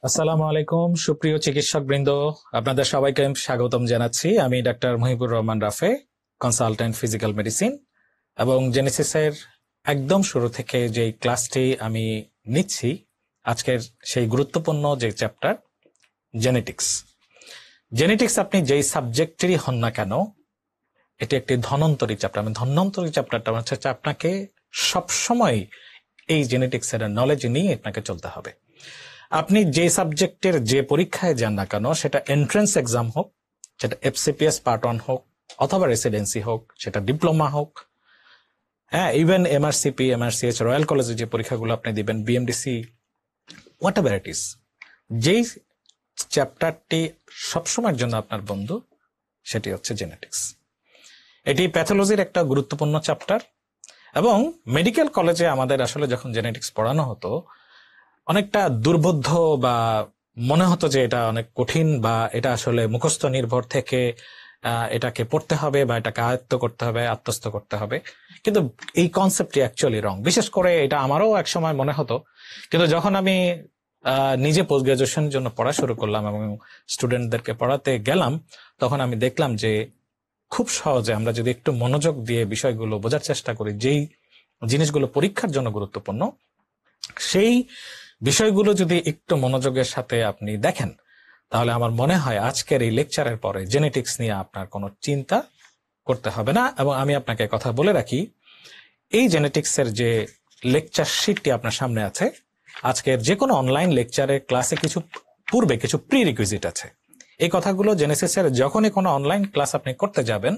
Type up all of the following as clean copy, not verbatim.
আসসালামু আলাইকুম সুপ্রিয় চিকিৎসক বৃন্দ, আপনাদের সবাইকে স্বাগতম জানাচ্ছি। আমি doctor Mohibur Rahman Rafe, consultant physical medicine, এবং জেনেসিসের একদম শুরু থেকে যে ক্লাসটি আমি নিচ্ছি আজকের সেই গুরুত্বপূর্ণ যে চ্যাপ্টার জেনেটিক্স। জেনেটিক্স আপনি যেই সাবজেক্টেরই হন না কেন, এটি একটি ধন্বন্তরী চ্যাপ্টার। আমি ধন্বন্তরী চ্যাপ্টারটা হচ্ছে আপনাকে সবসময় এই জেনেটিক্সের নলেজ নিয়ে আপনাকে চলতে হবে। আপনি যে সাবজেক্টের যে পরীক্ষায় যান না কেন, সেটা এন্ট্রান্স এক্সাম হোক, সেটা এফসিপিএস পার্ট 1 হোক, অথবা রেসিডেন্সি হোক, সেটা ডিপ্লোমা হোক, হ্যাঁ, ইভেন এমআরসিপি, এমআরসিএইচ, রয়্যাল কলেজে যে পরীক্ষাগুলো আপনি দিবেন, BMDC, what ever it is, যেই চ্যাপ্টারটি সবসময়ের জন্য আপনার বন্ধু, সেটি হচ্ছে জেনেটিক্স। এটি প্যাথোলজির একটা গুরুত্বপূর্ণ চ্যাপ্টার, এবং মেডিকেল কলেজে আমাদের আসলে যখন জেনেটিক্স পড়ানো হতো, অনেকটা দুর্বোধ্য বা মনে হতো যে এটা অনেক কঠিন, বা এটা আসলে মুখস্থ নির্ভর থেকে এটাকে পড়তে হবে বা এটাকে আয়ত্ত করতে হবে, আত্মস্থ করতে হবে। কিন্তু এই কনসেপ্টটি অ্যাকচুয়ালি রং। বিশেষ করে এটা আমারও এক সময় মনে হতো, কিন্তু যখন আমি নিজে পোস্ট গ্রাজুয়েশনের জন্য পড়া শুরু করলাম এবং স্টুডেন্টদেরকে পড়াতে গেলাম, তখন আমি দেখলাম যে খুব সহজে আমরা যদি একটু মনোযোগ দিয়ে বিষয়গুলো বোঝার চেষ্টা করি, যেই জিনিসগুলো পরীক্ষার জন্য গুরুত্বপূর্ণ, সেই বিষয়গুলো যদি একটু মনোযোগের সাথে আপনি দেখেন, তাহলে আমার মনে হয় আজকের এই লেকচারের পরে জেনেটিক্স নিয়ে আপনার কোনো চিন্তা করতে হবে না। এবং আমি আপনাকে কথা বলে রাখি, এই জেনেটিক্সের যে লেকচার শিটটি আপনার সামনে আছে, আজকের যে কোনো অনলাইন লেকচারের ক্লাসে কিছু পূর্বে কিছু প্রি রিকুইজিট আছে। এই কথাগুলো জেনেসিসের যখনই কোনো অনলাইন ক্লাস আপনি করতে যাবেন,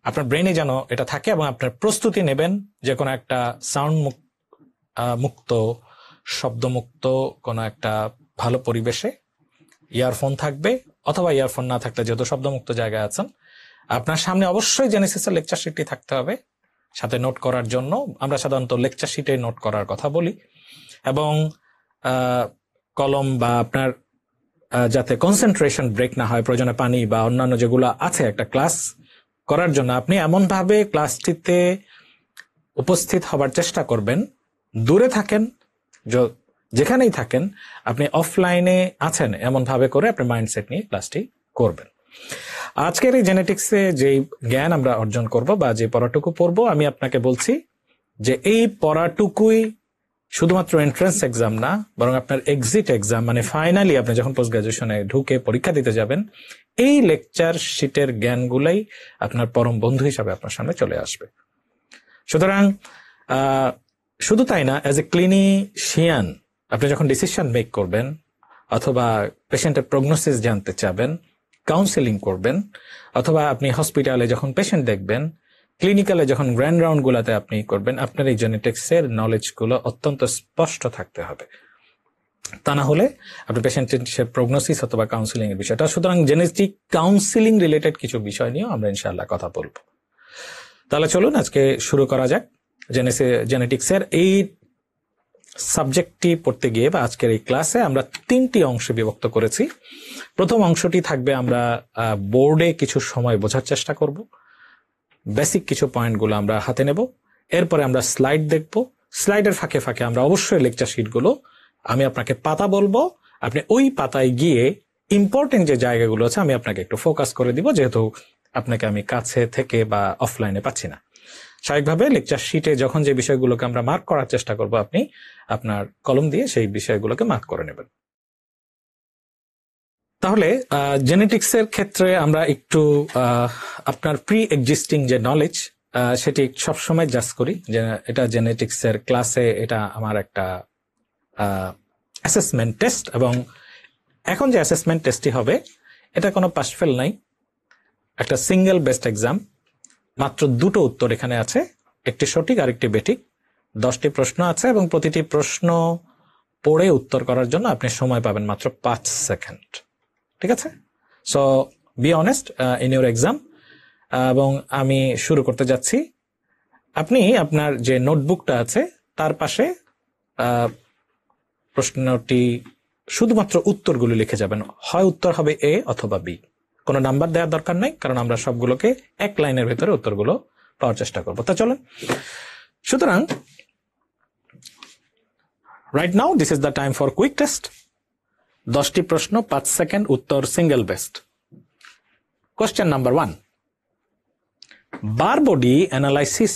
আপনার ব্রেনে যেন এটা থাকে, এবং আপনার প্রস্তুতি নেবেন যে কোনো একটা সাউন্ড মুক্ত, শব্দমুক্ত কোনো একটা ভালো পরিবেশে ইয়ারফোন থাকবে, অথবা ইয়ারফোন না থাকলে যেহেতু শব্দমুক্ত জায়গায় আছেন, আপনার সামনে অবশ্যই জেনেসিসের লেকচার শিটটি থাকতে হবে সাথে নোট করার জন্য। আমরা সাধারণত লেকচার শিটে নোট করার কথা বলি, এবং কলম বা আপনার যাতে কনসেন্ট্রেশন ব্রেক না হয়, প্রয়োজনে পানি বা অন্যান্য যেগুলো আছে একটা ক্লাস করার জন্য, আপনি এমনভাবে ক্লাসটিতে উপস্থিত হবার চেষ্টা করবেন, দূরে থাকেন, যেখানেই থাকেন, আপনি অফলাইনে আছেন এমন ভাবে করে আপনি মাইন্ডসেট নিয়ে ক্লাসটি করবেন। আজকের এই জেনেটিক্সে যে জ্ঞান আমরা অর্জন করব বা যে পড়াটুকু পড়বো, আমি আপনাকে বলছি যে এই পড়াটুকুই শুধুমাত্র এন্ট্রান্স এক্সাম না, বরং আপনার এক্সিট এক্সাম, মানে ফাইনালি আপনি যখন পোস্ট গ্রাজুয়েশনে ঢুকে পরীক্ষা দিতে যাবেন, এই লেকচার শিটের জ্ঞানগুলাই আপনার পরম বন্ধু হিসাবে আপনার সামনে চলে আসবে। সুতরাং শুধু তাই না, অ্যাজ এ ক্লিনিশিয়ান আপনি যখন ডিসিশন মেক করবেন, অথবা পেশেন্টের প্রগনোসিস জানতে চাবেন, কাউন্সেলিং করবেন, অথবা আপনি হসপিটালে যখন পেশেন্ট দেখবেন, ক্লিনিক্যালে যখন গ্র্যান্ড রাউন্ড গুলাতে আপনি করবেন, আপনার এই জেনেটিক্সের নলেজগুলো অত্যন্ত স্পষ্ট থাকতে হবে। তা না হলে আপনি পেশেন্টের প্রগনোসিস অথবা কাউন্সেলিং এর বিষয়টা, সুতরাং জেনেটিক কাউন্সেলিং রিলেটেড কিছু বিষয় নিয়েও আমরা ইনশাআল্লাহ কথা বলবো। তাহলে চলুন আজকে শুরু করা যাক। জেনেটিক্সের এই সাবজেক্টটি পড়তে গিয়ে বা আজকের এই ক্লাসে আমরা 3টি অংশে বিভক্ত করেছি। প্রথম অংশটি থাকবে, আমরা বোর্ডে কিছু সময় বোঝার চেষ্টা করব, বেসিক কিছু পয়েন্টগুলো আমরা হাতে নেব, এরপরে আমরা স্লাইড দেখব, স্লাইডের ফাঁকে ফাঁকে আমরা অবশ্যই লেকচার শিটগুলো, আমি আপনাকে পাতা বলবো, আপনি ওই পাতায় গিয়ে ইম্পর্টেন্ট যে জায়গাগুলো আছে আমি আপনাকে একটু ফোকাস করে দিব, যেহেতু আপনাকে আমি কাছে থেকে বা অফলাইনে পাচ্ছি না। স্বাভাবিকভাবে লেকচার শিটে যখন যে বিষয়গুলোকে আমরা মার্ক করার চেষ্টা করব, আপনি আপনার কলম দিয়ে সেই বিষয়গুলোকে মার্ক করে নেবেন। তাহলে জেনেটিক্সের ক্ষেত্রে আমরা একটু আপনার প্রি এক্সিস্টিং যে নলেজ, সেটি সবসময় জাজ করি যে এটা জেনেটিক্সের ক্লাসে, এটা আমার একটা অ্যাসেসমেন্ট টেস্ট, এবং এখন যে অ্যাসেসমেন্ট টেস্টটি হবে এটা কোনো পাস ফেল নাই, একটা সিঙ্গেল বেস্ট এক্সাম। মাত্র 2টো উত্তর এখানে আছে, একটি সঠিক আর একটি বেঠিক। 10টি প্রশ্ন আছে, এবং প্রতিটি প্রশ্ন পড়ে উত্তর করার জন্য আপনি সময় পাবেন মাত্র 5 সেকেন্ড। ঠিক আছে? So be honest in your exam. এবং আমি শুরু করতে যাচ্ছি। আপনি আপনার যে নোটবুকটা আছে তার পাশে প্রশ্নটি শুধুমাত্র উত্তরগুলো লিখে যাবেন। হয় উত্তর হবে এ অথবা বি, কোনো নাম্বার দেওয়ার দরকার নাই, কারণ আমরা সবগুলোকে এক লাইনের ভেতরে উত্তরগুলো পাওয়ার চেষ্টা করবো। তা চলেন। সুতরাং right now this is the time for quick test. 10টি প্রশ্ন, 5 সেকেন্ড, উত্তর single best. Question number 1, bar body analysis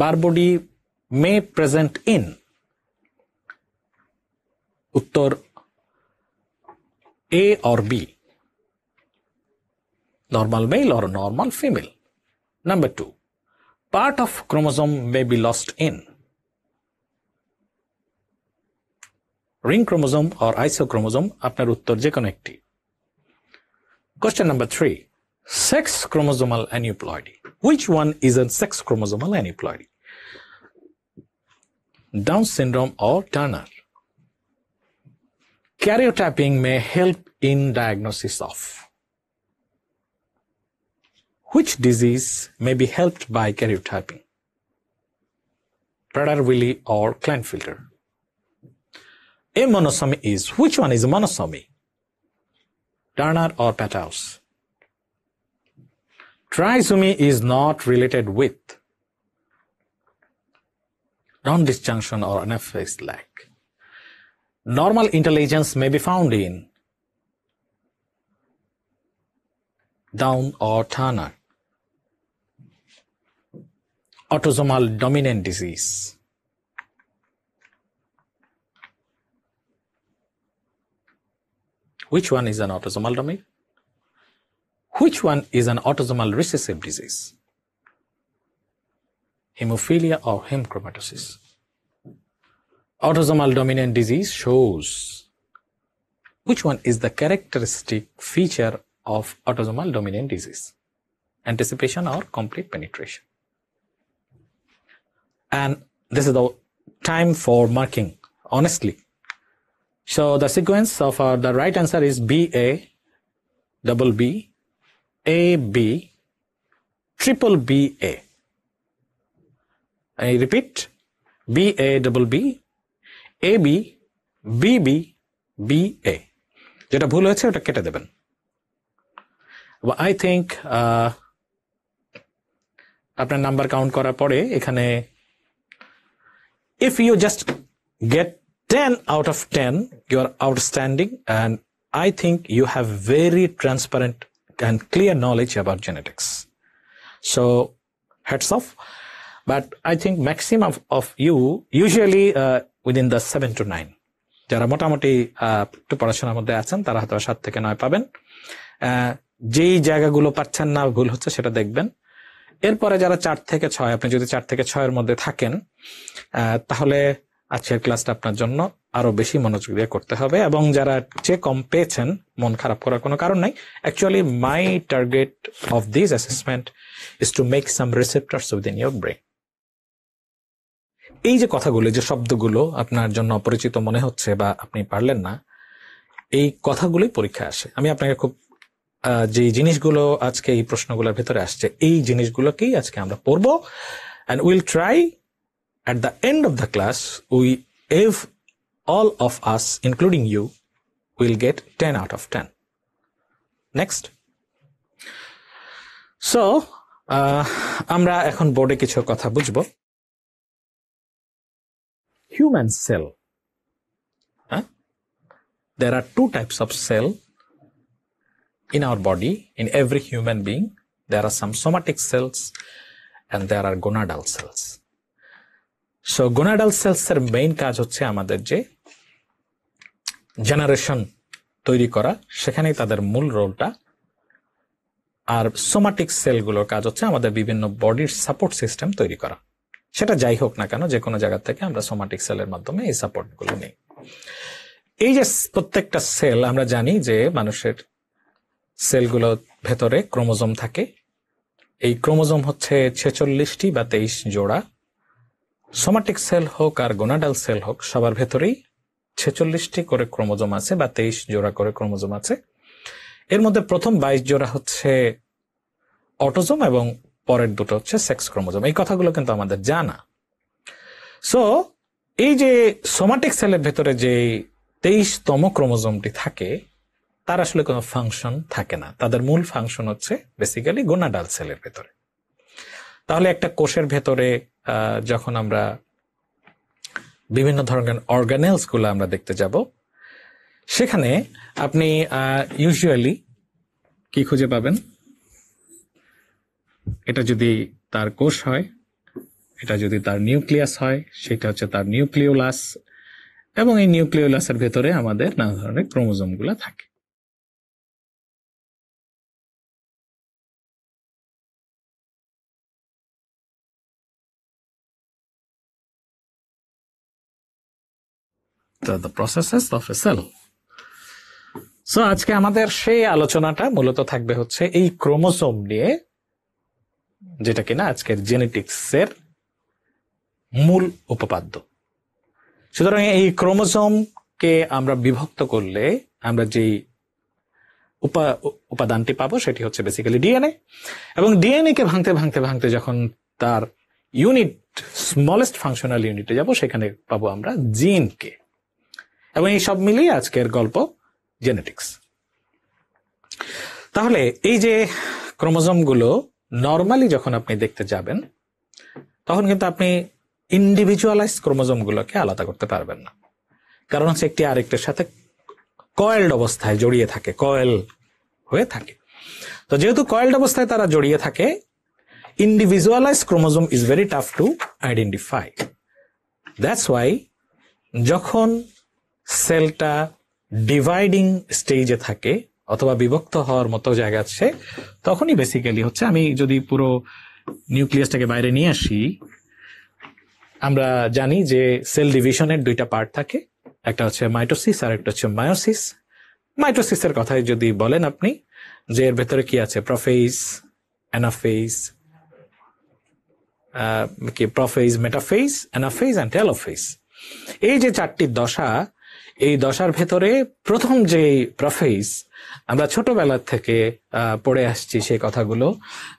bar body May present in, উত্তর A or B, normal male or normal female. Number 2, part of chromosome may be lost in, ring chromosome or isochromosome, আপনার উত্তর যে কোনো একটি। Question number 3, sex chromosomal aneuploidy. Which one is a sex chromosomal aneuploidy? Down syndrome or Turner? Karyotyping may help in diagnosis of, which disease may be helped by karyotyping? Prader-Willi or Klinefelter? A monosomy is, which one is a monosomy? Turner or Patau's? Trisomy is not related with, non-disjunction or anaphase lack. Normal intelligence may be found in Down or Turner. Autosomal dominant disease. Which one is an autosomal dominant? Which one is an autosomal recessive disease? Hemophilia or hemochromatosis? Autosomal dominant disease shows, which one is the characteristic feature of autosomal dominant disease? Anticipation or complete penetration? And this is the time for marking, honestly. So the sequence of the right answer is BA, double B, AB, triple BA. I repeat, BA, double B, AB, BB, BA. যেটা ভুল হয়েছে ওটা কেটে দেবেন। I think আপনার number count করার পরে এখানে if you just get 10 out of 10, you are outstanding, and I think you have very transparent and clear knowledge about genetics. So hats off. But I think maximum of you usually within the 7 to 9. যারা মোটামুটি একটু পড়াশোনার মধ্যে আছেন তারা হয়তো 7 থেকে 9 পাবেন। যেই জায়গাগুলো পাচ্ছেন না, ভুল হচ্ছে, সেটা দেখবেন। এরপরে যারা 4 থেকে 6, আপনি যদি 4 থেকে 6 এর মধ্যে থাকেন তাহলে আজকের ক্লাসটা আপনার জন্য আরো বেশি মনোযোগ দিয়ে করতে হবে। এবং যারা যে কম পেয়েছেন, মন খারাপ করার কোনো কারণ নাই। Actually my target of this assessment is to make some receptors within your brain. এই যে কথাগুলো, যে শব্দগুলো আপনার জন্য অপরিচিত মনে হচ্ছে বা আপনি পারলেন না, এই কথাগুলোই পরীক্ষায় আসে। আমি আপনাকে খুব যে জিনিসগুলো আজকে এই প্রশ্নগুলোর ভেতরে আসছে, এই জিনিসগুলোকেই আজকে আমরা পড়বো। and we'll try at the end of the class, if all of us including you will get 10 out of 10. Next. So আমরা এখন বোর্ডে কিছু কথা বুঝবো। Human cell. There are 2 types of cell in our body. In every human being, there are some somatic cells and there are gonadal cells. So gonadal cells এর main কাজ হচ্ছে আমাদের যে জেনারেশন তৈরি করা, সেখানেই তাদের মূল রোলটা। আর সোমাটিক সেলগুলোর কাজ হচ্ছে আমাদের বিভিন্ন বডির সাপোর্ট সিস্টেম তৈরি করা। সেটা যাই হোক না কেন, যে কোনো জায়গা থেকে আমরা সোমাটিক সেলের মাধ্যমে এই সাপোর্টগুলো নিই। এই যে প্রত্যেকটা সেল, আমরা জানি যে মানুষের সেলগুলোর ভেতরে ক্রোমোজোম থাকে। এই ক্রোমোজোম হচ্ছে 46টি বা 23 জোড়া। সোমাটিক সেল হোক আর গোনাডাল সেল হোক, সবার ভেতরেই 46টি করে ক্রোমোজোম আছে বা 23 জোড়া করে ক্রোমোজোম আছে। এর মধ্যে প্রথম 22 জোড়া হচ্ছে অটোজোম এবং পরের দুটো হচ্ছে সেক্স ক্রোমোজোম। এই কথাগুলো কিন্তু আমাদের জানা। সো এই যে সোমাটিক সেলের ভেতরে যে 23তম ক্রোমোজোমটি থাকে, তার আসলে কোনো ফাংশন থাকে না। তাদের মূল ফাংশন হচ্ছে বেসিক্যালি গোনাডাল সেলের ভেতরে। তাহলে একটা কোষের ভেতরে যখন আমরা বিভিন্ন ধরনের অর্গানেলস গুলো আমরা দেখতে যাব। সেখানে আপনি ইউজুয়ালি কি খুঁজে পাবেন? এটা যদি তার কোষ হয়, এটা যদি তার নিউক্লিয়াস হয়, সেটা হচ্ছে তার নিউক্লিওলাস, এবং এই নিউক্লিওলাসের ভেতরে আমাদের নানা ধরনের ক্রোমোজোম গুলা থাকে। The processes of a cell. So আজকে আমাদের সেই আলোচনাটা মূলত থাকবে হচ্ছে এই ক্রোমোজোম নিয়ে, যেটা কিনা আজকের জেনেটিক্সের মূল উপপাদ্য। সুতরাং এই ক্রোমোজোমকে আমরা বিভক্ত করলে আমরা যেই উপাদানটি পাবো সেটি হচ্ছে বেসিক্যালি ডিএনএ, এবং ডিএনএ কে ভাঙতে ভাঙতে ভাঙতে যখন তার ইউনিট, স্মলেস্ট ফাংশনাল ইউনিটে যাব, সেখানে পাবো আমরা জিনকে। এবং এই সব মিলিয়ে আজকের গল্প জেনেটিক্স। তাহলে এই যে ক্রোমোজোমগুলো নর্মালি যখন আপনি দেখতে যাবেন, তখন কিন্তু আপনি ইন্ডিভিজুয়ালাইজ ক্রোমোজোমগুলোকে আলাদা করতে পারবেন না, কারণ হচ্ছে একটি আরেকটির সাথে কয়েলড অবস্থায় জড়িয়ে থাকে, কয়েল হয়ে থাকে। তো যেহেতু কয়েলড অবস্থায় তারা জড়িয়ে থাকে, individualise chromosome is very tough to identify. That's why যখন সেলটা ডিভাইডিং স্টেজে থাকে অথবা বিভক্ত হওয়ার মতো জায়গা আছে, তখনই বেসিক্যালি হচ্ছে, আমি যদি পুরো নিউক্লিয়াসটাকে বাইরে নিয়ে আসি, আমরা জানি যে সেল ডিভিশনের দুইটা পার্ট থাকে, একটা হচ্ছে মাইটোসিস আর একটা হচ্ছে মায়োসিস। মাইটোসিসের কথাই যদি বলেন আপনি, যে এর ভেতরে কি আছে, prophase, anaphase, prophase, metaphase, anaphase and telophase. এই যে চারটি দশা, এই দশার ভেতরে প্রথম যে প্রোফেজ, আমরা ছোটবেলা থেকে পড়ে আসছি সেই কথাগুলো,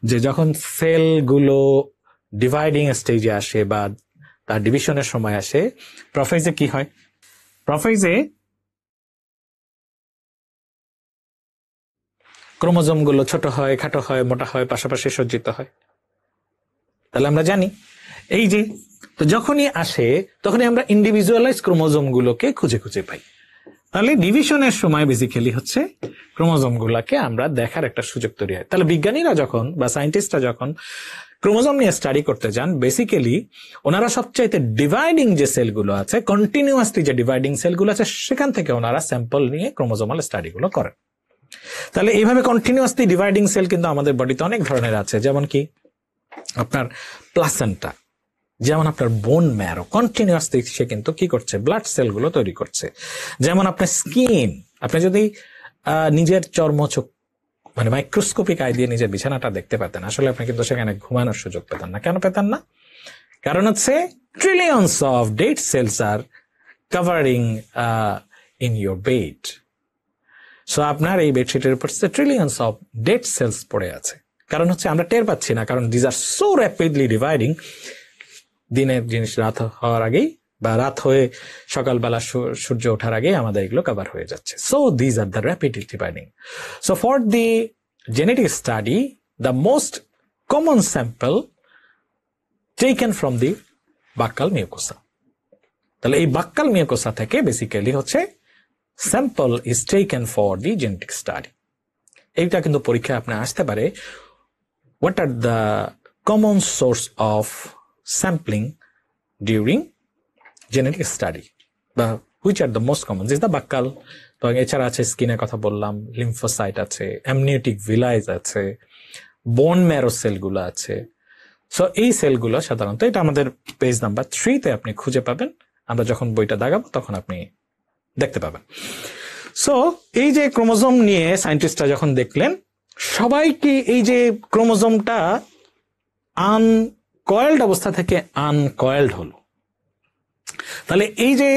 যে যখন সেলগুলো ডিভাইডিং স্টেজে আসে বা তার ডিভিশনের সময় আসে, প্রোফেজে কি হয়? প্রোফেজে ক্রোমোজোমগুলো ছোট হয়, খাটো হয়, মোটা হয়, পাশাপাশি সজ্জিত হয়। তাহলে আমরা জানি এই যে, তো যখনই আসে তখনই আমরা ইন্ডিভিজুয়ালাইজ ক্রোমোজোমগুলোকে খুঁজে খুঁজে পাই। তাহলে ডিভিশনের সময় বেসিক্যালি হচ্ছে ক্রোমোজোমগুলোকে আমরা দেখার একটা সুযোগ তৈরি হয়। তাহলে বিজ্ঞানীরা যখন বা সায়েন্টিস্টরা যখন ক্রোমোজোম নিয়ে স্টাডি করতে যান, বেসিক্যালি ওনারা সবচাইতে ডিভাইডিং যে সেলগুলো আছে, কন্টিনিউয়াসলি যে ডিভাইডিং সেলগুলো আছে, সেখান থেকে ওনারা স্যাম্পল নিয়ে ক্রোমোজোমাল স্টাডিগুলো করেন। তাহলে এইভাবে কন্টিনিউয়াসলি ডিভাইডিং সেল কিন্তু আমাদের বডিতে অনেক ধরনের আছে, যেমন কি আপনার প্লাসেন্টা, যেমন আপনার বোন ম্যারো, কন্টিনিউয়াসলি সে কিন্তু কি করছে, ব্লাড সেলগুলো তৈরি করছে। যেমন আপনার স্কিন, আপনি যদি নিজের চর্মচোখ মানে মাইক্রোস্কোপিক আই দিয়ে নিজের বিছানাটা দেখতে পেতেন, আসলে আপনি কিন্তু সেখানে ঘুমানোর সুযোগ পেতেন না। কেন পেতেন না? কারণ হচ্ছে trillions of dead cells are covering in your bed. So আপনার এই বেডশিটের উপর ট্রিলিয়নস অফ ডেড সেলস পড়ে আছে। কারণ হচ্ছে আমরা টের পাচ্ছি না, কারণ these are so rapidly dividing. দিনের জিনিস রাত হওয়ার আগেই বা রাত হয়ে সকালবেলা সূর্য ওঠার আগেই আমাদের এগুলো কভার হয়ে যাচ্ছে। So these are the rapidly dividing. So for the genetic study, the most common sample taken from the buccal mucosa. তাহলে এই বাক্কাল মিউকোসা থেকে বেসিক্যালি হচ্ছে sample is taken for the genetic study. এইটা কিন্তু পরীক্ষায় আপনার আসতে পারে, what are the common source of sampling during genetic study, বা which are the most common? This is the বাক্কাল। তো এছাড়া আছে স্কিনের কথা বললাম, লিম্ফোসাইট আছে, অ্যামনিওটিক ভিলাইজ আছে, বোন ম্যারো সেলগুলো আছে। সো এই সেলগুলো সাধারণত, এটা আমাদের পেজ নাম্বার 3-তে আপনি খুঁজে পাবেন। আমরা যখন বইটা দাগাবো তখন আপনি দেখতে পাবেন। সো এই যে ক্রোমোজোম নিয়ে সায়েন্টিস্টরা যখন দেখলেন, সবাইকে এই যে ক্রোমোজোমটা কয়েলড অবস্থা থেকে আনকয়েলড হলো। তাহলে এই যে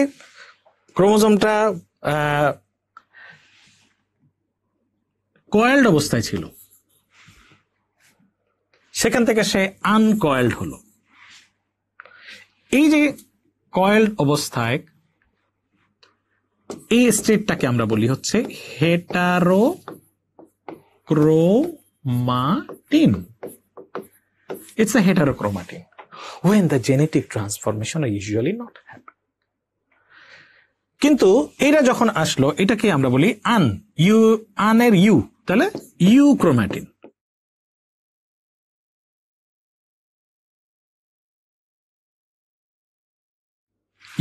ক্রোমোজোমটা কয়েলড অবস্থায় ছিল, সেখান থেকে সে আনকয়েলড হলো। এই যে কয়েলড অবস্থায়, এই স্টেটটাকে আমরা বলি হচ্ছে heterochromatin. It's a heterochromatin when the genetic transformation are usually not happen. কিন্তু এটা যখন আসলো, এটাকে আমরা বলি আন, ইউ, আনের ইউ, তাহলে ইউক্রোম্যাটিন।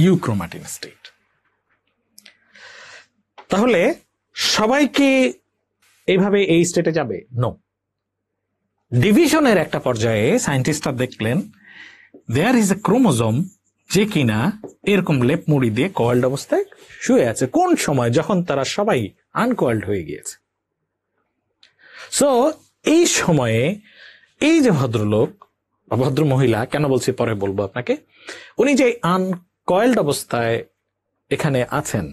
ইউক্রোম্যাটিন স্টেট। তাহলে সবাইকে এইভাবে এই স্টেটে যাবে? নো। ডিভিশনের একটা পর্যায়ে সায়েন্টিস্টরা দেখলেন দেয়ার ইজ এ ক্রোমোজোম যে কিনা এরকম লেপ মুড়ি দিয়ে কয়েলড অবস্থায় শুয়ে আছে। কোন সময়? যখন তারা সবাই আনকয়েলড হয়ে গিয়েছে। সো এই সময়ে এই যে ভদ্রলোক বা ভদ্র মহিলা, কেন বলছি পরে বলবো আপনাকে, উনি যে আনকয়েলড অবস্থায় এখানে আছেন,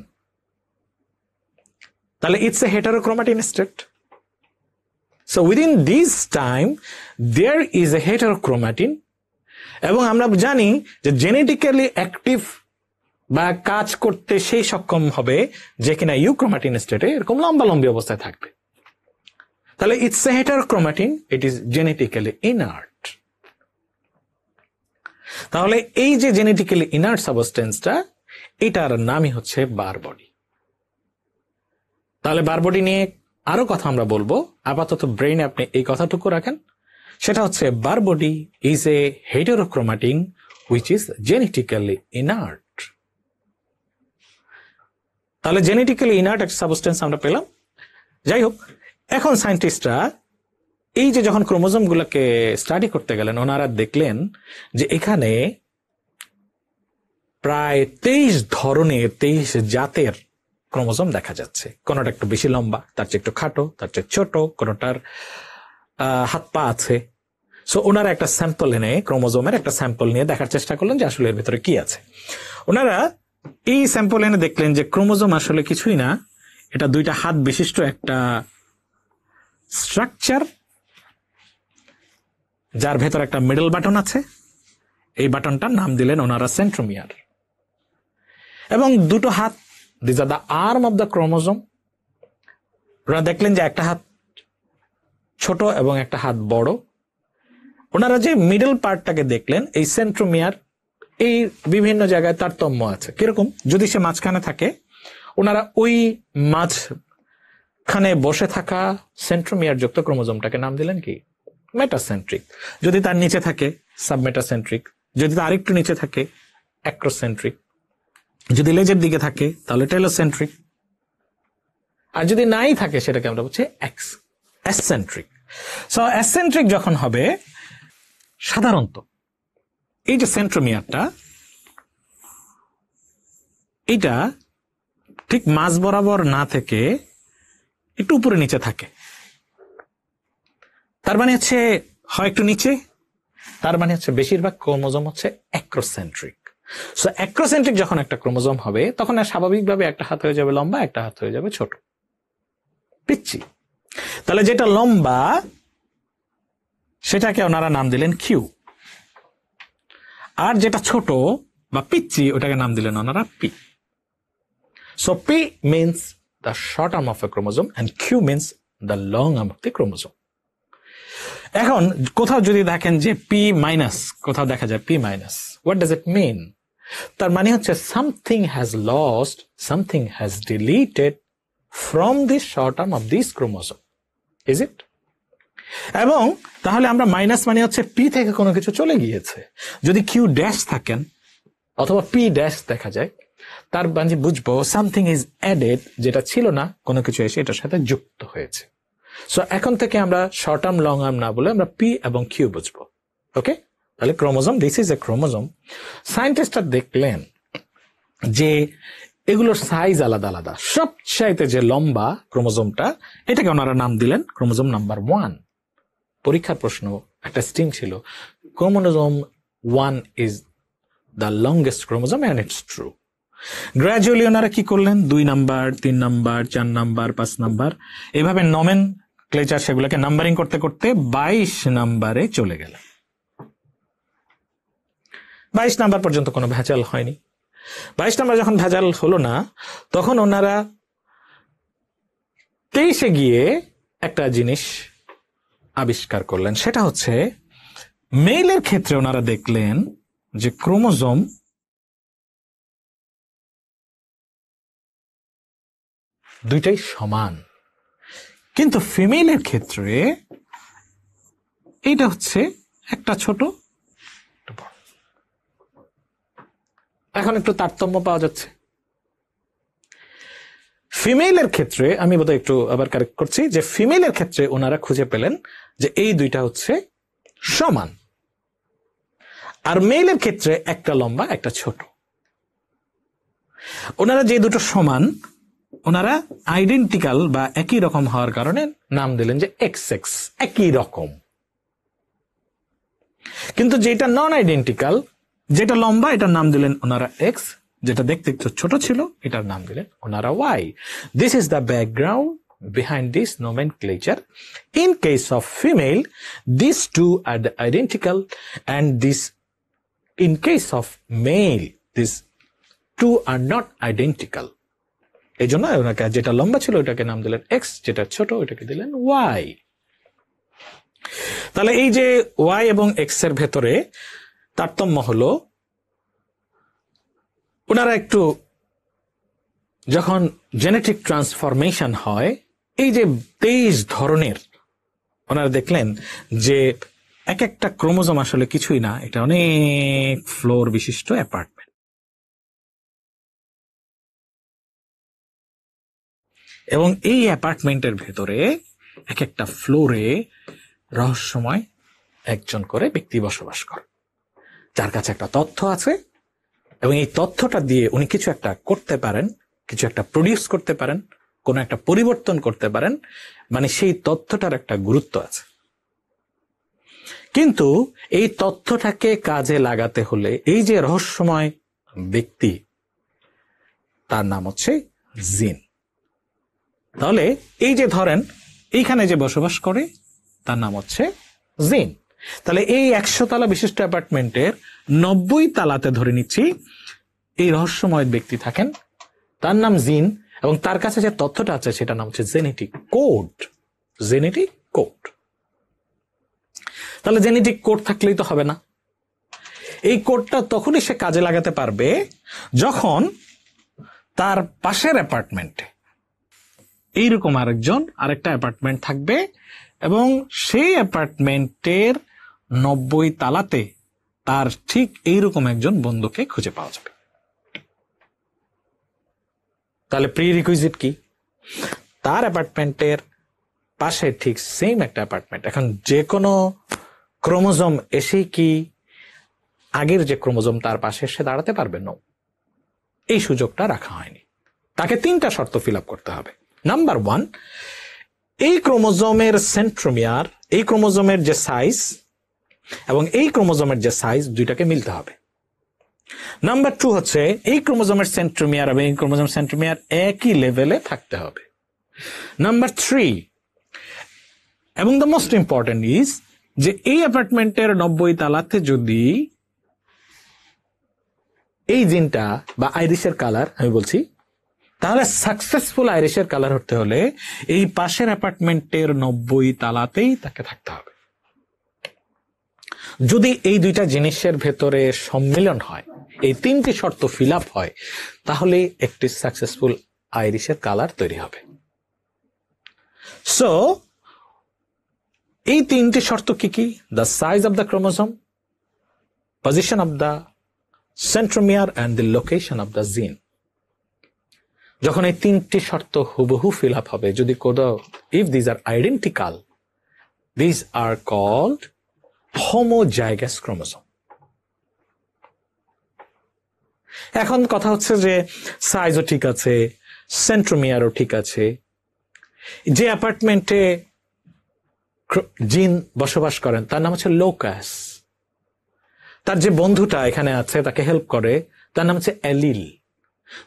তাহলে it's a heterochromatin state. So within this time there is a heterochromatin. এবং আমরা জানি যে জেনেটিক্যালি অ্যাক্টিভ বা কাজ করতে সেই সক্ষম হবে যে কিনা ইউক্রোমাটিন স্টেটে এরকম লম্বালম্বি অবস্থায় থাকবে। তাহলে it's a heterochromatin, it is genetically inert. তাহলে এই যে জেনেটিক্যালি ইনার্ট সাবস্টেন্সটা, এটার নামই হচ্ছে বার বডি। তাহলে বার বডি নিয়ে আরো কথা আমরা বলবো, আপাতত ব্রেইনে আপনি এই কথাটুকু রাখেন, সেটা হচ্ছে Barr body is a heterochromatin which is genetically inert. তাহলে জেনেটিক্যালি ইনার্ট একটা সাবস্টেন্স আমরা পেলাম। যাই হোক, এখন সায়েন্টিস্টরা এই যে যখন ক্রোমোজোম গুলোকে স্টাডি করতে গেলেন, ওনারা দেখলেন যে এখানে প্রায় 23 ধরনের, 23 জাতের ক্রোমোজোম দেখা যাচ্ছে। কোনোটা একটু বেশি লম্বা, তার চেয়ে একটু খাটো, তার চেয়ে ছোট, কোনোটার হাত পা আছে। সো ওনারা একটা স্যাম্পল এনে, ক্রোমোজোমের একটা স্যাম্পল নিয়ে দেখার চেষ্টা করলেন যে আসলে এর ভিতরে কি আছে। ওনারা এই স্যাম্পল এনে দেখলেন যে ক্রোমোজোম আসলে কিছুই না, এটা 2টা হাত বিশিষ্ট একটা স্ট্রাকচার, যার ভেতর একটা মিডল বাটন আছে। এই বাটনটার নাম দিলেন ওনারা সেন্ট্রোমিয়ার। এবং 2টো হাত, this are the arm of the chromosome. ওনারা দেখলেন যে একটা হাত ছোট এবং একটা হাত বড়। ওনারা যে মিডল পার্টটাকে দেখলেন, এই সেন্ট্রোমিয়ার, এই বিভিন্ন জায়গায় তারতম্য আছে। কিরকম? যদি সে মাঝখানে থাকে, ওনারা ওই মাঝখানে বসে থাকা সেন্ট্রোমিয়ার যুক্ত ক্রোমোজোমটাকে নাম দিলেন কি? মেটাসেন্ট্রিক। যদি তার নিচে থাকে, সাবমেটাসেন্ট্রিক। যদি তার আরেকটু নিচে থাকে, অ্যাক্রোসেন্ট্রিক। যদি লেজের দিকে থাকে তাহলে টেলোসেন্ট্রিক। আর যদি নাই থাকে সেটাকে আমরা বলছি অ্যাসেন্ট্রিক। সো অ্যাসেন্ট্রিক যখন হবে, সাধারণত এই যে সেন্ট্রোমিয়ারটা, এটা ঠিক মাঝ বরাবর না থেকে একটু উপরে নিচে থাকে। তার মানে হচ্ছে হয় একটু নিচে, তার মানে হচ্ছে বেশিরভাগ ক্রোমোজোম হচ্ছে অ্যাক্রোসেন্ট্রিক। সো অ্যাক্রোসেন্ট্রিক যখন একটা ক্রোমোজোম হবে, তখন আর স্বাভাবিকভাবে একটা হাত হয়ে যাবে লম্বা, একটা হাত হয়ে যাবে ছোট, পিচ্ছি। তাহলে যেটা লম্বা সেটাকে ওনারা নাম দিলেন কিউ, আর যেটা ছোট বা পিচ্ছি ওটাকে নাম দিলেন ওনারা P. So P means the short arm of a chromosome and Q means the long arm of the chromosome. এখন কোথাও যদি দেখেন যে পি মাইনাস, কোথাও দেখা যায় P minus, what does it mean? তার মানে হচ্ছে something has lost, something has deleted from this short arm of this chromosome, is it? এবং তাহলে আমরা মাইনাস মানে হচ্ছে পি থেকে কোনো কিছু চলে গিয়েছে। যদি কিউ ড্যাশ থাকেন অথবা পি ড্যাশ দেখা যায়, তার মানে বুঝবো সামথিং ইজ অ্যাডেড, যেটা ছিল না কোনো কিছু এসে এটার সাথে যুক্ত হয়েছে। সো এখন থেকে আমরা শর্ট আর্ম লং আর্ম না বলে আমরা পি এবং কিউ বুঝবো। ওকে, তাহলে chromosome, this is a chromosome. সায়েন্টিস্টরা দেখলেন যে এগুলোর সাইজ আলাদা আলাদা। সবচাইতে যে লম্বা ক্রোমোজোমটা, এটাকে ওনারা নাম দিলেন ক্রোমোজোম নাম্বার 1। পরীক্ষার প্রশ্ন একটা স্ট্রিং ছিল, chromosome 1 is the longest chromosome, and it's true. Gradually ওনারা কি করলেন, 2 নাম্বার, 3 নাম্বার, 4 নাম্বার, 5 নাম্বার, এভাবে নমেন ক্লেচার সেগুলোকে নাম্বারিং করতে করতে 22 নাম্বারে চলে গেল। 22 নাম্বার পর্যন্ত কোনো ভেজাল হয়নি। 22 নাম্বার যখন ভেজাল হলো না, তখন ওনারা 23-এ গিয়ে একটা জিনিস আবিষ্কার করলেন। সেটা হচ্ছে মেইলের ক্ষেত্রে ওনারা দেখলেন যে ক্রোমোজোম দুইটাই সমান, কিন্তু ফিমেলের ক্ষেত্রে এইটা হচ্ছে একটা ছোট একটা বড়। এখন একটু তারতম্য পাওয়া যাচ্ছে। ফিমেলের ক্ষেত্রে আমি বোধহয় একটু আবার কারেক্ট করছি, যে ফিমেলের ক্ষেত্রে ওনারা খুঁজে পেলেন যে এই দুইটা হচ্ছে সমান, আর মেলের ক্ষেত্রে একটা লম্বা একটা ছোট। ওনারা যে দুটো সমান, ওনারা আইডেন্টিক্যাল বা একই রকম হওয়ার কারণে নাম দিলেন যে এক্স এক্স, একই রকম। কিন্তু যেটা নন আইডেন্টিক্যাল, যেটা লম্বা, এটার নাম দিলেন ওনারা এক্স, যেটা দেখতে একটু ছোট ছিল এটার নাম দিলেন ওনারা Y. This is the background behind this nomenclature. In case of female, these two are the identical, and this in case of male, these two are not identical. এই জন্য ওনাকে যেটা লম্বা ছিল ওটাকে নাম দিলেন এক্স, যেটা ছোট ওটাকে দিলেন ওয়াই। তাহলে এই যে ওয়াই এবং এক্স এর ভেতরে তারতম্য হলো, ওনারা একটু যখন জেনেটিক ট্রান্সফরমেশন হয়, এই যে 23 ধরনের, ওনারা দেখলেন যে এক একটা ক্রোমোজোম আসলে কিছুই না, এটা অনেক ফ্লোর বিশিষ্ট অ্যাপার্টমেন্ট। এবং এই অ্যাপার্টমেন্টের ভেতরে এক একটা ফ্লোরে রহস্যময় একজন করে ব্যক্তি বসবাস করে, যার কাছে একটা তথ্য আছে, এবং এই তথ্যটা দিয়ে উনি কিছু একটা করতে পারেন, কিছু একটা প্রডিউস করতে পারেন, কোনো একটা পরিবর্তন করতে পারেন, মানে সেই তথ্যটার একটা গুরুত্ব আছে। কিন্তু এই তথ্যটাকে কাজে লাগাতে হলে এই যে রহস্যময় ব্যক্তি, তার নাম হচ্ছে জিন। তাহলে এই যে ধরেন এইখানে যে বসবাস করে তার নাম হচ্ছে জিন। তাহলে এই 100 তলা বিশিষ্ট অ্যাপার্টমেন্টের 90 তালাতে ধরে নিচ্ছি এই রহস্যময় ব্যক্তি থাকেন, তার নাম জিন, এবং তার কাছে যে তথ্যটা আছে সেটা নাম হচ্ছে জেনেটিক কোড। Genetic code. তাহলে জেনেটিক কোড থাকলেই তো হবে না, এই কোডটা তখনই সে কাজে লাগাতে পারবে যখন তার পাশের অ্যাপার্টমেন্টে এইরকম আরেকটা অ্যাপার্টমেন্ট থাকবে, এবং সেই অ্যাপার্টমেন্টের 90 তালাতে তার ঠিক এইরকম একজন বন্ধুকে খুঁজে পাওয়া যাবে। তাহলে প্রি রিকুইজিট কি? তার অ্যাপার্টমেন্টের পাশে ঠিক সেম একটা অ্যাপার্টমেন্ট। এখন যে কোনো ক্রোমোজোম এসেই কি আগের যে ক্রোমোজোম তার পাশে এসে দাঁড়াতে পারবে? না, এই সুযোগটা রাখা হয়নি। তাকে 3টা শর্ত ফিল আপ করতে হবে। নাম্বার 1, এই ক্রোমোজোমের সেন্ট্রোমিয়ার, এই ক্রোমোজোমের যে সাইজ এবং এই ক্রোমোজোমের যে সাইজ, দুইটাকে মিলতে হবে। নাম্বার 2 হচ্ছে এই ক্রোমোজোমের সেন্ট্রোমিয়ার এবং এই ক্রোমোজোমের সেন্ট্রোমিয়ার একই লেভেলে থাকতে হবে। নাম্বার 3, এবং দ্য মোস্ট ইম্পর্টেন্ট ইজ, যে এই অ্যাপার্টমেন্টের 90 তালাতে যদি এই জিনটা বা আইরিশের কালার আমি বলছি, তাহলে সাকসেসফুল আইরিশের কালার হতে হলে এই পাশের অ্যাপার্টমেন্টের 90 তালাতেই তাকে থাকতে হবে। যদি এই দুইটা জিনিসের ভেতরে সম্মিলন হয়, এই 3টি শর্ত ফিল আপ হয়, তাহলে একটি সাকসেসফুল আইরিশের কালার তৈরি হবে। সো এই 3টি শর্ত কি কি? The size of the chromosome, position of the centromere and the location of the জিন। যখন এই 3টি শর্ত হুবহু ফিল আপ হবে, যদি কোথাও if these are identical, these are called homozygous chromosome. এখন কথা হচ্ছে যে সাইজও ঠিক আছে, সেন্ট্রোমিয়ারও ঠিক আছে, যে অ্যাপার্টমেন্টে জিন বসবাস করেন তার নাম হচ্ছে লোকাস, তার যে বন্ধুটা এখানে আছে তাকে হেল্প করে তার নাম হচ্ছে অ্যালিল।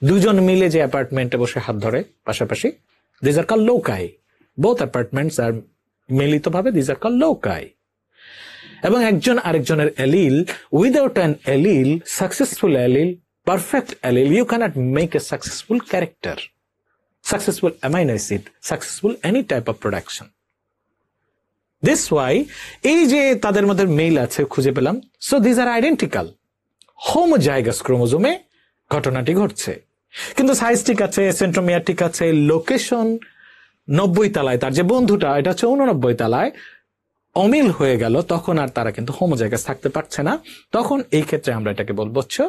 দুজন মিলে যে অ্যাপার্টমেন্টে বসে হাত ধরে পাশাপাশি, these are called loci. Both apartments আর মিলিতভাবে দিজ আর কল্ড লোকাই। এবং একজন আরেকজনের allele, without an allele, successful allele, perfect allele, you cannot make a successful character, successful amino acid, successful any type of production. This why এই যে তাদের মধ্যে mail আছে খুঁজে পেলাম, so these are identical, homozygous ক্রোমোজোমে ঘটনাটি ঘটছে। কিন্তু সাইজ ঠিক আছে, সেন্ট্রোমিয়ার ঠিক আছে, লোকেশন 90 তলায়, তার যে বন্ধুটা এটা হচ্ছে 89 তলায়, অমিল হয়ে গেল, তখন আর তারা কিন্তু হোমোজাইগাস থাকতে পারছে না। তখন এই ক্ষেত্রে আমরা এটাকে বলবো হচ্ছে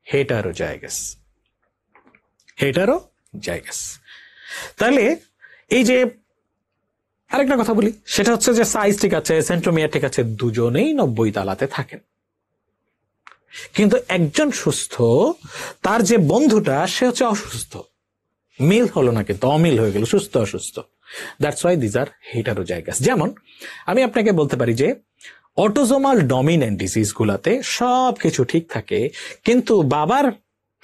হেটারোজাইগাস। হেটারোজাইগাস। তাহলে এই যে আরেকটা কথা বলি, সেটা হচ্ছে যে সাইজ ঠিক আছে, সেন্ট্রোমিয়ার ঠিক আছে, দুজনেই 90 তলাতে থাকেন, কিন্তু একজন সুস্থ, তার যে বন্ধুটা সে হচ্ছে অসুস্থ, মিল হলো না, কিন্তু অমিল হয়ে গেল, সুস্থ অসুস্থ। That's why these are heterozygous. যেমন আমি আপনাকে বলতে পারি যে অটোজোমাল ডমিনেন্ট ডিজিজ গুলাতে সবকিছু ঠিক থাকে, কিন্তু বাবার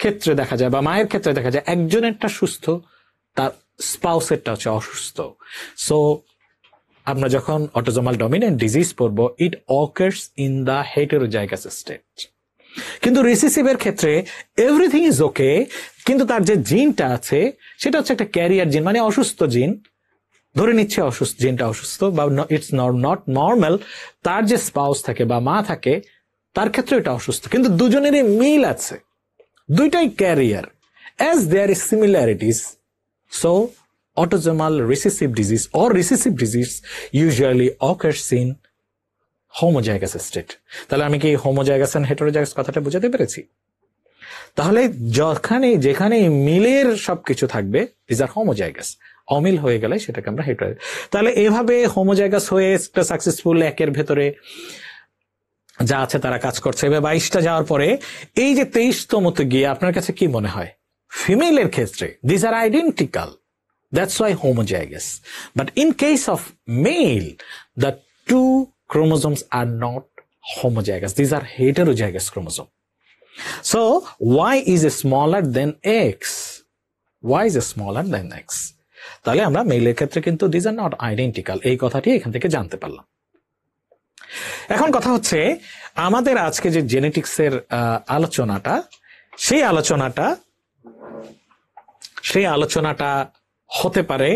ক্ষেত্রে দেখা যায় বা মায়ের ক্ষেত্রে দেখা যায় একজনেরটা সুস্থ, তার স্পাউসেরটা হচ্ছে অসুস্থ। সো আমরা যখন অটোজোমাল ডমিনেন্ট ডিজিজ পড়বো, ইট occurs in the heterozygous state. কিন্তু রিসেসিভের ক্ষেত্রে এভরিথিং ইজ ওকে, কিন্তু তার যে জিনটা আছে সেটা হচ্ছে একটা ক্যারিয়ার জিন, মানে অসুস্থ জিন, ধরে নিচ্ছে অসুস্থ, জিনটা অসুস্থ বা ইটস নট নর্মাল। তার যে স্পাউস থাকে বা মা থাকে তার ক্ষেত্রে এটা অসুস্থ, কিন্তু দুজনেরই মিল আছে, দুইটাই carrier. As there is similarities, so autosomal recessive disease or recessive disease usually occurs in homozygous state. তাহলে আমি কি হোমোজাইগাস এন্ড হেটারোজাইগাস কথাটা বুঝাতে পেরেছি? তাহলে যেখানে মিলের সবকিছু থাকবে দিস আর হোমোজাইগাস, অমিল হয়ে গেলে সেটাকে আমরা হেটারোজাইগাস। তাহলে এভাবে হোমোজাইগাস হয়ে একটা সাকসেসফুল একের ভেতরে যা আছে তারা কাজ করছে। এবার 22টা যাওয়ার পরে এই যে 23তমতে গিয়ে আপনার কাছে কি মনে হয়? ফিমেলের ক্ষেত্রে this are identical, that's why homozygous. But in case of male, the two chromosomes are not homozygous. These are heterozygous chromosomes. So Y is smaller than X. Y is smaller than X. তাহলে আমরা মেলের ক্ষেত্রে কিন্তু these are not identical, এই কথাটি এখান থেকে জানতে পারলাম। এখন কথা হচ্ছে আমাদের আজকে যে জেনেটিক্সের আলোচনাটা, সেই আলোচনাটা হতে পারে,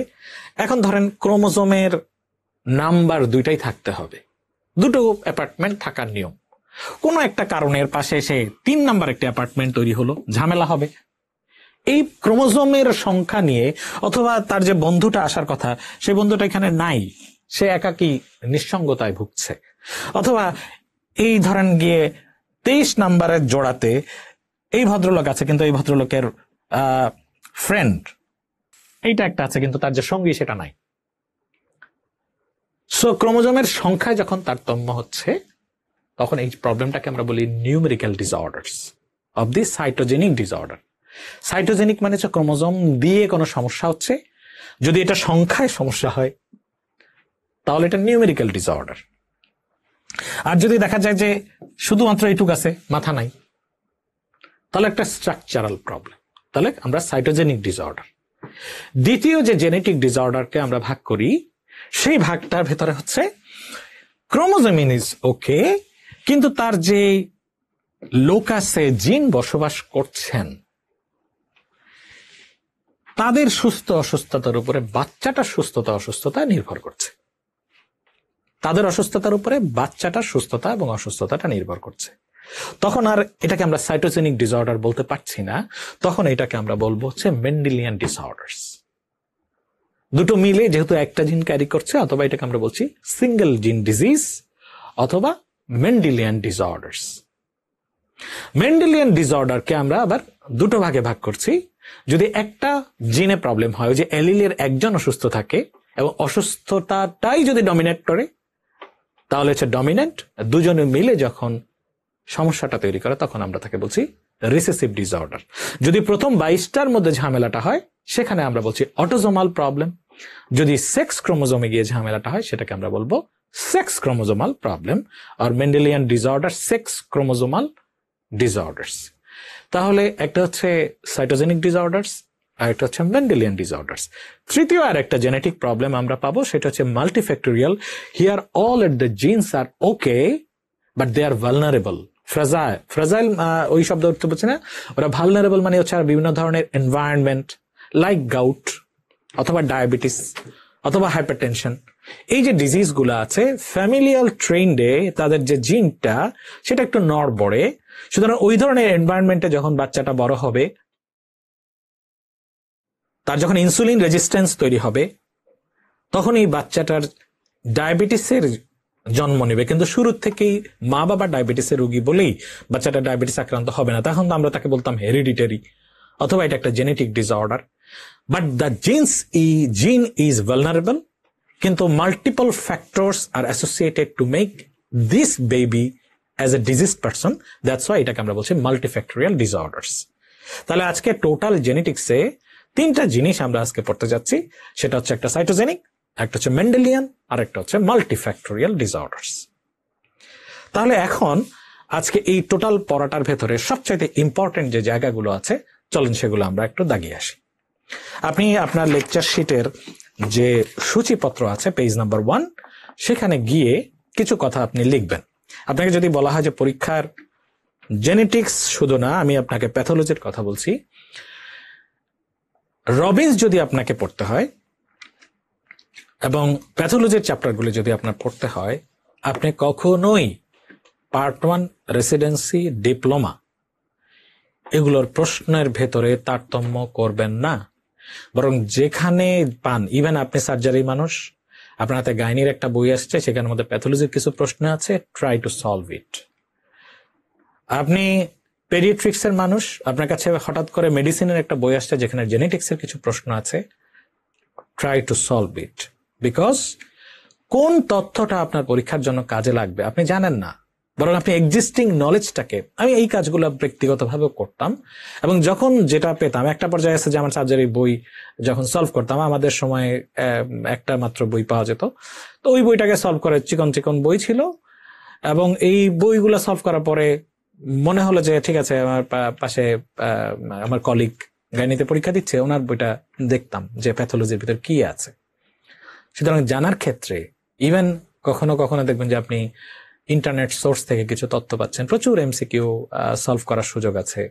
এখন ধরেন ক্রোমোজোমের নাম্বার দুইটাই থাকতে হবে, দুটো অ্যাপার্টমেন্ট থাকার নিয়ম। কোনো একটা কারণের পাশে এসে 3 নাম্বার একটা অ্যাপার্টমেন্ট তৈরি হলো, ঝামেলা হবে। এই ক্রোমোজোমের সংখ্যা নিয়ে, অথবা তার যে বন্ধুটা আসার কথা সেই বন্ধুটা এখানে নাই, সে একাকী নিঃসঙ্গতায় ভুগছে, অথবা এই ধরেন গিয়ে 23 নাম্বারের জোড়াতে এই ভদ্রলোক আছে কিন্তু এই ভদ্রলোকের ফ্রেন্ড এইটা একটা আছে কিন্তু তার যে সঙ্গী সেটা নাই। সো ক্রোমোজোমের সংখ্যায় যখন তারতম্য হচ্ছে তখন এই প্রবলেমটাকে আমরা বলি numerical disorders of the cytogenic disorder. Cytogenic মানে হচ্ছে ক্রোমোজোম দিয়ে কোনো সমস্যা হচ্ছে, যদি এটা সংখ্যায় সমস্যা হয় তাহলে এটা নিউমেরিক্যাল ডিসঅর্ডার। আর যদি দেখা যায় যে শুধুমাত্র এইটুক আছে, মাথা নাই, তাহলে একটা স্ট্রাকচারাল প্রবলেম, তাহলে আমরা সাইটোজেনিক ডিসঅর্ডার। দ্বিতীয় যে জেনেটিক ডিসঅর্ডারকে আমরা ভাগ করি, সেই ভাগটার ভেতরে হচ্ছে ক্রোমোজোমিন ইজ ওকে, কিন্তু তার যে লোকাসে জিন বসবাস করছেন তাদের সুস্থ অসুস্থতার উপরে বাচ্চাটার সুস্থতা অসুস্থতা নির্ভর করছে। তাদের অসুস্থতার উপরে বাচ্চাটার সুস্থতা এবং অসুস্থতাটা নির্ভর করছে। তখন আর এটাকে আমরা সাইটোজেনিক ডিসঅর্ডার বলতে পারছি না, তখন এটাকে আমরা বলবো হচ্ছে মেন্ডেলিয়ান ডিসঅর্ডারস। দুটো মিলে যেহেতু একটা জিন ক্যারি করছে, অথবা এটাকে আমরা বলছি সিঙ্গেল জিন ডিজিজ অথবা মেন্ডেলিয়ান ডিসঅর্ডারস। মেন্ডেলিয়ান ডিসঅর্ডারকে আমরা আবার দুটো ভাগে ভাগ করছি। যদি একটা জিনে প্রবলেম হয়, যে অ্যালিলের একজন অসুস্থ থাকে এবং অসুস্থতাটাই যদি ডমিনেট করে তাহলে হচ্ছে ডমিনেন্ট, দুজনে মিলে যখন সমস্যাটা তৈরি করে তখন আমরা তাকে বলছি রিসেসিভ ডিসঅর্ডার। যদি প্রথম 22টার মধ্যে ঝামেলাটা হয় সেখানে আমরা বলছি অটোজোমাল প্রবলেম। যদি সেক্স ক্রোমোজোমে গিয়ে ঝামেলাটা হয় সেটাকে আমরা বলবো সেক্স ক্রোমোজোমাল প্রবলেম আর Mendelian disorder sex chromosomal disorders. তাহলে একটা হচ্ছে সাইটোজেনিক ডিসঅর্ডারস আর একটা হচ্ছে মেন্ডেলিয়ান ডিসঅর্ডারস। তৃতীয় আর একটা জেনেটিক প্রবলেম আমরা পাবো, সেটা হচ্ছে multifactorial. Here all at the genes are okay but they are vulnerable. Fragile ওই শব্দ উঠতে পারছে না, ওরা ভালনারেবল মানে হচ্ছে আর বিভিন্ন ধরনের এনভায়রনমেন্ট লাইক গাউট অথবা ডায়াবেটিস অথবা হাইপারটেনশন, এই যে ডিজিজ গুলো আছে ফ্যামিলিয়াল ট্রেন্ডে তাদের যে জিনটা সেটা একটু নড়বড়ে। সুতরাং ওই ধরনের এনভায়রনমেন্টে যখন বাচ্চাটা বড় হবে তার যখন ইনসুলিন রেজিস্ট্যান্স তৈরি হবে তখন এই বাচ্চাটার ডায়াবেটিসের জন্ম নেবে, কিন্তু শুরুর থেকেই মা বাবা ডায়াবেটিসের রোগী বলেই বাচ্চাটা ডায়াবেটিস আক্রান্ত হবে না, তখন তো আমরা তাকে বলতাম হেরিডিটারি অথবা এটা একটা জেনেটিক ডিসঅর্ডার। বাট দ্য জিন ইজ ভালনারেবল, কিন্তু multiple factors R associated to make this baby as a disease person, that's why এটাকে আমরা বলছি মাল্টিফ্যাক্টোরিয়াল ডিসঅর্ডার্স। তাহলে আজকে টোটাল জেনেটিক্সে 3টা জিনিস আমরা আজকে পড়তে যাচ্ছি, সেটা হচ্ছে একটা সাইটোজেনিক, একটা হচ্ছে মেন্ডেলিয়ান, আর একটা হচ্ছে মাল্টিফ্যাক্টোরিয়াল ডিসঅর্ডার্স। তাহলে এখন আজকে এই টোটাল পড়াটার ভেতরে সবচাইতে ইম্পর্টেন্ট যে জায়গাগুলো আছে চলেন সেগুলো আমরা একটু দাগিয়ে আসি। আপনি আপনার লেকচার শিটের যে সূচিপত্র আছে পেজ নাম্বার 1, সেখানে গিয়ে কিছু কথা আপনি লিখবেন। আপনাকে যদি বলা হয় যে পরীক্ষার জেনেটিক্স শুধু না, আমি আপনাকে প্যাথোলজির কথা বলছি, রবিন্স যদি আপনাকে পড়তে হয় এবং প্যাথোলজির চ্যাপ্টারগুলো যদি আপনার পড়তে হয়, আপনি কখনোই পার্ট 1 রেসিডেন্সি ডিপ্লোমা এগুলোর প্রশ্নের ভেতরে তারতম্য করবেন না, বরং যেখানে পান, ইভেন আপনি সার্জারি মানুষ, আপনার হাতে গাইনির একটা বই আসছে, সেখানের মধ্যে প্যাথোলজির কিছু প্রশ্ন আছে, ট্রাই টু সলভ ইট। আপনি পেডিয়াট্রিক্সের মানুষ, আপনার কাছে হঠাৎ করে মেডিসিনের একটা বই আসছে যেখানে জেনেটিক্সের কিছু প্রশ্ন আছে, try to solve it, because কোন তথ্যটা আপনার পরীক্ষার জন্য কাজে লাগবে আপনি জানেন না, বরং আপনি এক্সিস্টিং নলেজটাকে, আমি এই কাজগুলো ব্যক্তিগতভাবে করতাম এবং যখন যেটা পেতাম, একটা পর্যায়ে আছে যে আমার সার্জারি বই যখন সলভ করতাম, আমাদের সময় একটা মাত্র বই পাওয়া যেত, তো ওই বইটাকে সলভ করে চিকন চিকন বই ছিল, এবং এই বইগুলো সলভ করার পরে মনে হলো যে ঠিক আছে, আমার পাশে আমার কলিগ গাইনিতে পরীক্ষা দিচ্ছে, ওনার বইটা দেখতাম যে প্যাথোলজির ভিতর কি আছে। সুতরাং জানার ক্ষেত্রে ইভেন কখনো কখনো দেখবেন যে আপনি ইন্টারনেট সোর্স থেকে কিছু তথ্য পাচ্ছেন, প্রচুর এমসিকিউ সলভ করার সুযোগ আছে।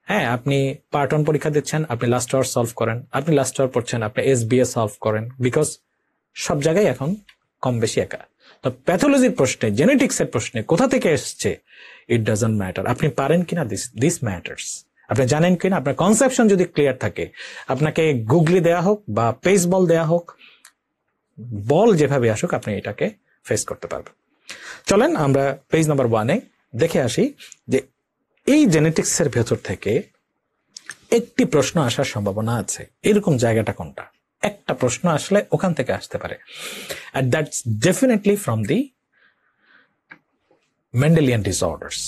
হ্যাঁ, আপনি পার্ট 1 পরীক্ষা দিচ্ছেন, আপনি লাস্ট আওয়ার সলভ করেন, আপনি লাস্ট আওয়ার পড়ছেন, আপনি এসবিএ সলভ করেন, বিকজ সব জায়গায় এখন কম বেশি একা। তো প্যাথোলজির প্রশ্নে, জেনেটিক্সের প্রশ্নে কোথা থেকে এসছে, ইট ডাজন্ট ম্যাটার। আপনি পারেন কিনা, দিস ম্যাটার্স। আপনি জানেন কিনা, আপনার কনসেপশন যদি ক্লিয়ার থাকে, আপনাকে গুগলি দেয়া হোক বা পেস বল দেয়া হোক, বল যেভাবে আসুক, আপনি এটাকে ফেস করতে পারবেন। চলেন আমরা পেজ নাম্বার 1-এ দেখে আসি যে এই জেনেটিক্সের ভেতর থেকে একটি প্রশ্ন আসার সম্ভাবনা আছে, এরকম জায়গাটা কোনটা? একটা প্রশ্ন আসলে ওখান থেকে আসতে পারে, and that's definitely from the Mendelian disorders.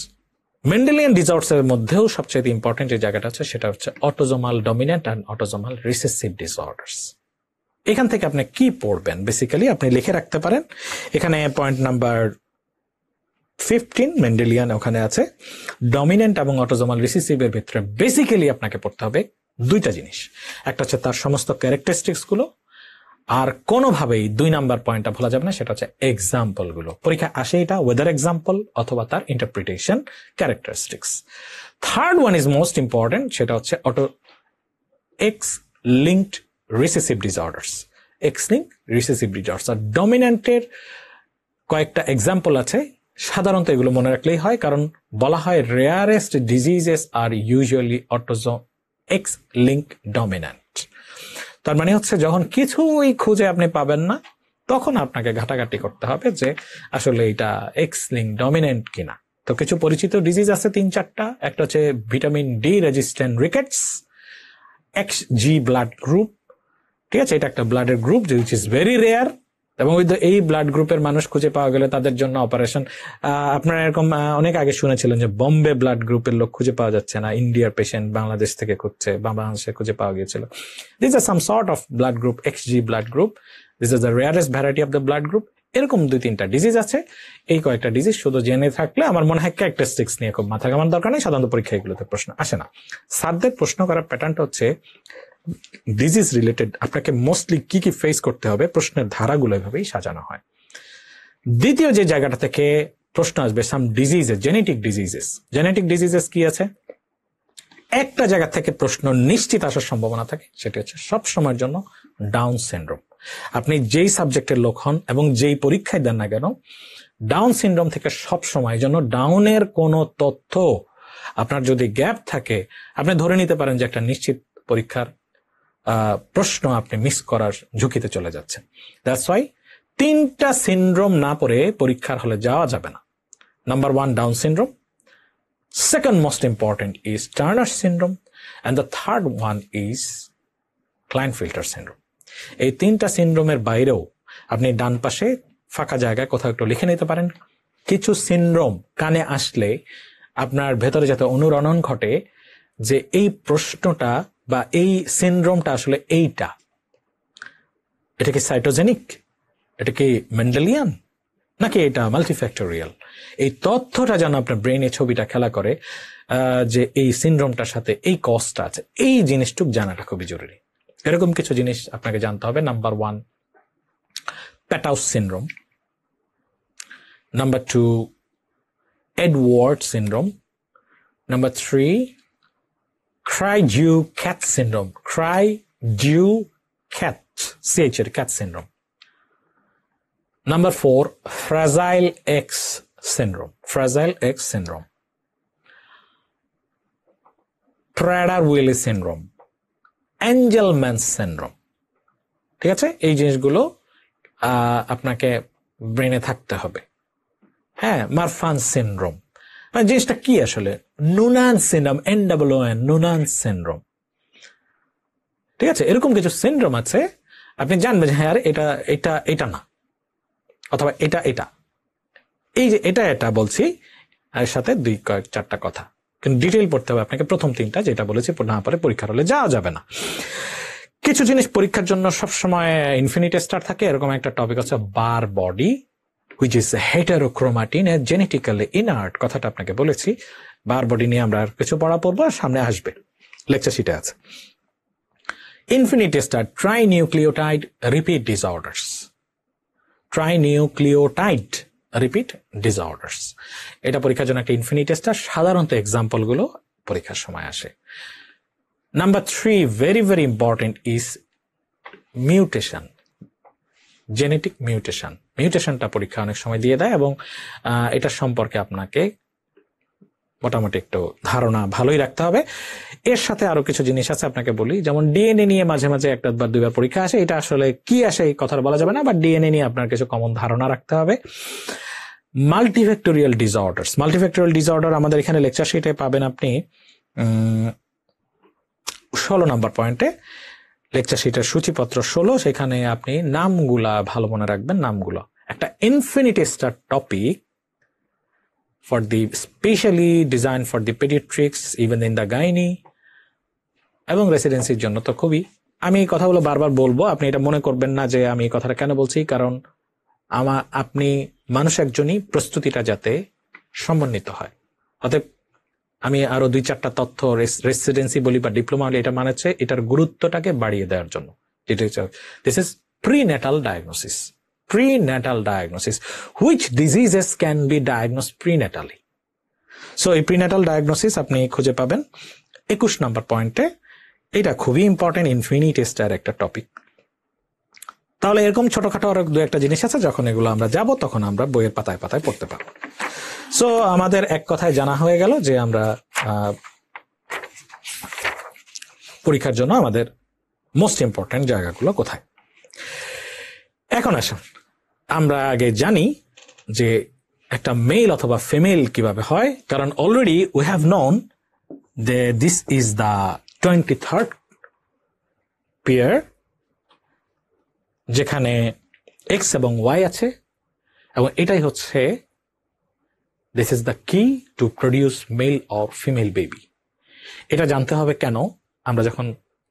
Mendelian disorders এর মধ্যেও সবচেয়ে ইম্পর্টেন্ট যে জায়গাটা আছে সেটা হচ্ছে autosomal dominant and autosomal recessive disorders. এখান থেকে আপনি কি পড়বেন বেসিক্যালি আপনি লিখে রাখতে পারেন। এখানে পয়েন্ট নাম্বার 15 মেন্ডেলিয়ান ওখানে আছে। ডমিন্যান্ট এবং অটোজোমাল রিসেসিভের ভিতরে বেসিক্যালি আপনাকে পড়তে হবে 2টা জিনিস, একটা হচ্ছে তার সমস্ত ক্যারেক্টারিস্টিক্স গুলো, আর কোনোভাবেই 2 নাম্বার পয়েন্টটা ভোলা যাবে না, সেটা হচ্ছে এক্সাম্পল গুলো। পরীক্ষা আসে এটা ওয়েদার এক্সাম্পল অথবা তার interpretation characteristics. Third one is most important, সেটা হচ্ছে X linked recessive disorders. X link recessive disorders আর ডমিন্যান্টের কয়েকটা এক্সাম্পল আছে, সাধারণত এগুলো মনে রাখলেই হয়, কারণ বলা হয় রেয়ারেস্ট ডিজিজেস আর ইউজুয়ালি এক্স লিঙ্ক ডমিন্যান্ট। তার মানে হচ্ছে যখন কিছুই খুঁজে আপনি পাবেন না, তখন আপনাকে ঘাটাঘাটি করতে হবে যে আসলে এটা এক্স লিঙ্ক ডমিন্যান্ট কিনা। তো কিছু পরিচিত ডিজিজ আছে 3-4টা, একটা হচ্ছে vitamin D resistant rickets, X G blood group, ঠিক আছে, এটা একটা ব্লাডের group which is very rare, এবং এই ব্লাড গ্রুপের মানুষ খুঁজে পাওয়া গেলে তাদের জন্য অপারেশন। আপনারা এরকম অনেক আগে শুনেছিলেন যে বোম্বে ব্লাড গ্রুপের লোক খুঁজে পাওয়া যাচ্ছে না, ইন্ডিয়ার পেশেন্ট বাংলাদেশ থেকে খুঁজছে বা বাংলাদেশে খুঁজে পাওয়া গিয়েছিল। This are some sort of blood group, Xg blood group, this is the rarest variety of the blood group. এরকম 2-3টা ডিজিজ আছে। এই কয়েকটা ডিজিজ শুধু জেনে থাকলে আমার মনে হয় ক্যারেক্টারিস্টিক্স নিয়ে খুব মাথা ঘামানোর দরকার নেই, সাধারণত পরীক্ষা এগুলোতে প্রশ্ন আসে না। স্যারদের প্রশ্ন করার প্যাটার্নটা হচ্ছে ডিজিজ রিলেটেড, আপনাকে মোস্টলি কি কি ফেস করতে হবে, প্রশ্নের ধারাগুলো এভাবেই সাজানো হয়। দ্বিতীয় যে জায়গাটা থেকে প্রশ্ন আসবে, সাম ডিজিজেস, জেনেটিক ডিজিজেস কি আছে, একটা জায়গা থেকে প্রশ্ন নিশ্চিত আসার সম্ভাবনা থাকে, সেটা হচ্ছে সব সময়ের জন্য ডাউন সিনড্রোম। আপনি যেই সাবজেক্টের লোক হন এবং যেই পরীক্ষায় দেন না কেন, ডাউন সিনড্রোম থেকে সব সময়ের জন্য ডাউনের কোনো তথ্য আপনার যদি গ্যাপ থাকে, আপনি ধরে নিতে পারেন যে একটা নিশ্চিত পরীক্ষার প্রশ্ন আপনি মিস করার ঝুঁকিতে চলে যাচ্ছেন। দ্যাটস ওয়াই 3টা সিনড্রোম না পড়ে পরীক্ষার হলে যাওয়া যাবে না। Number 1 down syndrome, second most important is Turner syndrome, and the third one is Klinefelter syndrome. এই 3টা সিনড্রোমের বাইরেও আপনি ডান পাশে ফাঁকা জায়গায় কোথাও একটু লিখে নিতে পারেন। কিছু সিনড্রোম কানে আসলে আপনার ভেতরে যাতে অনুরণন ঘটে যে এই প্রশ্নটা বা এই সিনড্রোমটা আসলে এইটা, এটা কি সাইটোজেনিক, এটা কি মেন্ডেলিয়ান, নাকি এটা মাল্টিফ্যাক্টোরিয়াল। এই তথ্যটা যেন আপনার ব্রেনে ছবিটা খেলা করে যে এই সিনড্রোমটার সাথে এই কজটা আছে, এই জিনিসটুক জানাটা খুবই জরুরি। এরকম কিছু জিনিস আপনাকে জানতে হবে। Number 1 Patau's syndrome, number 2 Edward syndrome, number 3 cri du chat syndrome, cri du chat, CH এর cat syndrome. Number 4, Fragile X syndrome. Fragile X syndrome. Prader-Willi syndrome. Angelman syndrome. ঠিক আছে, এই জিনিসগুলো আপনাকে ব্রেনে থাকতে হবে। হ্যাঁ, মারফান সিনড্রোম, মানে জিনিসটা কি আসলে? নুনান সিনড্রোম, NOON, নুনান সিনড্রোম। ঠিক আছে, এরকম কিছু সিনড্রোম আছে আপনি জানবেন যে হ্যাঁ এটা এটা এটা না, অথবা এটা এটা, এই যে এটা এটা বলছি এর সাথে 2-4টা কথা, কিন্তু ডিটেইল পড়তে হবে আপনাকে। প্রথম 3টা যেটা বলেছি না পরে পরীক্ষার হলে যাওয়া যাবে না। কিছু জিনিস পরীক্ষার জন্য সবসময় ইনফিনিটি স্টার থাকে। এরকম একটা টপিক হচ্ছে Barr body which is heterochromatin এর জেনেটিক্যালি ইনার্ট, কথাটা আপনাকে বলেছি। বার বডি নিয়ে আমরা আর কিছু পড়া পড়বো, আর সামনে আসবে, লেকচার শিটে আছে। Infinity star trinucleotide repeat disorders, trinucleotide repeat disorders, এটা পরীক্ষার জন্য একটা ইনফিনিটি স্টার। সাধারণত এক্সাম্পল গুলো পরীক্ষার সময় আসে। Number 3 very very important is mutation, genetic mutation. মিউটেশনটা পরীক্ষা অনেক সময় দিয়ে দেয়, এবং এটা সম্পর্কে আপনাকে মোটামুটি একটু ধারণা ভালোই রাখতে হবে। এর সাথে আরো কিছু জিনিস আছে আপনাকে বলি, যেমন ডিএনএ নিয়ে মাঝে মাঝে 1-2বার পরীক্ষা আসে। এটা আসলে কি আসে এই কথা বলা যাবে না, বাট ডিএনএ নিয়ে আপনার কিছু কমন ধারণা রাখতে হবে। মাল্টিফ্যাক্টোরিয়াল ডিসঅর্ডার্স, মাল্টিফ্যাক্টোরিয়াল ডিসঅর্ডার আমাদের এখানে লেকচার শিটে পাবেন আপনি 16 নম্বর পয়েন্টে, লেকচার শিটের সূচিপত্র 16, সেখানে আপনি নামগুলা ভালো মনে রাখবেন। নামগুলো একটা infinity star topic for the specially designed for the pediatrics, even in the gynae এবং রেসিডেন্সির জন্য তো খুবই। আমি এই কথাগুলো বারবার বলবো, আপনি এটা মনে করবেন না যে আমি এই কথাটা কেন বলছি, কারণ আপনি মানুষ একজনই, প্রস্তুতিটা যাতে সমন্বিত হয়। অতএব আমি আরো 2-4টা তথ্য রেসিডেন্সি বলি বা ডিপ্লোমা বলি, এটা মানে হচ্ছে এটার গুরুত্বটাকে বাড়িয়ে দেওয়ার জন্য। This is prenatal diagnosis, prenatal diagnosis, which diseases can be diagnosed prenatally. So এই prenatal diagnosis আপনি খুঁজে পাবেন 21 নম্বর পয়েন্টে। এটা খুবই ইম্পর্টেন্ট, ইনফিনিটি স্টার একটা টপিক। তাহলে এরকম ছোটখাটো আরো 2-1টা জিনিস আছে, যখন এগুলো আমরা যাব তখন আমরা বইয়ের পাতায় পাতায় পড়তে পারবো। সো আমাদের এক কথায় জানা হয়ে গেল যে আমরা পরীক্ষার জন্য আমাদের মোস্ট ইম্পর্টেন্ট জায়গাগুলো কোথায়। এখন আসুন আমরা আগে জানি যে একটা মেল অথবা ফিমেল কিভাবে হয়, কারণ অলরেডি উই হ্যাভ নোন যে this is the 23rd pair, যেখানে এক্স এবং ওয়াই আছে, এবং এটাই হচ্ছে this is the key to produce male or female baby. এটা জানতে হবে কেন আমরা যখন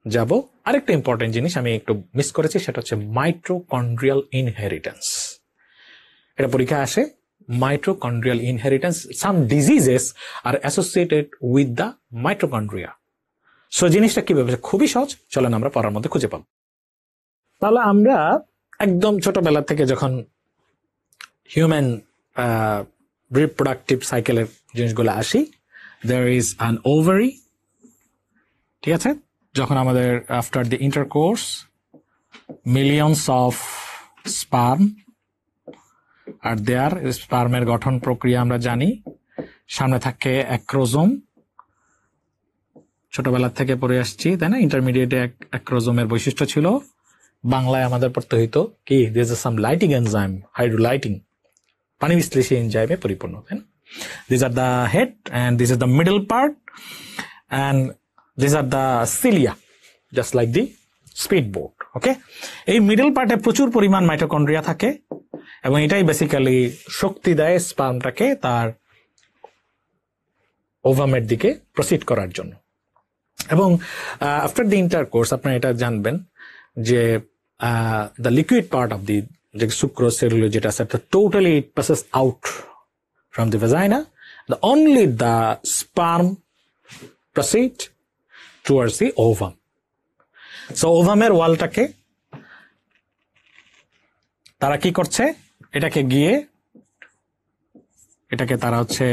যাব। আরেকটা ইম্পর্টেন্ট জিনিস আমি একটু মিস করেছি, সেটা হচ্ছে মাইটোকন্ড্রিয়াল ইনহেরিটেন্স। এটা পরীক্ষা আসে, mitochondrial inheritance, some diseases R associated with the mitochondria. So জিনিসটা কিভাবে, খুবই সহজ, চলেন আমরা পড়ার মধ্যে খুঁজে পাবো। তাহলে আমরা একদম ছোটবেলা থেকে যখন হিউম্যান রিপ্রোডাক্টিভ সাইকেলের জিনিসগুলো আসি, দেয়ার ইজ অ্যান ওভারি, ঠিক আছে। যখন আমাদের after the intercourse millions of sperm are there, স্পার্মের গঠন প্রক্রিয়া আমরা জানি। সামনে থাকে অ্যাক্রোজোম, ছোটবেলা থেকে পড়ে আসছি, তাই না? ইন্টারমিডিয়েটে এক ক্রোমোজোমের বৈশিষ্ট্য ছিল, বাংলায় আমাদের পড়তে হইতো কি, this is some lighting enzyme, hydrolyzing, পানি বিশ্লেষী এনজাইমে পরিপূর্ণ, তাই না? This are the head and this is the middle part and this are the cilia, just like the speed boat. Okay, এই মিডল পার্টে প্রচুর পরিমাণ মাইটোকন্ড্রিয়া থাকে এবং এটাই বেসিক্যালি শক্তি দেয় স্পার্মটাকে তার ওভামের দিকে প্রসিড করার জন্য। এবং আফটার দি ইন্টারকোর্স আপনারা এটা জানবেন যে the liquid part of the যে সুক্রোজ সেলুলোজ যেটা আছে, totally it passes out from the vagina, the only the sperm proceed towards the ovum. So ওভামের ওয়ালটাকে তারা কি করছে, এটাকে তারা হচ্ছে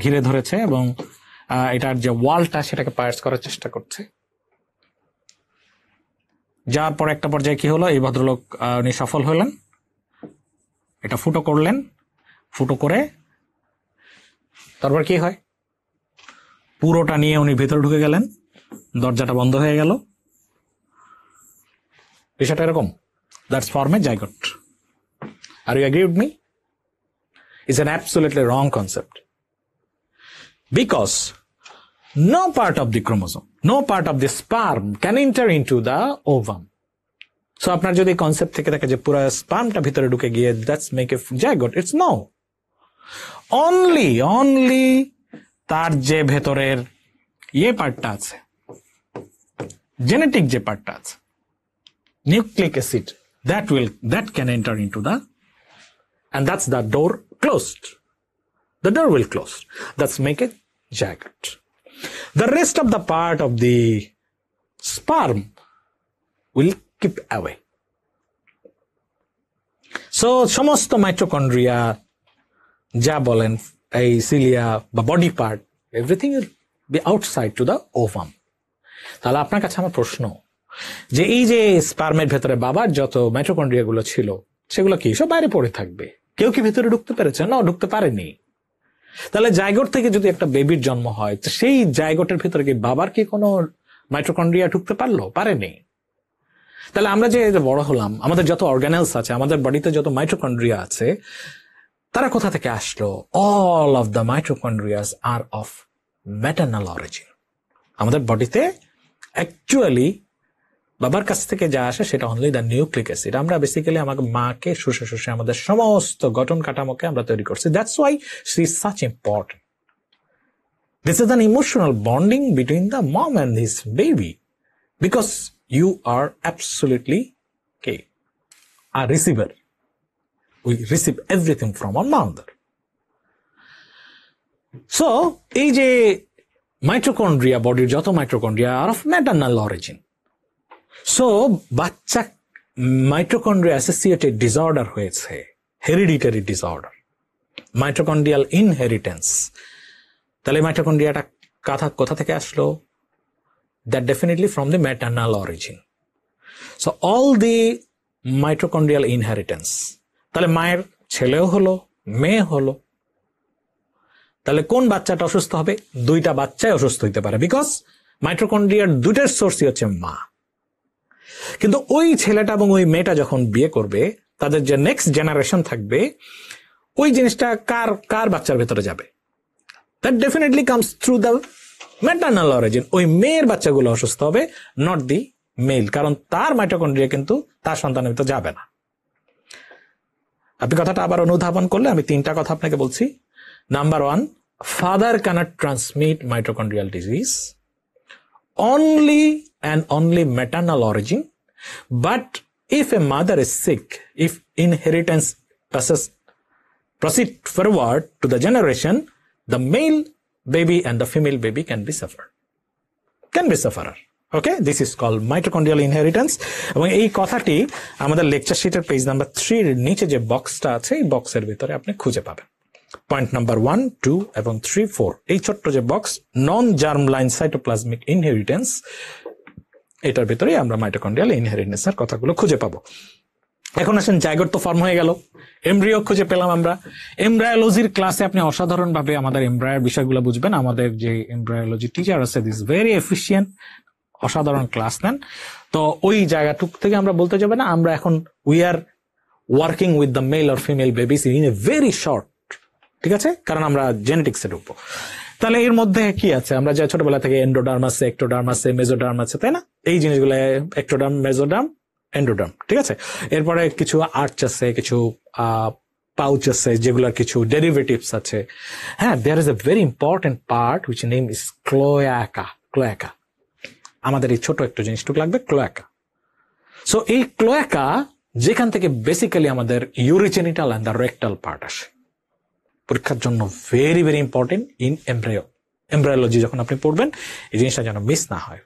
ঘিরে ধরেছে এবং এটার যে ওয়ালটা সেটাকে পায়ার্স করার চেষ্টা করছে। যার পর একটা পর্যায়ে কি হলো, এই ভদ্রলোক উনি সফল হলেন, এটা ফুটো করলেন, ফুটো করে তারপর কি হয়, পুরোটা নিয়ে উনি ভেতরে ঢুকে গেলেন, দরজাটা বন্ধ হয়ে গেল। বিষয়টা এরকম, that's form a zygote. Are you agree with me? It's an absolutely wrong concept, because no part of the chromosome, no part of the sperm can enter into the ovum. So আপনার যদি concept থেকে থাকে যে পুরো স্পার্মটা ভিতরে ঢুকে গিয়ে that's make a zygote, it's no. Only তার যে ভেতরের পার্টটা আছে, জেনেটিক যে পার্টটা আছে, nucleic acid, that can enter into the, and that's the door closed. The door will close. That's make it jagged. The rest of the part of the sperm will keep away. So সমস্ত mitochondria যা বলেন, এই cilia বা body part, everything will be outside to the ovum. তাহলে আপনার কাছে আমার প্রশ্ন যে এই যে স্পার্মের ভেতরে বাবার যত মাইটোকন্ড্রিয়া গুলো ছিল সেগুলো কি সব বাইরে পড়ে থাকবে? কেউ কি ভেতরে ঢুকতে পেরেছে? না, ঢুকতে পারেনি। তাহলে জাইগোট থেকে যদি একটা বেবির জন্ম হয়, তো সেই জাইগোটের ভেতরে কি বাবার কি কোনো মাইটোকন্ড্রিয়া ঢুকতে পারলো? পারেনি। তাহলে আমরা যে বড় হলাম, আমাদের যত অর্গানেলস আছে, আমাদের বডিতে যত মাইটোকন্ড্রিয়া আছে, তারা কোথা থেকে আসলো? All of the mitochondrias are of maternal origin. আমাদের বডিতে অ্যাকচুয়ালি বাবার কাছ থেকে যা আসে সেটা অনলি দ্য নিউক্লিক অ্যাসিড। আমরা বেসিক্যালি আমাকে মাকে শুষে শুষে আমাদের সমস্ত গঠন কাঠামোকে আমরা তৈরি করছি। That's why she is such important. This is an emotional bonding between the mom and his baby, because you are absolutely a receiver. We receive everything from our mother. So এই যে মাইটোকন্ড্রিয়া, বডির যত mitochondria are of maternal origin. So বাচ্চা mitochondria associated disorder হয়েছে, hereditary disorder, mitochondrial inheritance. তাহলে মাইটোকন্ড্রিয়াটা কোথা থেকে আসলো? That definitely from the maternal origin. So all the mitochondrial inheritance. তাহলে মায়ের ছেলেও হলো, মেয়ে হলো। তাহলে কোন বাচ্চাটা অসুস্থ হবে? দুইটা বাচ্চাই অসুস্থ হইতে পারে, বিকজ মাইটোকন্ড্রিয়ার দুইটার সোর্সই হচ্ছে মা। কিন্তু ওই ছেলেটা এবং ওই মেয়েটা যখন বিয়ে করবে, তাদের যে নেক্সট জেনারেশন থাকবে, ওই জিনিসটা কার বাচ্চার ভেতরে যাবে? That definitely comes through the maternal origin. ওই মেয়ের বাচ্চাগুলো অসুস্থ হবে, নট দি মেল, কারণ তার মাইটোকন্ড্রিয়া কিন্তু তার সন্তানের ভিতরে যাবে না। আপনি কথাটা আবার অনুধাবন করলে আমি তিনটা কথা আপনাকে বলছি। Number one, father cannot transmit mitochondrial disease, only and only maternal origin. But if a mother is sick, if inheritance proceed forward to the generation, the male baby and the female baby can be sufferer. Okay, this is called mitochondrial inheritance. এবং এই কথাটি আমাদের lecture শিটের page number 3 এর নিচে যে বক্সটা আছে, এই বক্সের ভিতরে আপনি খুঁজে পাবেন। পয়েন্ট নাম্বার 1, 2 এবং 3, 4, এই ছোট্ট যে বক্স, নন জার্ম লাইন সাইটোপ্লাজমিক ইনহেরিটেন্স, এটার ভিতরে আমরা মাইটোকন্ড্রিয়াল ইনহেরিটেন্সের কথাগুলো খুঁজে পাবো। এখন আসেন জাইগোট তো ফর্ম হয়ে গেল, এমব্রিও খুঁজে পেলাম আমরা। এমব্রায়োলজির ক্লাসে আপনি অসাধারণ ভাবে আমাদের এমব্রায়ের বিষয়গুলো বুঝবেন। আমাদের যে এমব্রায়োলজি টিচার আছে, দিস ভেরি এফিশিয়েন্ট, অসাধারণ ক্লাস নেন। তো ওই জায়গাটুক থেকে আমরা বলতে যাবে না আমরা এখন we are working with the male or female babies in a very short, ঠিক আছে, কারণ আমরা জেনেটিক্সে ঢুকবো। তাহলে এর মধ্যে কি আছে, আমরা যে ছোটবেলা থেকে এন্ডোডার্ম আছে, একটোডার্ম আছে, মেজোডার্ম আছে, তাই না? এই জিনিসগুলো একটোডার্ম, মেজোডার্ম, এন্ডোডার্ম, ঠিক আছে। এরপরে কিছু আর্চ আছে, কিছু পাউচ আছে, যেগুলোর কিছু ডেরিভেটিভস আছে। হ্যাঁ, there is a very important part which name is cloaca. Cloaca, আমাদের এই ছোট একটু জিনিসটুকু লাগবে, ক্লোয়াকা। সো এই ক্লোয়াকা যেখান থেকে বেসিক্যালি আমাদের ইউরিজেনিটাল অ্যান্ড দ্য রেকটাল পার্ট আসে, পরীক্ষার জন্য very very important in embryology. যখন আপনি পড়বেন এই জিনিসটা যেন মিস না হয়,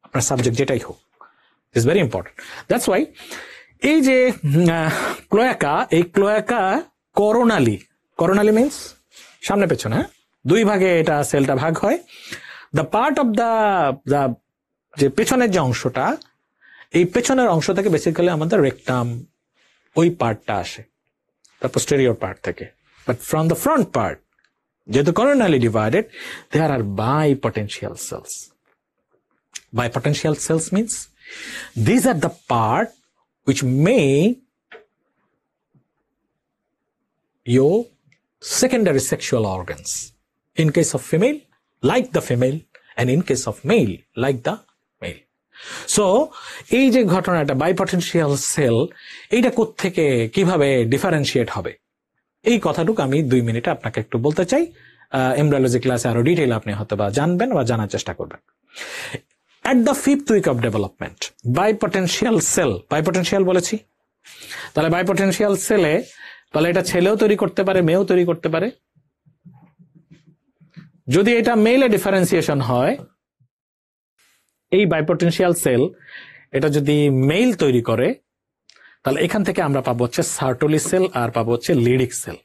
আপনার সাবজেক্ট যেটাই হোক, is very important. That's why এই যে ক্লোয়াকা, এই ক্লোয়াকা করোনালি, করোনালি মিনস সামনে পেছনে, হ্যাঁ, দুই ভাগে এটা সেলটা ভাগ হয়। দ্য পার্ট অফ দ্য যে পেছনের যে অংশটা, এই পেছনের অংশ থেকে বেসিক্যালি আমাদের রেকটাম ওই পার্টটা আসে, তার পোস্টেরিয়র পার্ট থেকে। But from the front part, যেহেতু coronally divided, there are bipotential cells. Bipotential cells means these are the part which may your secondary sexual organs. In case of female, like the female, and in case of male, like the male. So, এই যে ঘটনাটা bipotential cell, এইটা কোত্থেকে কিভাবে differentiate হবে, এই কথাটুকু আমি 2 মিনিটে আপনাকে একটু বলতে চাই। এমব্রায়োলজি ক্লাসে আরো ডিটেইল আপনি হয়তো বা জানবেন বা জানার চেষ্টা করবেন। At the 5th week of development, bipotential cell, bipotential বলেছি, তাহলে বাইপটেনশিয়াল সেলে তাহলে এটা ছেলেও তৈরি করতে পারে, মেয়েও তৈরি করতে পারে। যদি এটা মেলে ডিফারেন্সিয়েশন হয়, এই বাইপটেনশিয়াল সেল এটা যদি মেল তৈরি করে, তাহলে এখান থেকে আমরা পাবো হচ্ছে সার্টোলি সেল আর পাবো হচ্ছে লিডিক সেল।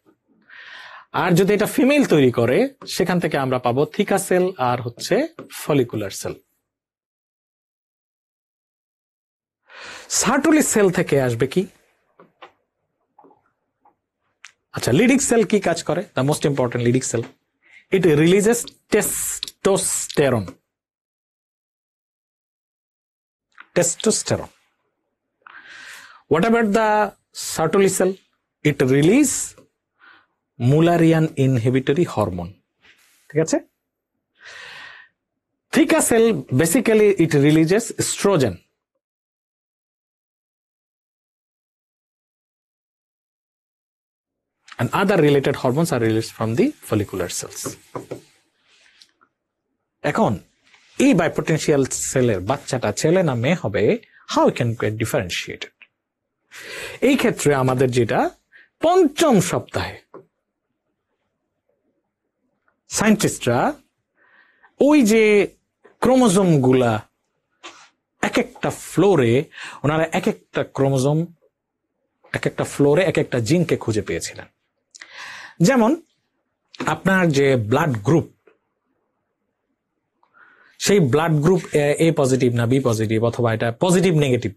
আর যদি এটা ফিমেল তৈরি করে, সেখান থেকে আমরা পাবো থিকা সেল আর হচ্ছে ফলিকুলার সেল। সার্টোলি সেল থেকে আসবে কি, আচ্ছা, লিডিক সেল কি কাজ করে? The most important Leydig cell, it releases testosterone. Testosterone. What about the Sertoli cell? It release Mullerian inhibitory hormone. ঠিক আছে? Thika cell basically it releases estrogen. And other related hormones are released from the follicular cells. এখন এই বাইপটেনশিয়াল সেলের বাচ্চাটা ছেলে না মেয়ে হবে, how can we differentiate it? এই ক্ষেত্রে আমাদের যেটা 5ম সপ্তাহে সায়েন্টিস্টরা ওই যে ক্রোমোজোম গুলা এক একটা ফ্লোরে, ওনারা এক একটা ক্রোমোজোম এক একটা ফ্লোরে এক একটা জিনকে খুঁজে পেয়েছিলেন। যেমন আপনার যে ব্লাড গ্রুপ, সেই ব্লাড গ্রুপ এ পজিটিভ না বি পজিটিভ, অথবা এটা পজিটিভ নেগেটিভ,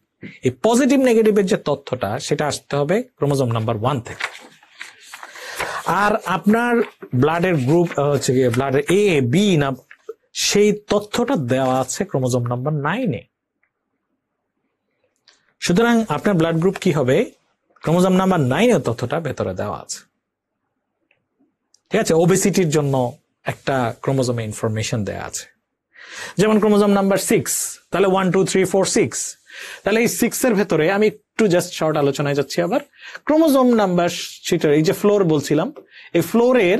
এই পজিটিভ নেগেটিভের যে তথ্যটা সেটা আসতে হবে ক্রোমোজোম নাম্বার 1 থেকে। আর আপনার ব্লাডের গ্রুপ হচ্ছে গিয়ে ব্লাডের এ বি না, সেই তথ্যটা দেওয়া আছে ক্রোমোজোম নাম্বার 9-এ। সুতরাং আপনার ব্লাড গ্রুপ কি হবে, ক্রোমোজোম নাম্বার 9-এর তথ্যটা ভেতরে দেওয়া আছে। ঠিক আছে, ওবেসিটির জন্য একটা ক্রোমোজোমে ইনফরমেশন দেওয়া আছে। যেমন ক্রোমোজোম নাম্বার 6, তাহলে 1 2 3 4 6, তাহলে এই 6 এর ভেতরে আমি একটু জাস্ট শর্ট আলোচনায় যাচ্ছি আবার। ক্রোমোজোম নাম্বার সেটার এই যে ফ্লোর বলছিলাম, এই ফ্লোরের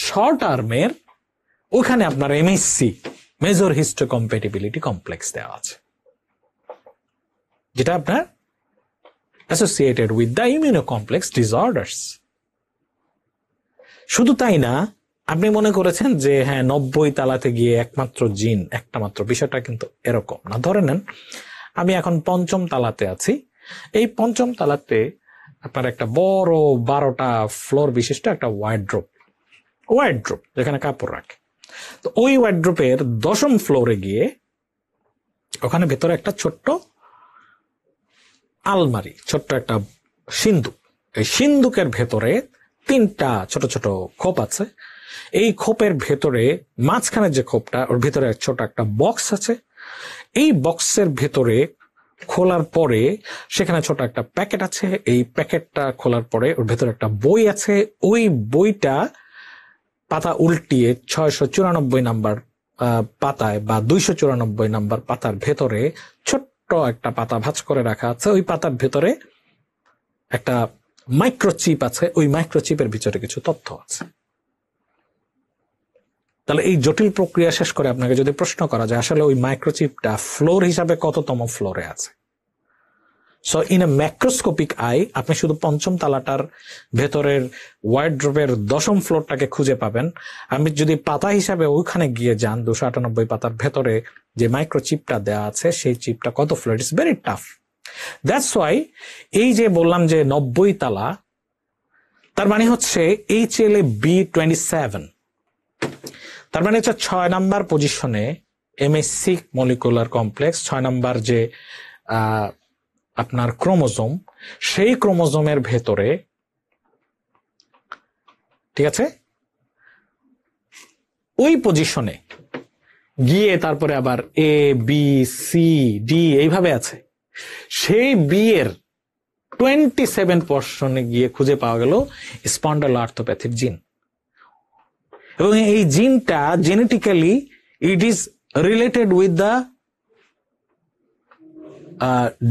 শর্ট আর্মের ওখানে আপনার এমএসসি, মেজর হিস্টোকম্প্যাটিবিলিটি কমপ্লেক্স দেওয়া আছে, যেটা আপনার অ্যাসোসিয়েটেড উইথ দ্য ইমিউনোকমপ্লেক্স ডিসঅর্ডার্স। শুধু তাই না, আপনি মনে করেছেন যে হ্যাঁ 90 তালাতে গিয়ে একমাত্র জিন, একটা মাত্র, বিষয়টা কিন্তু এরকম না। ধরে নেন আমি এখন 5ম তালাতে আছি, এই 5ম তালাতে আপনার একটা বড় 12টা ফ্লোর বিশিষ্ট একটা ওয়ার্ড্রোব যেখানে কাপড় রাখে। তো ওই ওয়ার্ড্রোবের 10ম ফ্লোরে গিয়ে ওখানে ভেতরে একটা ছোট্ট আলমারি, ছোট্ট একটা সিন্দুক। এই সিন্দুকের ভেতরে 3টা ছোট ছোট খোপ আছে। এই খোপের ভেতরে মাঝখানের যে খোপটা, ওর ভেতরে ছোট একটা বক্স আছে। এই বক্সের ভেতরে খোলার পরে সেখানে ছোট একটা প্যাকেট আছে। এই প্যাকেটটা খোলার পরে ওর ভেতরে একটা বই আছে। ওই বইটা পাতা উল্টিয়ে 694 নাম্বার পাতায় বা 294 নাম্বার পাতার ভেতরে ছোট্ট একটা পাতা ভাঁজ করে রাখা আছে। ওই পাতার ভেতরে একটা মাইক্রোচিপ আছে। ওই মাইক্রোচিপের ভিতরে কিছু তথ্য আছে। তাহলে এই জটিল প্রক্রিয়া শেষ করে আপনাকে যদি প্রশ্ন করা যায় আসলে ওই মাইক্রোচিপটা ফ্লোর হিসাবে কততম ফ্লোরে আছে, so in a macroscopic I আপনি শুধু 5ম তলাটার ভেতরের ওয়ার্ড্রোবের 10ম ফ্লোরটাকে খুঁজে পাবেন। আমি যদি পাতা হিসাবে ওইখানে গিয়ে যান 298 পাতার ভেতরে যে মাইক্রোচিপটা দেওয়া আছে সেই চিপটা কত floor, it's very tough. That's why এই যে বললাম যে 90 তালা, তার মানে হচ্ছে HLA B27, তার মানে হচ্ছে 6 নাম্বার পজিশনে MHC মলিকুলার কমপ্লেক্স, 6 নাম্বার যে আপনার ক্রোমোজোম, সেই ক্রোমোজোমের ভেতরে, ঠিক আছে, ওই পজিশনে গিয়ে তারপরে আবার A B C D এইভাবে আছে। সেই বি এর 27 পজিশনে গিয়ে খুঁজে পাওয়া গেল স্পন্ডালোআর্থোপ্যাথির জিন। এবং এই জিনটা genetically it is related with the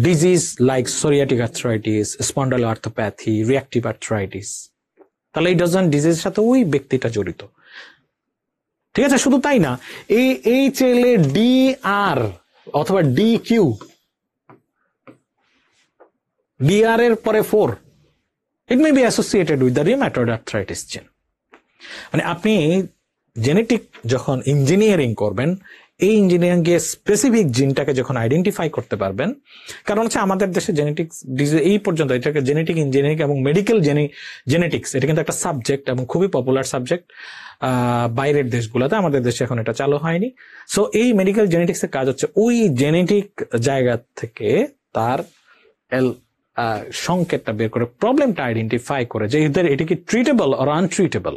disease like psoriatic arthritis, spondyloarthropathy, reactive arthritis. তাহলে এই ডজন ডিজিজের সাথে ওই ব্যক্তিটা জড়িত। ঠিক আছে, শুধু তাই না, এই HLA DR অথবা DQ, DR এর পরে 4, it may be associated with the rheumatoid arthritis gene. মানে আপনি জেনেটিক যখন ইঞ্জিনিয়ারিং করবেন, এই ইঞ্জিনিয়ারিং গিয়ে স্পেসিফিক জিনটাকে যখন আইডেন্টিফাই করতে পারবেন, কারণ হচ্ছে আমাদের দেশে জেনেটিক্স এই পর্যন্ত এটাকে জেনেটিক ইঞ্জিনিয়ারিং এবং মেডিকেল জেনেটিক্স এটা কিন্তু একটা সাবজেক্ট এবং খুবই পপুলার সাবজেক্ট বাইরের দেশগুলোতে। আমাদের দেশে এখন এটা চালু হয়নি। সো এই মেডিকেল জেনেটিক্স এর কাজ হচ্ছে ওই জেনেটিক জায়গা থেকে তার সংকেতটা বের করে প্রবলেমটা আইডেন্টিফাই করে যে এটি কি ট্রিটেবল অর আনট্রিটেবল।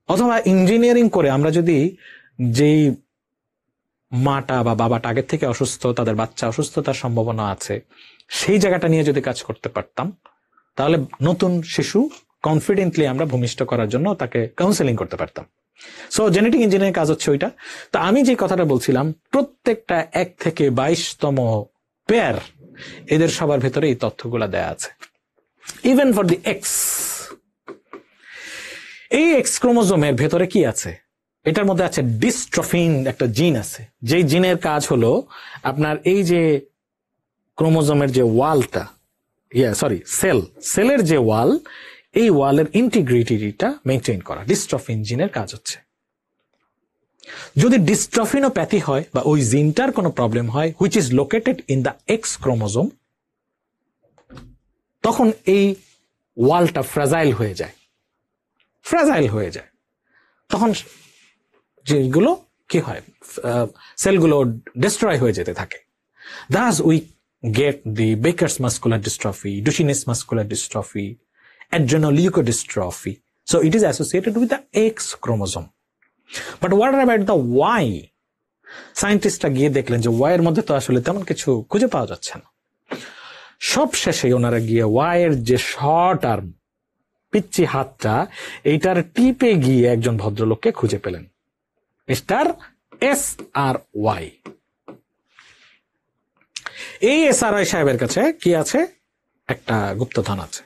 অথবা ইঞ্জিনিয়ারিং করে আমরা যদি যেই মাটা বা বাবাটা আগের থেকে অসুস্থ, তাদের বাচ্চা অসুস্থতার সম্ভাবনা আছে, সেই জায়গাটা নিয়ে যদি কাজ করতে পারতাম, তাহলে নতুন শিশু কনফিডেন্টলি আমরা ভূমিষ্ঠ করার জন্য তাকে কাউন্সেলিং করতে পারতাম। সো জেনেটিক ইঞ্জিনিয়ারিং কাজ হচ্ছে ওইটা। তো আমি যে কথাটা বলছিলাম, প্রত্যেকটা 1 থেকে 22তম পেয়ার, এদের সবার ভেতরে এই তথ্যগুলা দেয়া আছে। ইভেন ফর দি এক্স, এই এক্স ক্রোমোজোমের ভেতরে কি আছে? এটার মধ্যে আছে ডিস্ট্রফিন, একটা জিন আছে, যেই জিনের কাজ হলো আপনার এই যে ক্রোমোজোমের যে ওয়ালটা, সেলের যে ওয়াল, এই ওয়ালের ইন্টিগ্রিটিটা মেনটেন করা ডিস্ট্রফিন জিনের কাজ হচ্ছে। যদি ডিস্ট্রফিনোপ্যাথি হয় বা ওই জিনটার কোনো প্রবলেম হয় which is located in the x chromosome, তখন এই ওয়ালটা ফ্রাজাইল হয়ে যায়। তখন যেগুলো কি হয়, সেলগুলো ডিস্ট্রয় হয়ে যেতে থাকে। Thus we get the Baker's muscular dystrophy, Duchenne's muscular dystrophy, adrenoleukodystrophy. So it is associated with the X chromosome. But what about the Y? সায়েন্টিস্টরা গিয়ে দেখলেন যে Y এর মধ্যে তো আসলে তেমন কিছু খুঁজে পাওয়া যাচ্ছে না। সব শেষে ওনারা গিয়ে Y এর যে শর্ট আর্ম, পিচ্ছি হাতটা, এইটার টিপে গিয়ে একজন ভদ্রলোককে খুঁজে পেলেন, মিস্টার SRY। এই SRY সাহেবের কাছে কি আছে? একটা গুপ্তধন আছে,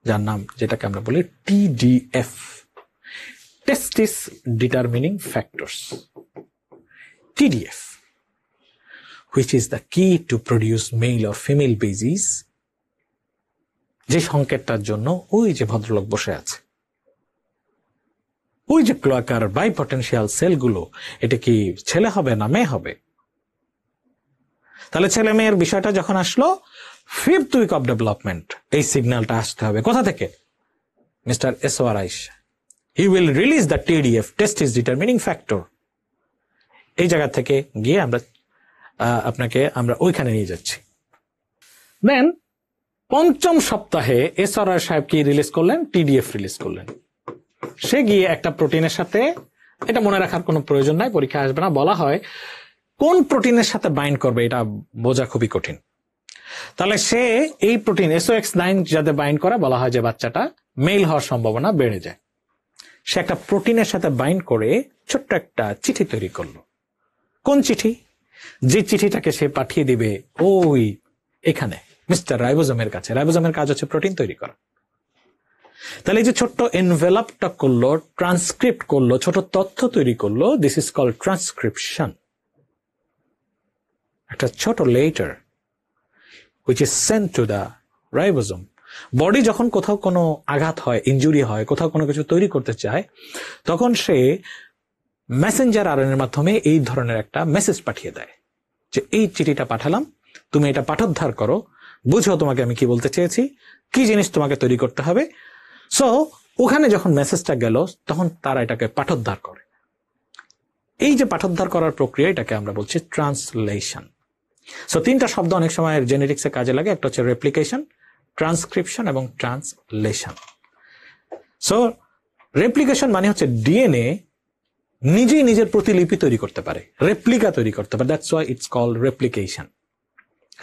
যার নাম, যেটাকে আমরা বলি TDF, testis determining factors, TDF, which is the key to produce male or female babies, যে সংকেতটার জন্য ওই যে ভদ্রলোক বসে আছে, ওই যে ক্লোয়াকার বাইপটেনশিয়াল সেলগুলো, এটা কি ছেলে হবে না মেয়ে হবে? তাহলে ছেলে মেয়ের বিষয়টা যখন আসলো, 5th উইক অফ ডেভেলপমেন্ট, এই সিগন্যালটা আসতে হবে কোথা থেকে? Mister SRY, he will release the TDF, testis determining factor. এই জায়গা থেকে গিয়ে আমরা ওইখানে নিয়ে যাচ্ছি। দেন 5ম সপ্তাহে এসআরআর সাহেব কি রিলিজ করলেন? টিডিএফ রিলিজ করলেন। সে গিয়ে একটা প্রোটিনের সাথে, এটা মনে রাখার কোনো প্রয়োজন নাই, পরীক্ষা আসবে না, বলা হয় কোন প্রোটিনের সাথে বাইন্ড করবে এটা বোঝা খুবই কঠিন। তাহলে সে এই প্রোটিন SOX9 যাতে বাইন্ড করা, বলা হয় যে বাচ্চাটা মেল হওয়ার সম্ভাবনা বেড়ে যায়। সে একটা প্রোটিনের সাথে বাইন্ড করে ছোট্ট একটা চিঠি তৈরি করলো। কোন চিঠি? যে চিঠিটাকে সে পাঠিয়ে দিবে ওই এখানে মিস্টার রাইবোজোমের কাছে। রাইবোজোমের কাজ হচ্ছে প্রোটিন তৈরি করা। তাহলে এই যে ছোট্ট এনভেলপটা করলো, ট্রান্সক্রিপ্ট করলো, ছোট তথ্য তৈরি করলো, দিস ইজ কল্ড ট্রান্সক্রিপশন। একটা ছোট letter which is sent to the ribosome. Body যখন কোথাও কোনো আঘাত হয়, ইনজুরি হয়, কোথাও কোনো কিছু তৈরি করতে চায়, তখন সে মেসেঞ্জার আরএনএর মাধ্যমে এই ধরনের একটা মেসেজ পাঠিয়ে দেয় যে এই চিঠিটা পাঠালাম, তুমি এটা পাঠোদ্ধার করো, বুঝো তোমাকে আমি কি বলতে চেয়েছি, কি জিনিস তোমাকে তৈরি করতে হবে। সো ওখানে যখন মেসেজটা গেল, তখন তারা এটাকে পাঠোদ্ধার করে। এই যে পাঠোদ্ধার করার প্রক্রিয়া, এটাকে আমরা বলছি ট্রান্সলেশন। সো 3টা শব্দ অনেক সময় জেনেটিক্সে কাজে লাগে। একটা হচ্ছে রেপ্লিকেশন, ট্রান্সক্রিপশন এবং ট্রান্সলেশন। সো রেপ্লিকেশন মানে হচ্ছে ডিএনএ নিজেই নিজের প্রতিলিপি তৈরি করতে পারে, রেপ্লিকা তৈরি করতে পারে। That's why it's called replication.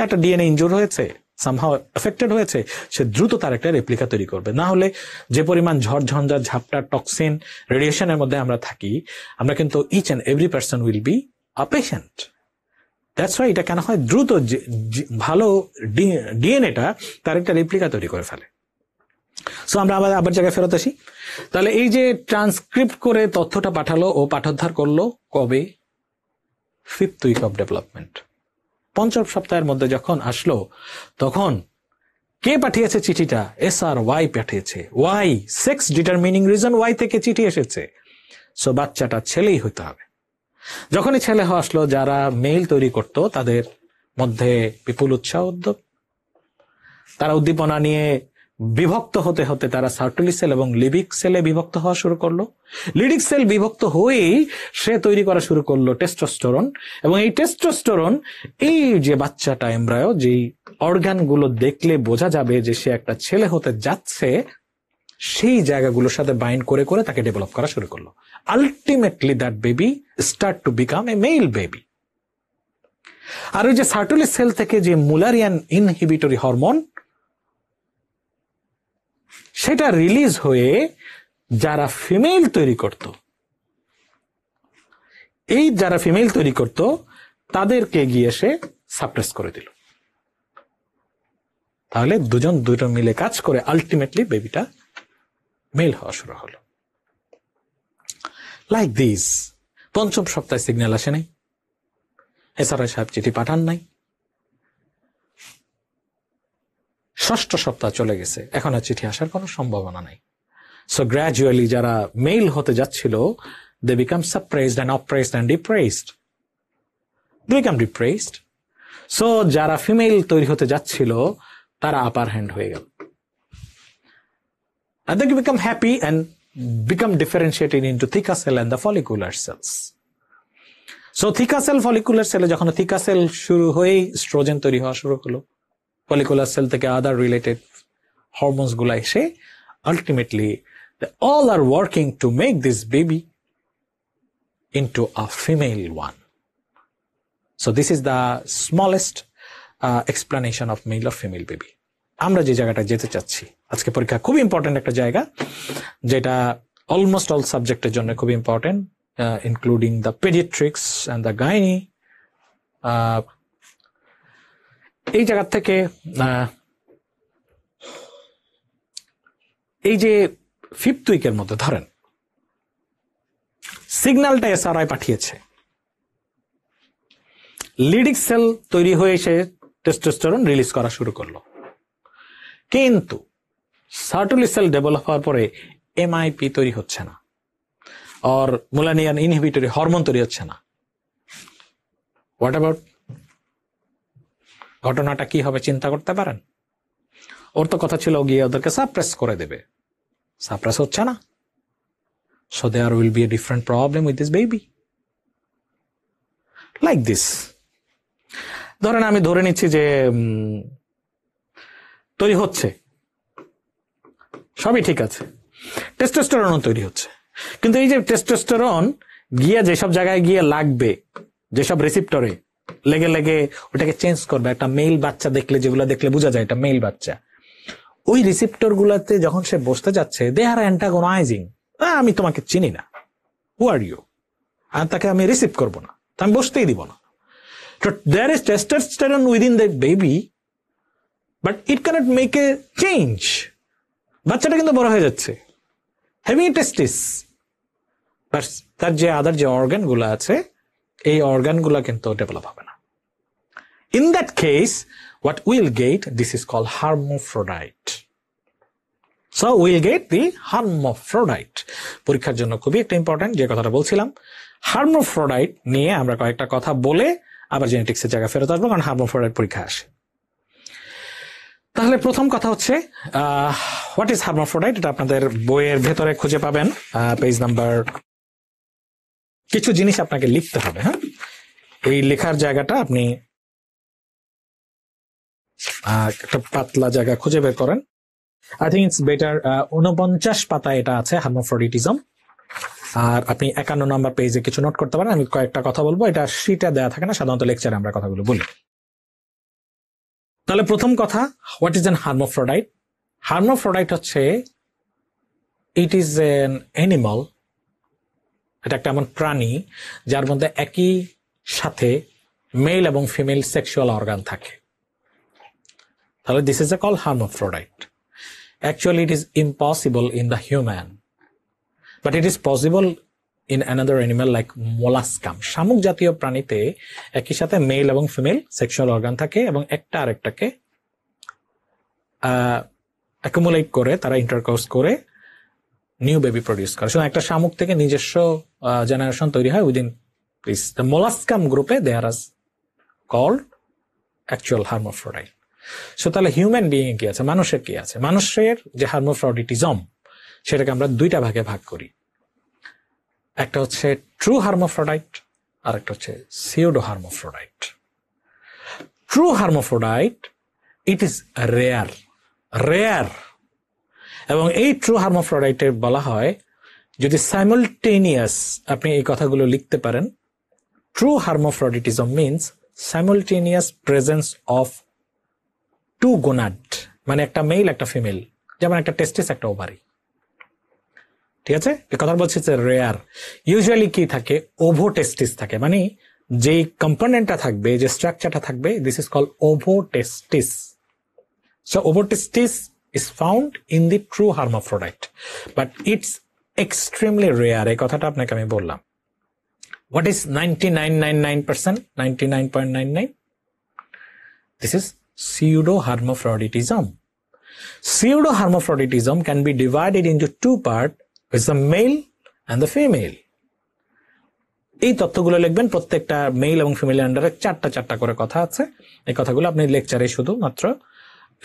একটা ডিএনএ ইনজুর হয়েছে, সামহাউ এফেক্টেড হয়েছে, সে দ্রুত তার একটা রেপ্লিকা তৈরি করবে। না হলে যে পরিমাণ ঝড়ঝঞ্ঝা, ঝাপটা, টক্সিন, রেডিয়েশনের মধ্যে আমরা থাকি, আমরা কিন্তু each and every person will be a patient. That's why এটা কেন হয়, দ্রুত ভালো ডিএনএটা তার একটা রেপ্লিকা তৈরি করে ফেলে। সো আমরা আবার জায়গায় ফেরত আসি। তাহলে এই যে ট্রান্সক্রিপ্ট করে তথ্যটা পাঠালো ও পাঠোদ্ধার করলো কবে? 5th week of development. 5ম সপ্তাহের মধ্যে যখন আসলো, তখন কে পাঠিয়েছে চিঠিটা? SRY পাঠিয়েছে। Y, sex determining reason, Y থেকে চিঠি এসেছে। সো বাচ্চাটা ছেলেই হইতে হবে। যখনই ছেলে হওয়া আসলো, যারা মেইল তৈরি করত তাদের মধ্যে বিপুল উৎসাহ, উদ্যোগ, তারা উদ্দীপনা নিয়ে বিভক্ত হতে হতে তারা সার্টুলি সেল এবং লিবিক সেলে বিভক্ত হওয়া শুরু করলো। লিবিক সেল বিভক্ত হয়েই সে তৈরি করা শুরু করলো টেস্টোস্টেরন, এবং এই টেস্টোস্টেরন, এই যে বাচ্চাটা এমব্রায়ো, যেই অর্গানগুলো দেখলে বোঝা যাবে যে সে একটা ছেলে হতে যাচ্ছে, সেই জায়গাগুলোর সাথে বাইন্ড করে করে তাকে ডেভেলপ করা শুরু করলো। Ultimately that baby start to become a male baby. আর ওই যে সার্টুলি সেল থেকে যে মুলারিয়ান ইনহিবিটরি হরমোন, সেটা রিলিজ হয়ে যারা ফিমেল তৈরি করত, এই যারা ফিমেল তৈরি করত তাদেরকে গিয়ে সে সাপ্রেস করে দিল। তাহলে দুটো মিলে কাজ করে আলটিমেটলি বেবিটা মেল হওয়া শুরু হলো। Like this. 5ম সপ্তাহে সিগন্যাল আসে নাই, এসআরআই সাহেব চিঠি পাঠান নাই। 6ষ্ঠ সপ্তাহ চলে গেছে, এখন আর চিঠি আসার কোনো সম্ভাবনা নাই। সো গ্র্যাজুয়ালি যারা মেল হতে যাচ্ছিল, they become surprised and oppressed and depressed. They become depressed. So যারা ফিমেল তৈরি হতে যাচ্ছিল, তারা আপার হ্যান্ড হয়ে গেল। And they become happy and become differentiated into theca cell and the follicular cells. So theca cell, follicular cell, যখন theca cell শুরু হয়েই স্ট্রোজেন তৈরি হওয়া শুরু হলো, ফলিকুলার সেল থেকে আদার রিলেটেড হরমোনস গুলা এসে ultimately all are working to make this baby into a female one. So this is the smallest explanation of male or female baby. আমরা যে জায়গাটা যেতে চাচ্ছি, আজকে পরীক্ষা খুব ইম্পর্টেন্ট একটা জায়গা, যেটা অলমোস্ট অল সাবজেক্টের জন্য খুব important, including the paediatrics and the gynae. এই জায়গা থেকে এই যে 5th উইকের মধ্যে ধরেন সিগন্যালটা এসআরআই পাঠিয়েছে, লিডিক সেল তৈরি হয়ে এসে টেস্টোস্টেরন রিলিজ করা শুরু করলো, কিন্তু সার্টুলি সেল ডেভেলপ হওয়ার পরে এমআইপি তৈরি হচ্ছে না, আর মুলানিয়ান ইনহিবিটরি হরমোন তৈরি হচ্ছে না। What about? ঘটনাটা কি হবে চিন্তা করতে পারেন? ওর তো কথা ছিল গিয়ে ওদেরকে সাপ্রেস করে দেবে, সাপ্রেস হচ্ছে না। So there will be a different problem with this baby. Like this. ধরেন আমি ধরে নিচ্ছি যে তৈরি হচ্ছে, সবই ঠিক আছে, টেস্টোস্টেরনও তৈরি হচ্ছে, কিন্তু এই যে টেস্টোস্টেরন গিয়ে যেসব জায়গায় গিয়ে লাগবে, যেসব রিসিপ্টরে লেগে লেগে ওটাকে চেঞ্জ করবে, একটা মেল বাচ্চা দেখলে যেগুলো দেখলে বোঝা যায় এটা মেল বাচ্চা, ওই রিসিপ্টর গুলাতে যখন সে বসতে যাচ্ছে, দে আর অ্যান্টাগোনাইজিং, আমি তোমাকে চিনি না, হু আর ইউ, আর তাকে আমি রিসিভ করবো না, আমি বসতেই দিব না। So there is testosterone within the baby, but it cannot make a change. বাচ্চাটা কিন্তু বড় হয়ে যাচ্ছে, having testis, but তার যে আদার যে অর্গান গুলো আছে, এই অর্গান গুলা কিন্তু ডেভেলপ হবে না। In that case, what we'll get, this is called hermaphrodite. So we'll get the hermaphrodite. পরীক্ষার জন্য খুবই একটা ইম্পর্টেন্ট যে কথাটা বলছিলাম, hermaphrodite নিয়ে আমরা কয়েকটা কথা বলে আবার জেনেটিক্সের জায়গায় ফেরত আসবো, কারণ hermaphrodite পরীক্ষা আসে। তাহলে প্রথম কথা হচ্ছে হোয়াট ইজ hermaphrodite, এটা আপনাদের বইয়ের ভেতরে খুঁজে পাবেন, পেজ নাম্বার, কিছু জিনিস আপনাকে লিখতে হবে। হ্যাঁ, এই লেখার জায়গাটা আপনি একটা পাতলা জায়গা খুঁজে বের করেন। আই থিঙ্ক ইটস বেটার, 49 পাতায় এটা আছে, hermaphroditism। আর আপনি 51 নম্বর পেজে কিছু নোট করতে পারেন, আমি কয়েকটা কথা বলবো, এটা শীটে দেওয়া থাকে না, সাধারণত লেকচারে আমরা কথাগুলো বলি। তাহলে প্রথম কথা, what is an hermaphrodite? hermaphrodite হচ্ছে, ইট ইজ এন অ্যানিমাল, এটা একটা এমন প্রাণী যার মধ্যে একই সাথে মেল এবং ফিমেল সেক্সুয়াল অর্গান থাকে। তাহলে this is A call hermaphrodite. Actually, it is impossible in the human, but it is possible in another animal like molluscum. শামুক জাতীয় প্রাণীতে একই সাথে মেল এবং ফিমেল সেক্সুয়াল অর্গান থাকে এবং একটা আরেকটাকে অ্যাকুমুলেট করে, তারা ইন্টারকোর্স করে নিউ বেবি প্রডিউস করে। সুতরাং একটা শামুক থেকে নিজস্ব জেনারেশন তৈরি হয় উইদিন দিস। দ্য মোলাস্কাম গ্রুপে they are called actual hermaphrodite. So তাহলে হিউম্যান বিইং এ কি আছে, মানুষের কি আছে? মানুষের যে hermaphroditism, সেটাকে আমরা দুইটা ভাগে ভাগ করি। একটা হচ্ছে ট্রু hermaphrodite, আর একটা হচ্ছে pseudo hermaphrodite. True hermaphrodite, it is rare, এবং এই ট্রু hermaphrodite বলা হয়, যদি সাইমultaneous আপনি এই কথাগুলো লিখতে পারেন, true hermaphroditism means simultaneous presence of two gonad, মানে একটা মেল একটা ফিমেল, যেমন একটা টেস্টিস একটা ওভারি। ঠিক আছে, এই কথা বলছি যে রেয়ার। ইউজুয়ালি কি থাকে, ওভোটেস্টিস থাকে, মানে যেই কম্পোনেন্টটা থাকবে, যে স্ট্রাকচারটা থাকবে, this is called ovotestis. So ovotestis is found in the true hermaphrodite, but it's extremely rare. এই কথাটা আপনাকে আমি বললাম। What is 99.99%, 99.99? This is pseudo-hermaphroditism. Pseudo-hermaphroditism can be divided into two parts, with the male and the female. এই তথ্যগুলো লিখবেন, প্রত্যেকটা mail এবং ফিমেল আন্ডারে চারটা করে কথা আছে। এই কথাগুলো আপনি লেকচারে শুধুমাত্র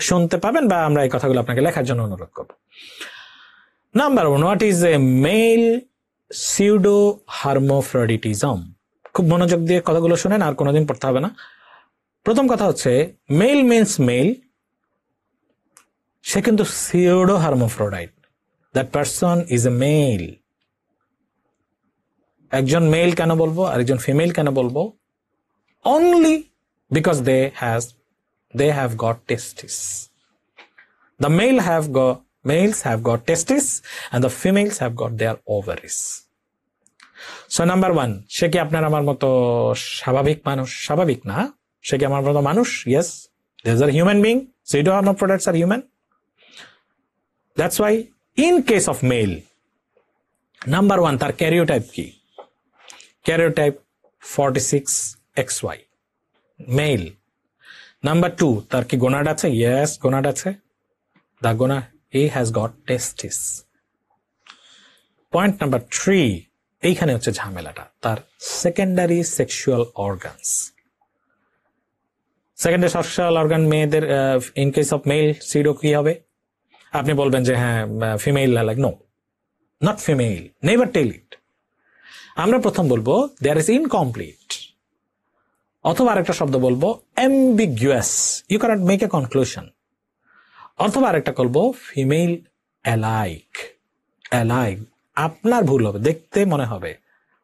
শুনতে পাবেন, বা আমরা এই কথাগুলো আপনাকে লেখার জন্য অনুরোধ করব। Number 1, what is a male pseudo-hermaphroditism? খুব মনোযোগ দিয়ে কথাগুলো শুনেন, আর কোনোদিন পড়তে হবে না। প্রথম কথা হচ্ছে, মেল মিন্স মেল, সে কিন্তু pseudo hermaphrodite, that person is a male. একজন মেল কেন বলবো আর একজন ফিমেল কেন বলবো? Only because they have got testis. The males have got testis and the females have got their ovaries. So number 1, সে কি আপনার আমার মতো স্বাভাবিক মানুষ? স্বাভাবিক না। সে কি আমার মতো মানুষ? Yes, these are human being. Pseudo-hermaphrodites are human. That's why in case of male, number 1, তার ক্যারিওটাইপ কি? Karyotype 46XY, mail. নাম্বার 2, তার কি গোনাড আছে? Yes, গোনাড আছে। The gonad, he has got testis. Point number 3, এইখানে হচ্ছে ঝামেলাটা, তার secondary sexual organs. Secondary sexual organ মেয়েদের, in case of male pseudo কি হবে? আপনি বলবেন যে হ্যাঁ female, like no, not female, never tell it. আমরা প্রথম বলবো দেয়ার ইজ ইনকমপ্লিট, অথবা আরেকটা শব্দ বলবো ambiguous, you cannot make a conclusion. অথবা আরেকটা করবো ফিমেল অ্যালাইক। অ্যালাইক আপনার ভুল হবে, দেখতে মনে হবে,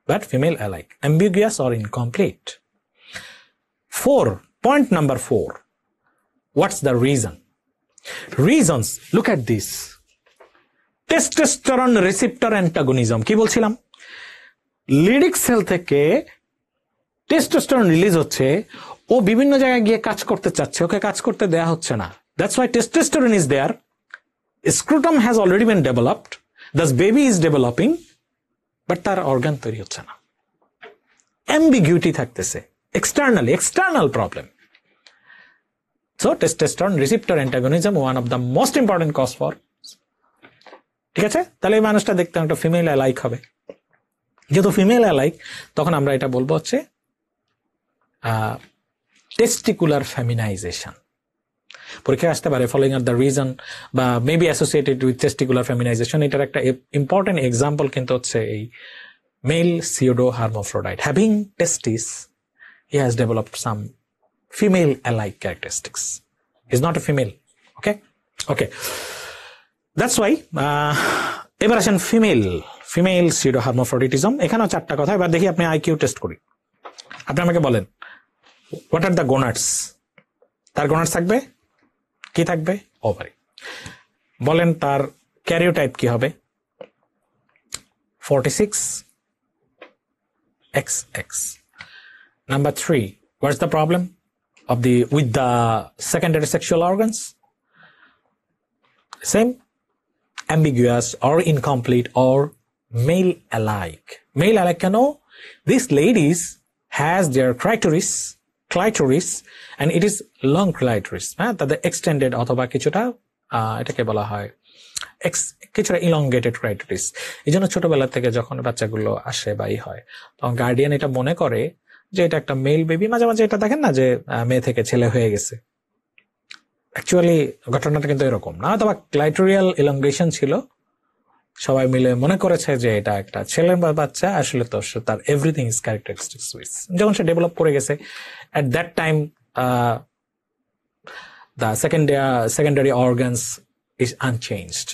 but female alike, ambiguous or incomplete. Point number 4, what's the reason? Reasons, look at this. Testosterone receptor antagonism. কি বলছিলাম? লিডিক সেল থেকে টেস্টোস্টেরন রিলিজ হচ্ছে, ও বিভিন্ন জায়গায় গিয়ে কাজ করতে চাচ্ছে, ওকে কাজ করতে দেয়া হচ্ছে না। That's why testosterone is there, scrotum has already been developed, thus baby is developing, but তার অর্গান তৈরি হচ্ছে না, অ্যাম্বিগুইটি থাকতেছে, external problem. So testosterone receptor antagonism, one of the most important cause for, ঠিক আছে? তাহলে এই মানুষটা দেখতে একটা ফিমেল অ্যালাইক হবে। যেহেতু ফিমেল অ্যালাইক, তখন আমরা এটা বলবো হচ্ছে টেস্টিকুলার ফেমিনাইজেশন। পরীক্ষায় আসতে পারে ফলোইং আর দ্য রিজন বা maybe associated with testicular feminization. এটার একটা ইম্পর্টেন্ট এক্সাম্পল কিন্তু হচ্ছে এই male pseudo hermaphrodite, having testis, he has developed some female alike characteristics. He's not a female. Okay, that's why এবার আসেন ফিমেল সিউডো হার্মাফ্রোডিটিজম। এখানেও 4টা কথা। এবার দেখি আপনি আইকিউ টেস্ট করি। আপনি আমাকে বলেন, হোয়াট আর দ্য গোনাডস? তার গোনাডস থাকবে, কি থাকবে? ওভারি। বলেন তার ক্যারিওটাইপ কি হবে? 46XX. Number 3, what's the problem with the secondary sexual organs? Same, ambiguous or incomplete or male alike. Male alike, these ladies has their clitoris and it is long clitoris, তাদের extended অথবা কিছুটা এটাকে বলা হয় কিছুটা elongated clitoris. এই জন্য ছোটবেলা থেকে যখন বাচ্চাগুলো আসে বা হয়, তখন গার্ডিয়ান এটা মনে করে যে এটা একটা মেল বেবি। মাঝে মাঝে এটা দেখেন না যে মেয়ে থেকে ছেলে হয়ে গেছে, অ্যাকচুয়ালি ঘটনাটা কিন্তু এরকম না, অথবা ক্লাইটোরিয়াল ইলংগেশন ছিল, সবাই মিলে মনে করেছে যে এটা একটা ছেলের বাচ্চা, আসলে তো তার এভরিথিং ইজ ক্যারেক্টারিস্টিক্স উইথ, যখন সে ডেভেলপ করে গেছে at that time the secondary organs is unchanged.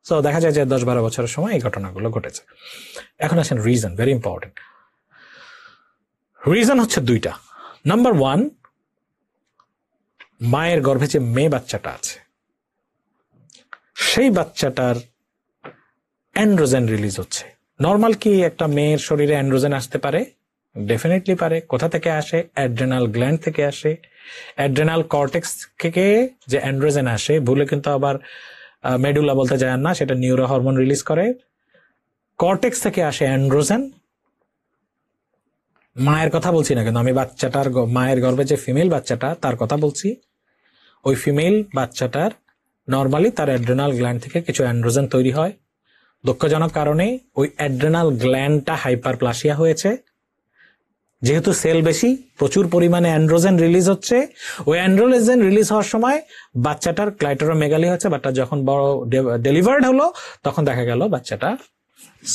So দেখা যায় যে 10-12 বছরের সময় এই ঘটনাগুলো ঘটেছে। এখন আসেন রিজন, ভেরি ইম্পর্টেন্ট। রিজন হচ্ছে 2টা। নাম্বার 1, মায়ের গর্ভে যে মেয়ে বাচ্চাটা আছে, সেই বাচ্চাটার অ্যান্ড্রোজেন রিলিজ হচ্ছে। নর্মাল কি একটা মেয়ের শরীরে অ্যান্ড্রোজেন আসতে পারে? ডেফিনেটলি পারে। কোথা থেকে আসে? অ্যাড্রেনাল গ্ল্যান্ড থেকে আসে। অ্যাড্রেনাল কর্টেক্স থেকে যে অ্যান্ড্রোজেন আসে, ভুলে কিন্তু আবার মেডুলা বলতে যায় না, সেটা নিউরো হরমোন রিলিজ করে। কর্টেক্স থেকে আসে অ্যান্ড্রোজেন। মায়ের কথা বলছি না, কিন্তু আমি বাচ্চাটার মায়ের গর্ভে যে ফিমেল বাচ্চাটা তার কথা বলছি। ওই ফিমেল বাচ্চাটার নর্মালি তার অ্যাড্রেনাল গ্ল্যান্ড থেকে কিছু অ্যান্ড্রোজেন তৈরি হয়। দুঃখজনক কারণে ওই অ্যাড্রেনাল গ্ল্যান্ডটা হাইপারপ্লাসিয়া হয়েছে। যেহেতু সেল বেশি, প্রচুর পরিমাণে অ্যান্ড্রোজেন রিলিজ হচ্ছে। ওই অ্যান্ড্রোজেন রিলিজ হওয়ার সময় বাচ্চাটার ক্লাইটোরোমেগালি হচ্ছে। বাচ্চা যখন বড় ডেলিভার্ড হলো, তখন দেখা গেল বাচ্চাটা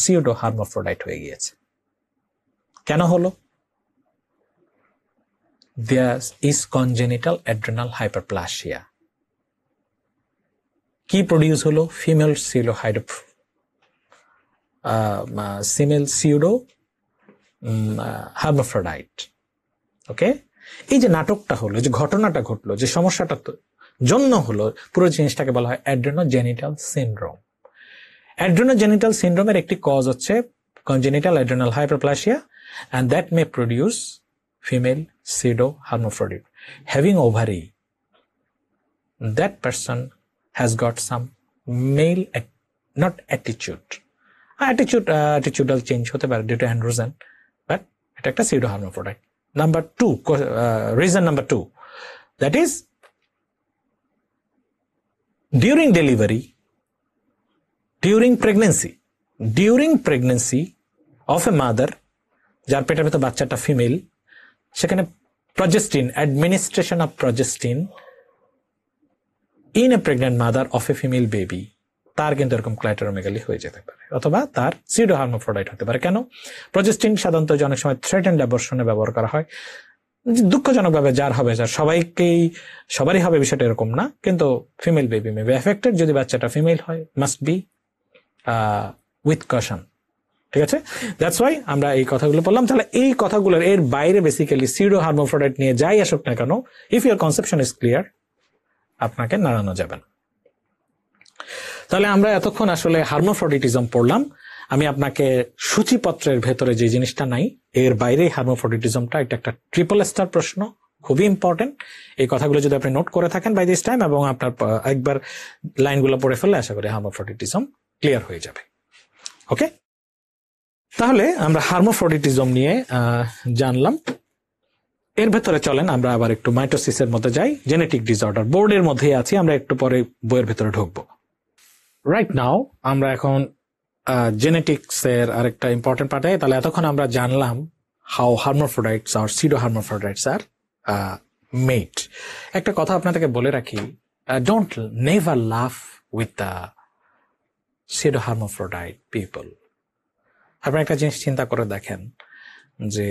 সিউডো হার্মাফ্রোডাইট হয়ে গিয়েছে। কেন হলো? There is congenital adrenal hyperplasia. কি প্রডিউস হলো? Female pseudo hermaphrodite. ওকে, এই যে নাটকটা হলো, যে ঘটনাটা ঘটলো, যে সমস্যাটা জন্য হলো, পুরো জিনিসটাকে বলা হয় অ্যাড্রেনোজেনিটাল সিনড্রোম। অ্যাড্রেনোজেনিটাল সিনড্রোমের একটি কজ হচ্ছে congenital adrenal hyperplasia, and that may produce female pseudo hermaphrodite. Having ovary, that person has got some male not attitudinal change হতে পারে due to androgen, but এটা একটা pseudo hermaphrodite. Number 2, reason number 2, that is during delivery, during pregnancy of a mother, যার পেটের ভেতর বাচ্চাটা female, সেখানে progestin, administration of progestin in a pregnant mother of a female baby, তার কিন্তু এরকম ক্লাইটোরোমেগালি হয়ে যেতে পারে, অথবা তার সিউডো হার্মাফ্রোডাইট হতে পারে। কেন? প্রজেস্টিন সাধারণত অনেক সময় থ্রেটেন্ড অ্যাবর্শনে ব্যবহার করা হয়। দুঃখজনকভাবে যার হবে, যার সবারই হবে বিষয়টা এরকম না, কিন্তু female baby may be affected. যদি বাচ্চাটা ফিমেল হয়, মাস্ট বি উইথ কশন। ঠিক আছে, দ্যাটস ওয়াই আমরা এই কথাগুলো বললাম। তাহলে এই কথাগুলোর এর বাইরে বেসিক্যালি সিউডো হার্মাফ্রোডাইট নিয়ে যাই আসুক না কেন, if your conception is clear, আপনাকে নাড়ানো যাবে না। তাহলে আমরা এতক্ষণ আসলে হার্মাফ্রোডিটিজম পড়লাম। আমি আপনাকে সূচিপত্রের ভেতরে যে জিনিসটা নাই, এর বাইরে হার্মাফ্রোডিটিজমটা, এটা একটা ট্রিপল স্টার প্রশ্ন, খুবই ইম্পর্টেন্ট। এই কথাগুলো যদি আপনি নোট করে থাকেন বাই দিস টাইম, এবং আপনার একবার লাইনগুলো পড়ে ফেললে আশা করি হার্মাফ্রোডিটিজম ক্লিয়ার হয়ে যাবে। ওকে, তাহলে আমরা হার্মাফ্রোডিটিজম নিয়ে জানলাম। এর ভেতরে চলেন আমরা আবার একটু মাইটোসিসের মধ্যে যাই। জেনেটিক ডিসঅর্ডার বোর্ডের মধ্যেই আছি, আমরা একটু পরে বইয়ের ভেতরে ঢুকবো। রাইট নাও আমরা এখন জেনেটিক্স এর আরেকটা ইম্পর্টেন্ট পার্টে। তাহলে এতক্ষণ আমরা জানলাম হাউ হার্মাফ্রোডাইটস আর সিডো হার্মাফ্রোডাইটস আর মেড। একটা কথা আপনাদেরকে বলে রাখি, don't never love with the pseudo hermaphrodite people. আপনি একটা জিনিস চিন্তা করে দেখেন যে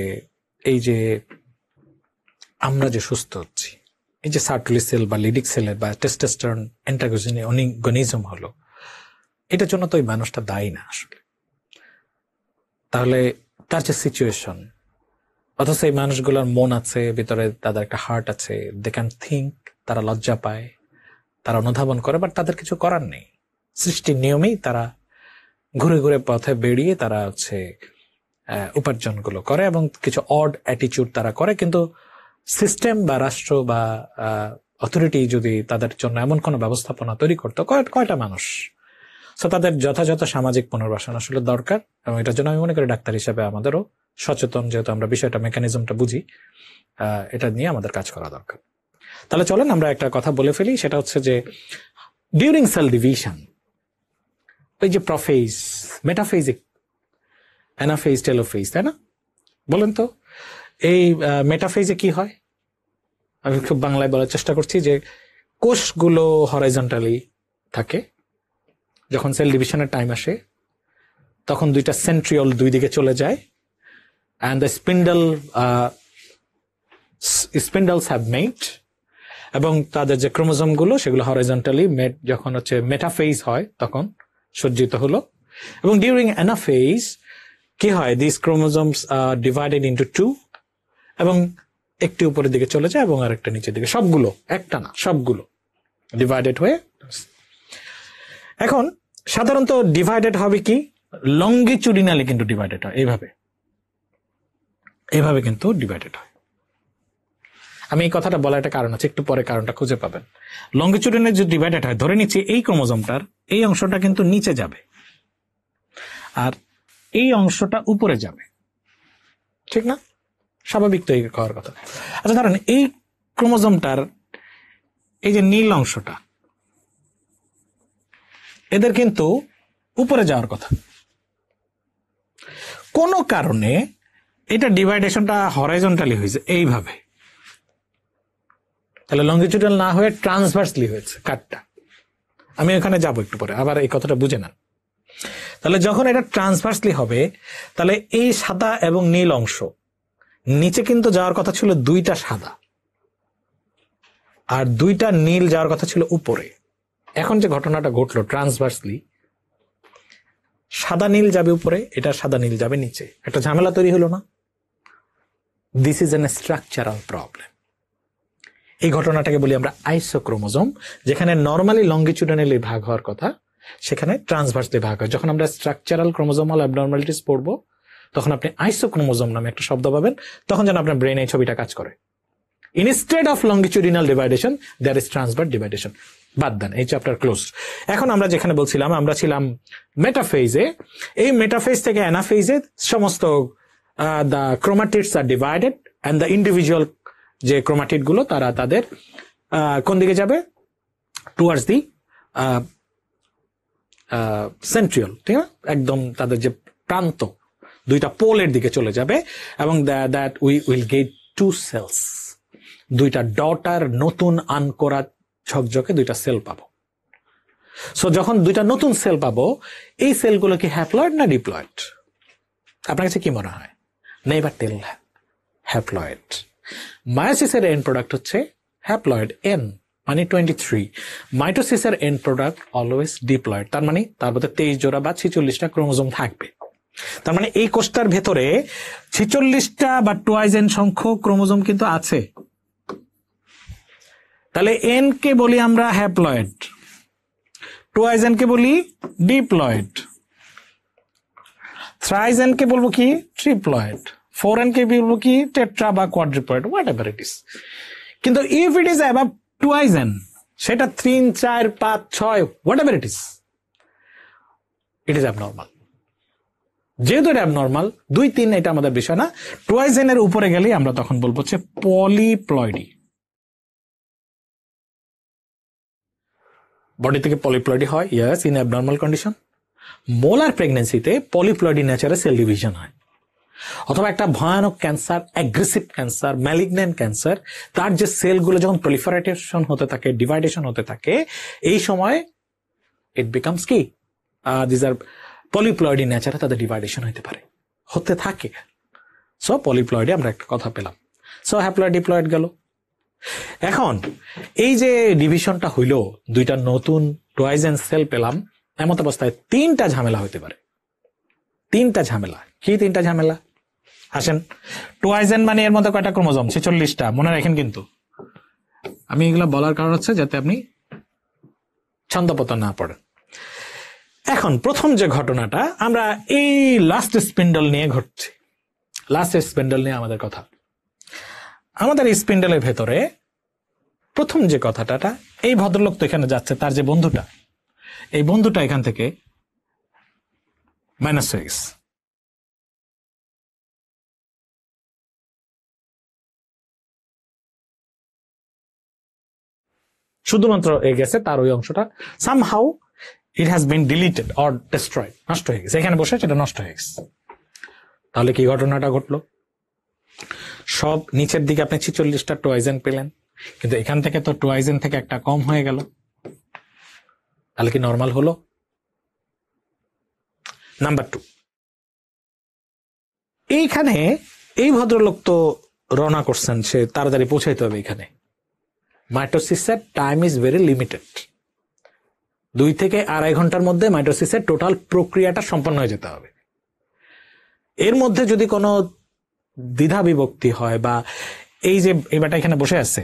এই যে আমরা যে সুস্থ হচ্ছি, এই যে সার্টুলি সেল বা লিডিক সেলের বা টেস্টোস্টেরন অ্যান্টাগনিজম হলো, এটার জন্য তো ওই মানুষটা দায়ী না আসলে। তাহলে তার যে সিচুয়েশন, অথচ এই মানুষগুলোর মন আছে ভিতরে, তাদের একটা হার্ট আছে, দে ক্যান থিঙ্ক, তারা লজ্জা পায়, তারা অনুধাবন করে, বাট তাদের কিছু করার নেই। সৃষ্টির নিয়মেই তারা ঘুরে ঘুরে পথে বেরিয়ে তারা হচ্ছে উপার্জনগুলো করে, এবং কিছু অড অ্যাটিটিউড তারা করে। কিন্তু সিস্টেম বা রাষ্ট্র বা অথরিটি যদি তাদের জন্য এমন কোনো ব্যবস্থাপনা তৈরি করতো, কয়টা মানুষ, সো তাদের যথাযথ সামাজিক পুনর্বাসন আসলে দরকার। এবং এটার জন্য আমি মনে করি ডাক্তার হিসেবে আমাদেরও সচেতন, যেহেতু আমরা বিষয়টা মেকানিজমটা বুঝি, এটা নিয়ে আমাদের কাজ করা দরকার। তাহলে চলেন আমরা একটা কথা বলে ফেলি, সেটা হচ্ছে যে ডিউরিং সেল ডিভিশন, ওই যে প্রোফেজ, মেটাফেজিক, অ্যানাফেজ, টেলোফেজ, তাই না? বলেন তো এই মেটাফেজে কি হয়? আমি খুব বাংলায় বলার চেষ্টা করছি যে কোষগুলো হরাইজন্টালি থাকে। যখন সেল ডিভিশনের টাইম আসে তখন দুইটা সেন্ট্রিওল দুই দিকে চলে যায়, অ্যান্ড দ্য স্পিন্ডলস হ্যাভ মেট, এবং তাদের যে ক্রোমোজোম গুলো সেগুলো হরাইজন্টালি মেট, যখন হচ্ছে মেটাফেজ হয় তখন সজ্জিত হলো। এবং ডিউরিং অ্যানাফেজ কি হয়, this chromosomes are divided into two, এবং একটি উপরের দিকে চলে যায় এবং আরেকটা নিচের দিকে, সবগুলো, একটা না সবগুলো ডিভাইডেড হয়ে। এখন সাধারণত ডিভাইডেড হবে কি, লঙ্গিচুডিনালি কিন্তু ডিভাইডেড হয়, এইভাবে কিন্তু ডিভাইডেড হয়। আমি এই কথাটা বলার একটা কারণ আছে, একটু পরে কারণটা খুঁজে পাবেন। লঙ্গিচুডিনালি যদি ডিভাইডেড হয়, ধরে নিচ্ছি এই ক্রোমোজোমটার এই অংশটা কিন্তু নিচে যাবে আর এই অংশটা উপরে যাবে, ঠিক না? স্বাভাবিক তো এই হওয়ার কথা। আচ্ছা ধরেন এই ক্রোমোজোমটার এই যে নীল অংশটা, এদের কিন্তু উপরে যাওয়ার কথা। কোন কারণে এটা ডিভাইডেশনটা হরাইজন্টালি হয়েছে এইভাবে, তাহলে লঙ্গিচুডাল না হয়ে ট্রান্সভার্সলি হয়েছে কাটটা। আমি ওখানে যাবো একটু পরে, আবার এই কথাটা বুঝে নেন। তাহলে যখন এটা ট্রান্সভার্সলি হবে, তাহলে এই সাদা এবং নীল অংশ নিচে কিন্তু যাওয়ার কথা ছিল দুইটা সাদা, আর দুইটা নীল যাওয়ার কথা ছিল উপরে। এখন যে ঘটনাটা ঘটলো ট্রান্সভার্সলি, সাদা নীল যাবে উপরে, এটা সাদা নীল যাবে নিচে, একটা ঝামেলা তৈরি হলো না? This is an structural problem. এই ঘটনাটাকে বলি আমরা আইসোক্রোমোজোম। যেখানে নর্মালি লঙ্গিচুডানালি ভাগ হওয়ার কথা, সেখানে ট্রান্সভার্সলি ভাগ হয়। যখন আমরা স্ট্রাকচারাল ক্রোমোজোমাল অ্যাবনর্মালিটিস পড়বো, তখন আপনি আইসোক্রোমোজোম নামে একটা শব্দ পাবেন, তখন যেন আপনার ব্রেনে এই ছবিটা কাজ করে। Instead of longitudinal division there is transverse division. বাদ দেন, এই চ্যাপ্টার ক্লোজ। এখন আমরা যেখানে বলছিলাম, আমরা ছিলাম মেটাফেজে। এই মেটাফেজ থেকে অ্যানাফেজে সমস্ত the chromatids are divided, and the individual যে ক্রোমাটিড গুলো তারা তাদের কোন দিকে যাবে, টুয়ার্ডস দি সেন্ট্রিওল, ঠিক না? একদম তাদের যে প্রান্ত, দুইটা পোলের দিকে চলে যাবে, এবং that we will get two cells, দুইটা ডটার নতুন আনকোরা ঝকঝকে দুইটা সেল পাবো। সো যখন দুইটা নতুন সেল পাবো, এই সেলগুলো কি হ্যাপ্লয়েড না ডিপ্লয়েড? আপনার কাছে কি মনে হয়? Never tell haploid. মায়োসিসের এন্ড প্রোডাক্ট হচ্ছে হ্যাপ্লয়েড এন, মানে 23। মাইটোসিসের এন্ড প্রোডাক্ট অলওয়েজ ডিপ্লয়েড, তার মানে তার মধ্যে 23 জোড়া বা 46টা ক্রোমোজোম থাকবে। তার মানে এই কোষটার ভেতরে 46টা বা টুয়াইজ এন সংখ্যক ক্রোমোজোম কিন্তু আছে। তাহলে এন কে বলি আমরা হ্যাপ্লয়েড, টুয়াইজ এন কে বলি ডিপ্লয়েড, থ্রাইজ এন কে বলবো কি ট্রিপ্লয়েড, 4n কে বলবো কি টেট্রা বা কোয়াড্রিপ্লয়েড, হোয়াট এভার ইট ইস। কিন্তু if it is above twice N, সেটা 3, 4, 5, 6 what ever it is abnormal. যেহেতু এটা অ্যাবনর্মাল, 2, 3 এটা আমাদের বিষয় না। টুয়াইজ এন এর উপরে গেলেই আমরা তখন বলবো হচ্ছে পলিপ্লয়েডি। বডি থেকে পলিপ্লয়েডি হয়, yes, in abnormal condition. Molar প্রেগনেন্সিতে পলিপ্লয়েডি নেচারে সেল ডিভিশন হয়, অথবা একটা ভয়ানক cancer, aggressive cancer, malignant cancer, তার যে সেলগুলো যখন প্রলিফারেশন হতে থাকে, ডিভাইডেশন হতে থাকে, এই সময় ইট বিকামস কি দিস আর পলিপ্লয়েডি নেচারে তাদের ডিভাইডেশন হতে পারে, হতে থাকে। সো পলিপ্লয়েডে আমরা একটা কথা পেলাম। সো হ্যাপ্লয়েড ডিপ্লয়েড গেল। এখন এই যে ডিভিশনটা হইল, 2টা নতুন টুয়াইজেন সেল পেলাম, এমত অবস্থায় 3টা ঝামেলা হতে পারে। 3টা ঝামেলা কি? 3টা ঝামেলা আসেন। টুয়াইজেন মানে এর মধ্যে কয়টা ক্রোমোজোম? 46টা, মনে রাখেন। কিন্তু আমি এগুলো বলার কারণ হচ্ছে যাতে আপনি ছন্দপতন না পড়েন। এখন প্রথম যে ঘটনাটা, আমরা এই লাস্ট স্পিন্ডল নিয়ে ঘটছি। লাস্ট স্পিন্ডল নিয়ে আমাদের কথা। আমাদের এই স্পিন্ডলের ভেতরে প্রথম যে কথাটা, এই ভদ্রলোক তো এখানে যাচ্ছে, তার যে বন্ধুটা, এই বন্ধুটা এখান থেকে মাইনাস হয়ে গেছে। শুধুমাত্র এ গেছে, তার ওই অংশটা somehow it has been deleted or destroyed, নষ্ট হয়ে গেছে। এখানে বসে সেটা নষ্ট হয়ে গেছে। তাহলে কি ঘটনাটা ঘটলো? সব নিচের দিকে আপনি 46টা টুয়াইজেন পেলেন, কিন্তু এখান থেকে তো টুয়াইজেন থেকে একটা কম হয়ে গেল। তাহলে কি নর্মাল হলো? নাম্বার 2, এইখানে এই ভদ্রলোক তো রওনা করছেন, সে তাড়াতাড়ি পৌঁছাইতে হবে এখানে। মাইটোসিসের টাইম ইজ ভেরি লিমিটেড। 2 থেকে 2.5 ঘন্টার মধ্যে মাইটোসিসের টোটাল প্রক্রিয়াটা সম্পন্ন হয়ে যেতে হবে। এর মধ্যে যদি কোনো দ্বিধা বিভক্তি হয়, বা এই যে এবারটা এখানে বসে আছে,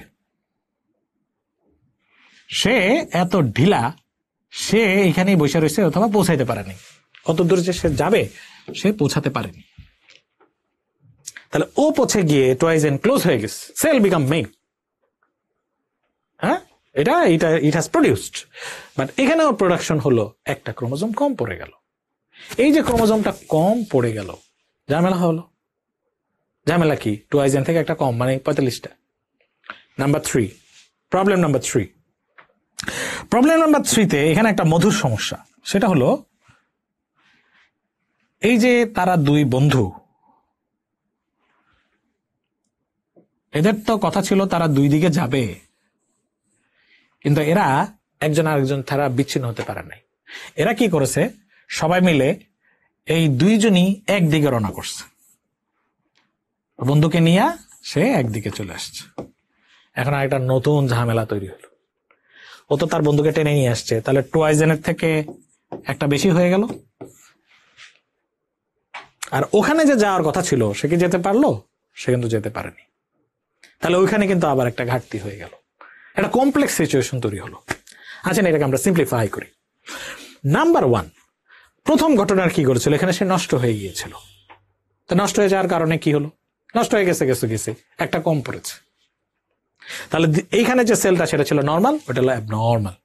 সে এত ঢিলা, সে এখানেই বসে রয়েছে, অথবা পৌঁছাইতে পারেনি। কত দূর যে সে যাবে সে পৌঁছাতে পারেনি। তাহলে ও পৌঁছে গিয়ে টুয়াইজেন ক্লোজ হয়ে গেছে, সেল বিকাম মেইন। হ্যাঁ, এটা ইট হ্যাজ প্রডিউসড, বাট এখানেও প্রোডাকশন হলো, একটা ক্রোমোজোম কম পড়ে গেল। এই যে ক্রোমোজোমটা কম পড়ে গেল, ঝামেলা হলো। ঝামেলা কি? টুয়াইজেন থেকে একটা কম, মানে 45টা। Number 3, problem number 3। Problem number 3তে এখানে একটা মধুর সমস্যা। সেটা হলো, এই যে তারা 2 বন্ধু, এদের তো কথা ছিল তারা 2 দিকে যাবে, কিন্তু এরা একজন আরেকজন তারা বিচ্ছিন্ন হতে পারে নাই। এরা কি করেছে? সবাই মিলে এই 2 জনই একদিকে রওনা করছে। বন্ধুকে নিয়ে সে একদিকে চলে আসছে। এখন আরেকটা নতুন ঝামেলা তৈরি হলো। ও তো তার বন্ধুকে টেনে নিয়ে আসছে, তাহলে টুয়াইজেনের থেকে একটা বেশি হয়ে গেল। আর ওখানে যে যাওয়ার কথা ছিল, সে কি যেতে পারলো? সে কিন্তু যেতে পারেনি। তাহলে ওইখানে কিন্তু আবার একটা ঘাটতি হয়ে গেল, একটা কমপ্লেক্স সিচুয়েশন তৈরি হলো। আচ্ছা, এটাকে আমরা সিম্পলিফাই করি। নাম্বার 1, প্রথম ঘটনার কি করেছিল? এখানে সে নষ্ট হয়ে গিয়েছিল। তো নষ্ট হয়ে যাওয়ার কারণে কি হলো? নষ্ট হয়ে গেছে, একটা কম পড়েছে। তাহলে এইখানে যে সেলটা, সেটা ছিল নর্মাল, ওটা হলো অ্যাবনর্মাল।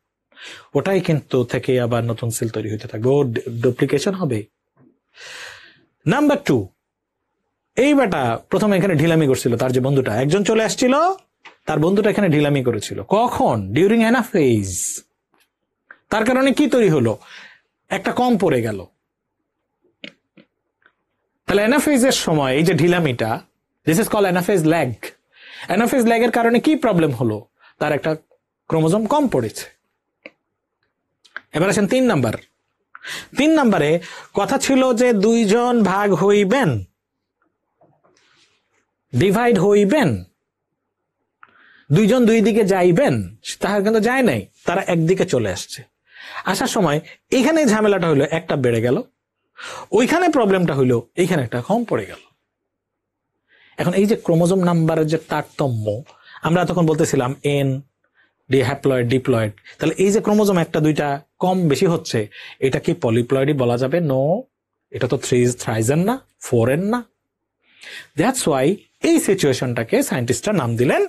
ওটাই কিন্তু থেকে আবার নতুন সেল তৈরি হতে থাকবে, ও ডুপ্লিকেশন হবে। নাম্বার 2, এই বেটা প্রথমে এখানে ঢিলামি করছিল, তার যে বন্ধুটা, একজন চলে আসছিল, তার বন্ধুটা এখানে ঢিলামি করেছিল। কখন? During anaphase. তার কারণে কি তৈরি হলো? একটা কম পড়ে গেল। তাহলে অ্যানাফেজের সময় এই যে ঢিলামিটা, this is called anaphase lag. Anaphase ল্যাগের কারণে কি প্রবলেম হলো? তার একটা ক্রোমোজোম কম পড়েছে। এবার আসেন 3 নাম্বার। 3 নাম্বারে কথা ছিল যে 2 জন ভাগ হইবেন, ডিভাইড হইবেন, দুইজন দুই দিকে যাইবেন, তাহার কিন্তু যায় নাই, তারা একদিকে চলে আসছে। আসার সময় এখানে ঝামেলাটা হইলো একটা বেড়ে গেল, ওইখানে প্রবলেমটা হইলো এইখানে একটা কম পড়ে গেল। এখন এই যে ক্রোমোজোম নাম্বারের যে তারতম্য, আমরা তখন বলতেছিলাম এন ডি হ্যাপ্লয়েড ডিপ্লয়েড, তাহলে এই যে ক্রোমোজোম একটা দুইটা কম বেশি হচ্ছে, এটা কি পলিপ্লয়েডই বলা যাবে? নো, এটা তো থ্রাইজেন না, 4n না। দ্যাটস ওয়াই এই সিচুয়েশনটাকে সায়েন্টিস্টরা নাম দিলেন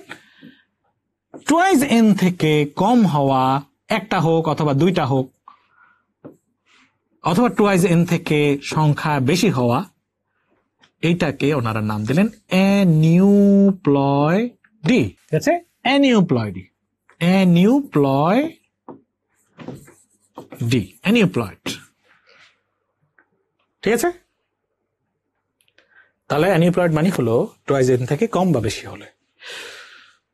টুয়াইজ এন থেকে কম হওয়া, একটা হোক অথবা দুইটা হোক, অথবা টুয়াইজ এন থেকে সংখ্যা বেশি হওয়া, এইটাকে ওনারা নাম দিলেন অ্যানিউপ্লয়েডি। ঠিক আছে, অ্যানিউপ্লয়েডি, অ্যানিউপ্লয়েড। ঠিক আছে, তাহলে অ্যানিউপ্লয়েড মানে হলো টুয়াইজ এন থেকে কম বা বেশি হলে।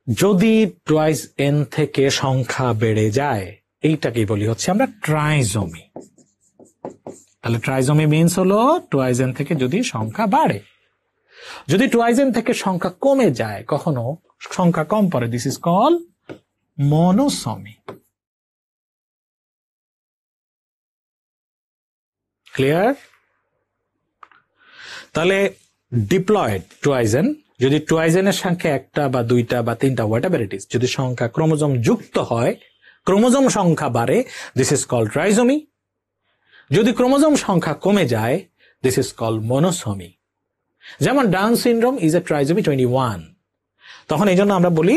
যদি টুয়াইজ এন থেকে সংখ্যা বেড়ে যায়, এইটাকেই বলি হচ্ছে আমরা ট্রাইজমি। তাহলে ট্রাইজমি মিনস হলো টুয়াইজ এন থেকে যদি সংখ্যা বাড়ে। যদি টুয়াইজ এন থেকে সংখ্যা কমে যায়, কখনো সংখ্যা কম পড়ে, দিস ইজ কল মনোসমি। ক্লিয়ার? তাহলে ডিপ্লয়েড টুয়াইজেন, যদি টুয়াইজেনের সংখ্যা একটা বা দুইটা বা তিনটা হোয়াটএভার ইট ইজ, যদি সংখ্যা ক্রোমোজোম যুক্ত হয়, ক্রোমোজোম সংখ্যা বাড়ে, দিস ইজ কল ট্রাইজমি। যদি ক্রোমোজোম সংখ্যা কমে যায়, দিস ইজ কল মনোসমি। যেমন Down syndrome is a trisomy 21, তখন এই জন্য আমরা বলি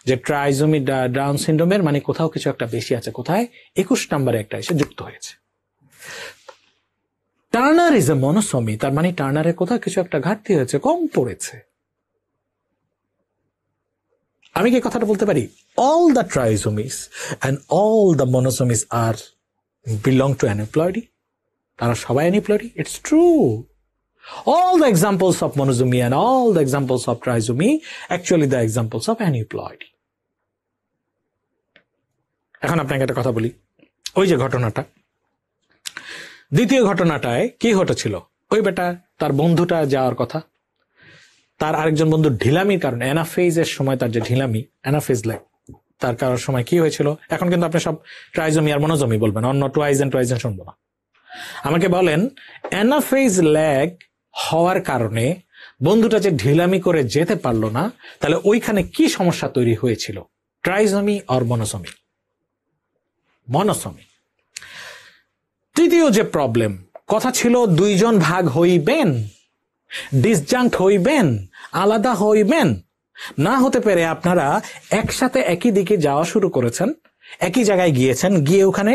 যে ট্রাইজমি ডাউন সিনড্রোমের মানে কোথাও কিছু একটা বেশি আছে, কোথায়? 21 নম্বরে একটা এসে যুক্ত হয়েছে। টার্নার ইজ এ মনোসমি, তার মানে টার্নারের কোথাও কিছু একটা ঘাটতি হয়েছে, কম পড়েছে। আমি কি কথাটা বলতে পারি? All the trisomies and all the monosomies are belong to aneuploidy, তারা সবাই aneuploidy. It's true. All the examples of monosomy and all the examples of trisomy actually the examples of aneuploidy. এখন আপনাকে একটা কথা বলি, ওই যে ঘটনাটা, দ্বিতীয় ঘটনাটায় কি ঘটেছিল? ওই বেটা তার বন্ধুটা যাওয়ার কথা, তার আরেকজন বন্ধুর ঢিলামির কারণে, অ্যানাফেজের সময় তার যে ঢিলামি, অ্যানাফেজ ল্যাগ তার কারোর সময় কি হয়েছিল? এখন কিন্তু আপনি সব ট্রাইজমি আর মনোজমি বলবেন, অন্য টুয়াইজেন শুনবো না। আমাকে বলেন অ্যানাফেজ ল্যাগ হওয়ার কারণে বন্ধুটা যে ঢিলামি করে যেতে পারলো না, তাহলে ওইখানে কি সমস্যা তৈরি হয়েছিল? ট্রাইজমি আর মনোসমি? মনোসমি। তৃতীয় যে প্রবলেম, কথা ছিল দুইজন ভাগ হইবেন, ডিসজাঙ্ক্ট হইবেন, আলাদা হইবেন। না হতে পেরে আপনারা একসাথে একই দিকে যাওয়া শুরু করেছেন, একই জায়গায় গিয়েছেন, গিয়ে ওখানে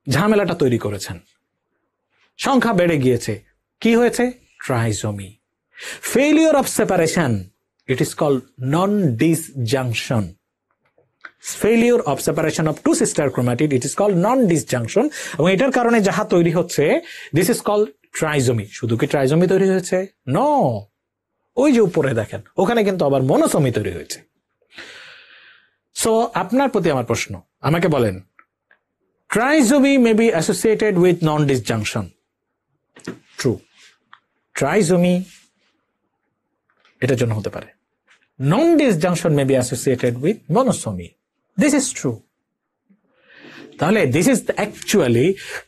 ঝামেলাটা তৈরি করেছেন, সংখ্যা বেড়ে গিয়েছে। কি হয়েছে? Trisomy. Failure of separation, it is called non disjunction. Failure of separation of two sister chromatid, it is called non disjunction. এবং এটার কারণে যাহা তৈরি হচ্ছে, দিস ইজ কল্ড ট্রাইজমি। শুধু কি ট্রাইজমি তৈরি হয়েছে? নো, ওই যে উপরে দেখেন, ওখানে কিন্তু আবার মনোসমি তৈরি হয়েছে। সো আপনার প্রতি আমার প্রশ্ন, আমাকে বলেন trisomy may be associated with non disjunction. True. Trisomy এটার জন্য হতে পারে। Non disjunction may be associated with monosomy. This is true. তাহলে this is actually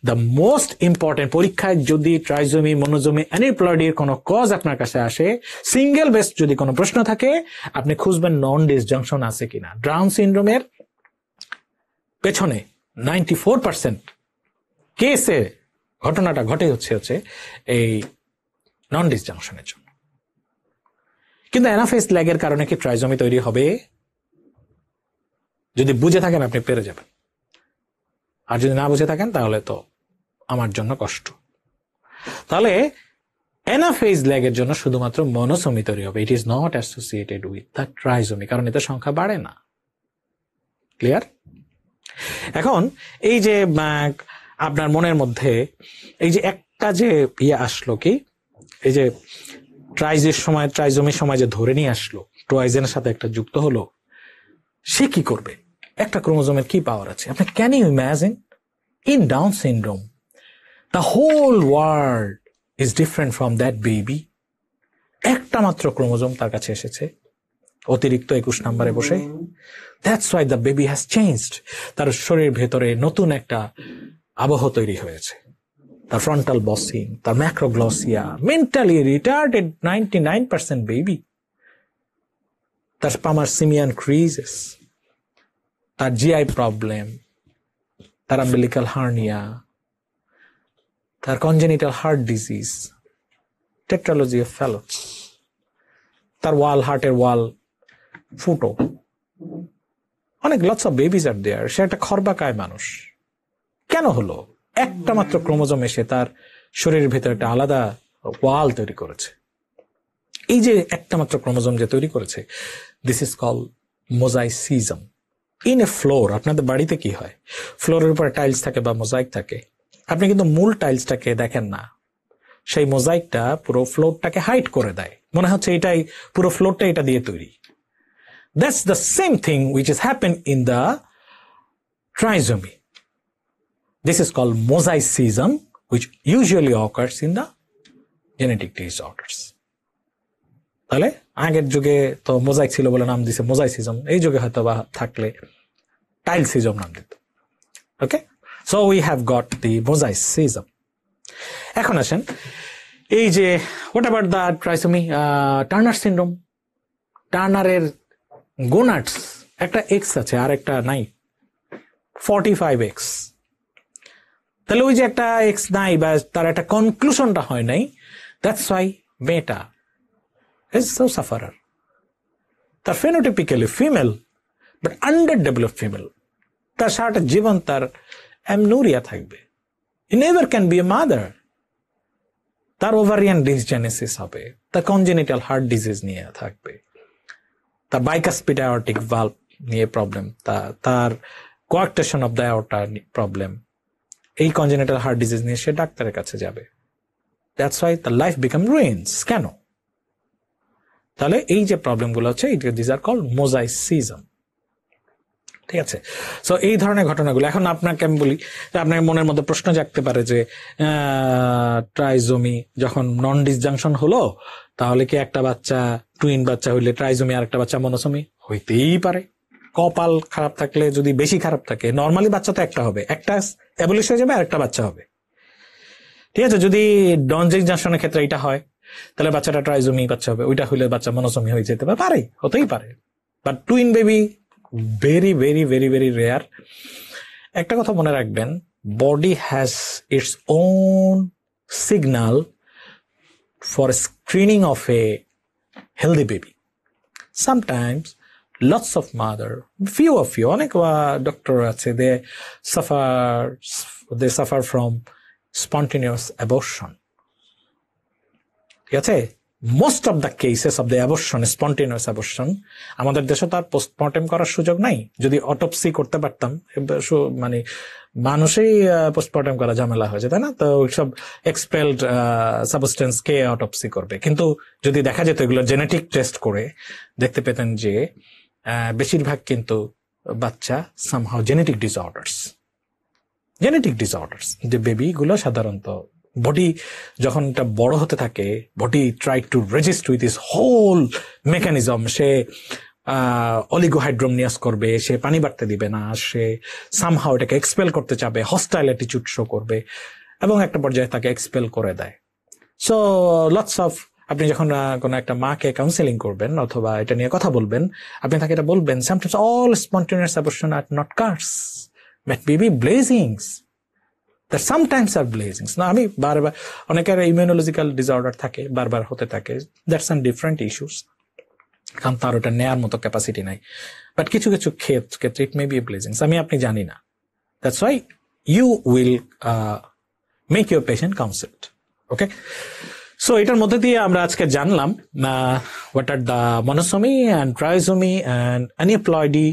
the most important. পরীক্ষায় যদি ট্রাইজমি, মনোজমি, অ্যানিপ্লয়েডির কোনো কজ আপনার কাছে আসে, সিঙ্গেল বেসড যদি কোনো প্রশ্ন থাকে, আপনি খুঁজবেন নন ডিসজাংশন আছে কিনা। ডাউন সিনড্রোমের পেছনে 94% কেসে ঘটনাটা ঘটে হচ্ছে এই নন ডিসজাংশনের জন্য। কিন্তু অ্যানাফেজ ল্যাগের কারণে কি ট্রাইজমি তৈরি হবে? যদি বুঝে থাকেন আপনি পেরে যাবেন, আর যদি না বুঝে থাকেন তাহলে তো আমার জন্য কষ্ট। তাহলে অ্যানাফেজ ল্যাগের জন্য শুধুমাত্র মনোসমি তৈরি হবে। It is not associated with the trisomy, কারণ এতে সংখ্যা বাড়ে না। ক্লিয়ার? এখন এই যে আপনার মনের মধ্যে এই যে একটা যে আসলো, কি এই যে ট্রাইজমির সময় যে ধরে নিয়ে আসলো, টুয়াইজেনের সাথে একটা যুক্ত হলো, সে কি করবে? একটা ক্রোমোজোমের কি পাওয়ার আছে? আপনি can you imagine in Down syndrome the whole world is different from that baby. একটা মাত্র ক্রোমোজোম তার কাছে এসেছে, অতিরিক্ত 21 নম্বরে বসে। That's why the baby has changed. তার শরীরের ভেতরে নতুন একটা আবহ তৈরি হয়েছে। তার ফ্রন্টাল বসিং, তার ম্যাক্রোগ্লসিয়া, মেন্টালি রিটার্ডেড 99% বেবি, তার পামার সিমিয়ান ক্রিজেস, তার জিআই প্রবলেম, তার আম্বিলিক্যাল হার্নিয়া, তার কনজেনিটাল হার্ট ডিজিজ, টেট্রালজি অফ ফ্যালক্স, তার হার্টের ওয়াল ফুটো, অনেক লটস অফ বেবিজ আর দেয়ার। সে একটা খর্বাকায় মানুষ। কেন হলো? একটা মাত্র ক্রোমোজোম এসে তার শরীরের ভেতরে একটা আলাদা ওয়াল তৈরি করেছে। এই যে একটা মাত্র ক্রোমোজোম যে তৈরি করেছে, this is call mosaicism in a floor. আপনাদের বাড়িতে কি হয়? ফ্লোরের উপরে টাইলস থাকে বা মোজাইক থাকে, আপনি কিন্তু মূল টাইলসটাকে দেখেন না, সেই মোজাইকটা পুরো ফ্লোরটাকে হাইড করে দেয়, মনে হচ্ছে এটাই পুরো ফ্লোরটা এটা দিয়ে তৈরি। That's the same thing which is happen in the trisomy. This is called mosaicism, which usually occurs in the genetic disorders. তাহলে আগের যুগে তো মোজাইক ছিল বলে নাম দিছে মোজাইসিজম, এই যুগে হয়তো বা থাকলে টাইলসিজম নাম দিত। Okay, so we have got the mosaicism. এখন আসেন এই যে what about the trisomy, Turner syndrome. টার্নারের গোনাডস একটা এক্স আছে আর একটা নাই, 45X। তাহলে ওই যে একটা এক্স নাই বা তার একটা কনক্লুশনটা হয় নাই, দ্যাটস ওয়াই মেয়েটা ইজ সো সাফারার। তার phenotypically female but under develop female. তার সারাটা জীবন তার অ্যামনোরিয়া থাকবে, he never can be a mother. তার ওভারিয়ান ডিসজেনেসিস হবে, তার কনজেনিটাল হার্ট ডিজিজ নিয়ে থাকবে, তার বাইকাসপিড অ্যাওর্টিক ভালভ নিয়ে প্রবলেম, তার coarctation of the aorta problem, এই কনজেনিটাল হার্ট ডিজিজ নিয়ে সে ডাক্তারের কাছে যাবে। That's why the life become ruins. কেন? তাহলে এই যে প্রবলেমগুলো হচ্ছে, দিস আর কল্ড মোজাইসিজম। ঠিক আছে, সো এই ধরনের ঘটনাগুলো। এখন আপনাকে আমি বলি, আপনার মনের মধ্যে প্রশ্ন জাগতে পারে যে ট্রাইজোমি যখন নন ডিসজাংশন হলো, তাহলে কি একটা বাচ্চা টুইন বাচ্চা হইলে ট্রাইজোমি আর একটা বাচ্চা মনোসোমি হইতেই পারে। কপাল খারাপ থাকলে, যদি বেশি খারাপ থাকে, নর্মালি বাচ্চা তো একটা হবে, একটা অ্যাবলিশ হয়ে যাবে আর একটা বাচ্চা হবে। ঠিক আছে, যদি নন ডিসজাংশনের ক্ষেত্রে এটা হয়, তাহলে বাচ্চাটা ট্রাইজোমি বাচ্চা হবে, ওইটা হইলে বাচ্চা মনোসোমি হয়ে যেতে পারে, হতেই পারে। But twin baby very very very very rare. একটা কথা মনে রাখবেন, body has its own signal for screening of A healthy baby. Sometimes lots of mother, few of you, অনেক ডক্টর আছে, they suffer from spontaneous abortion. ঠিক আছে, most of the cases of the abortion, spontaneous abortion, আমাদের দেশে তার postmortem করার সুযোগ নাই। যদি অটোপসি করতে পারতাম, মানে মানুষই পোস্টমর্টেম করা ঝামেলা হয়েছে, তাই না? তো ওইসব এক্সপেলড সাবস্টেন্স কে অটোপসি করবে? কিন্তু যদি দেখা যেত এগুলো জেনেটিক টেস্ট করে, দেখতে পেতেন যে বেশিরভাগ কিন্তু বাচ্চা সামহাউ জেনেটিক ডিসঅর্ডার্স যে বেবিগুলো সাধারণত বডি যখন এটা বড় হতে থাকে, body try to resist with this whole mechanism. সে অলিগোহাইড্রোমনিয়াস করবে, সে পানি বাড়তে দিবে না, সে সামহাউ এটাকে এক্সপেল করতে চাবে, হস্টাইল অ্যাটিটিউড শো করবে এবং একটা পর্যায়ে তাকে এক্সপেল করে দেয়। সো লটস অফ, আপনি যখন কোনো একটা মাকে কাউন্সেলিং করবেন অথবা এটা নিয়ে কথা বলবেন, আপনি তাকে এটা বলবেন, sometimes all spontaneous abortion are not curse, but baby blessings. That sometimes are blazings. না, আমি বারবার, অনেকের ইমিউনোলজিক্যাল ডিসঅর্ডার থাকে, বারবার হতে থাকে, দ্যাটস সাম ডিফারেন্ট ইস্যুস, কারণ তার ওটা নেয়ার মতো ক্যাপাসিটি নাই। বাট কিছু কিছু ক্ষেত্রে ইট মে বি ব্লেজিংস, আমি আপনি জানি না। That's why you will make your patient counselled. Okay, so এটার মধ্যে দিয়ে আমরা আজকে জানলাম what are the monosomy and trisomy and aneuploidy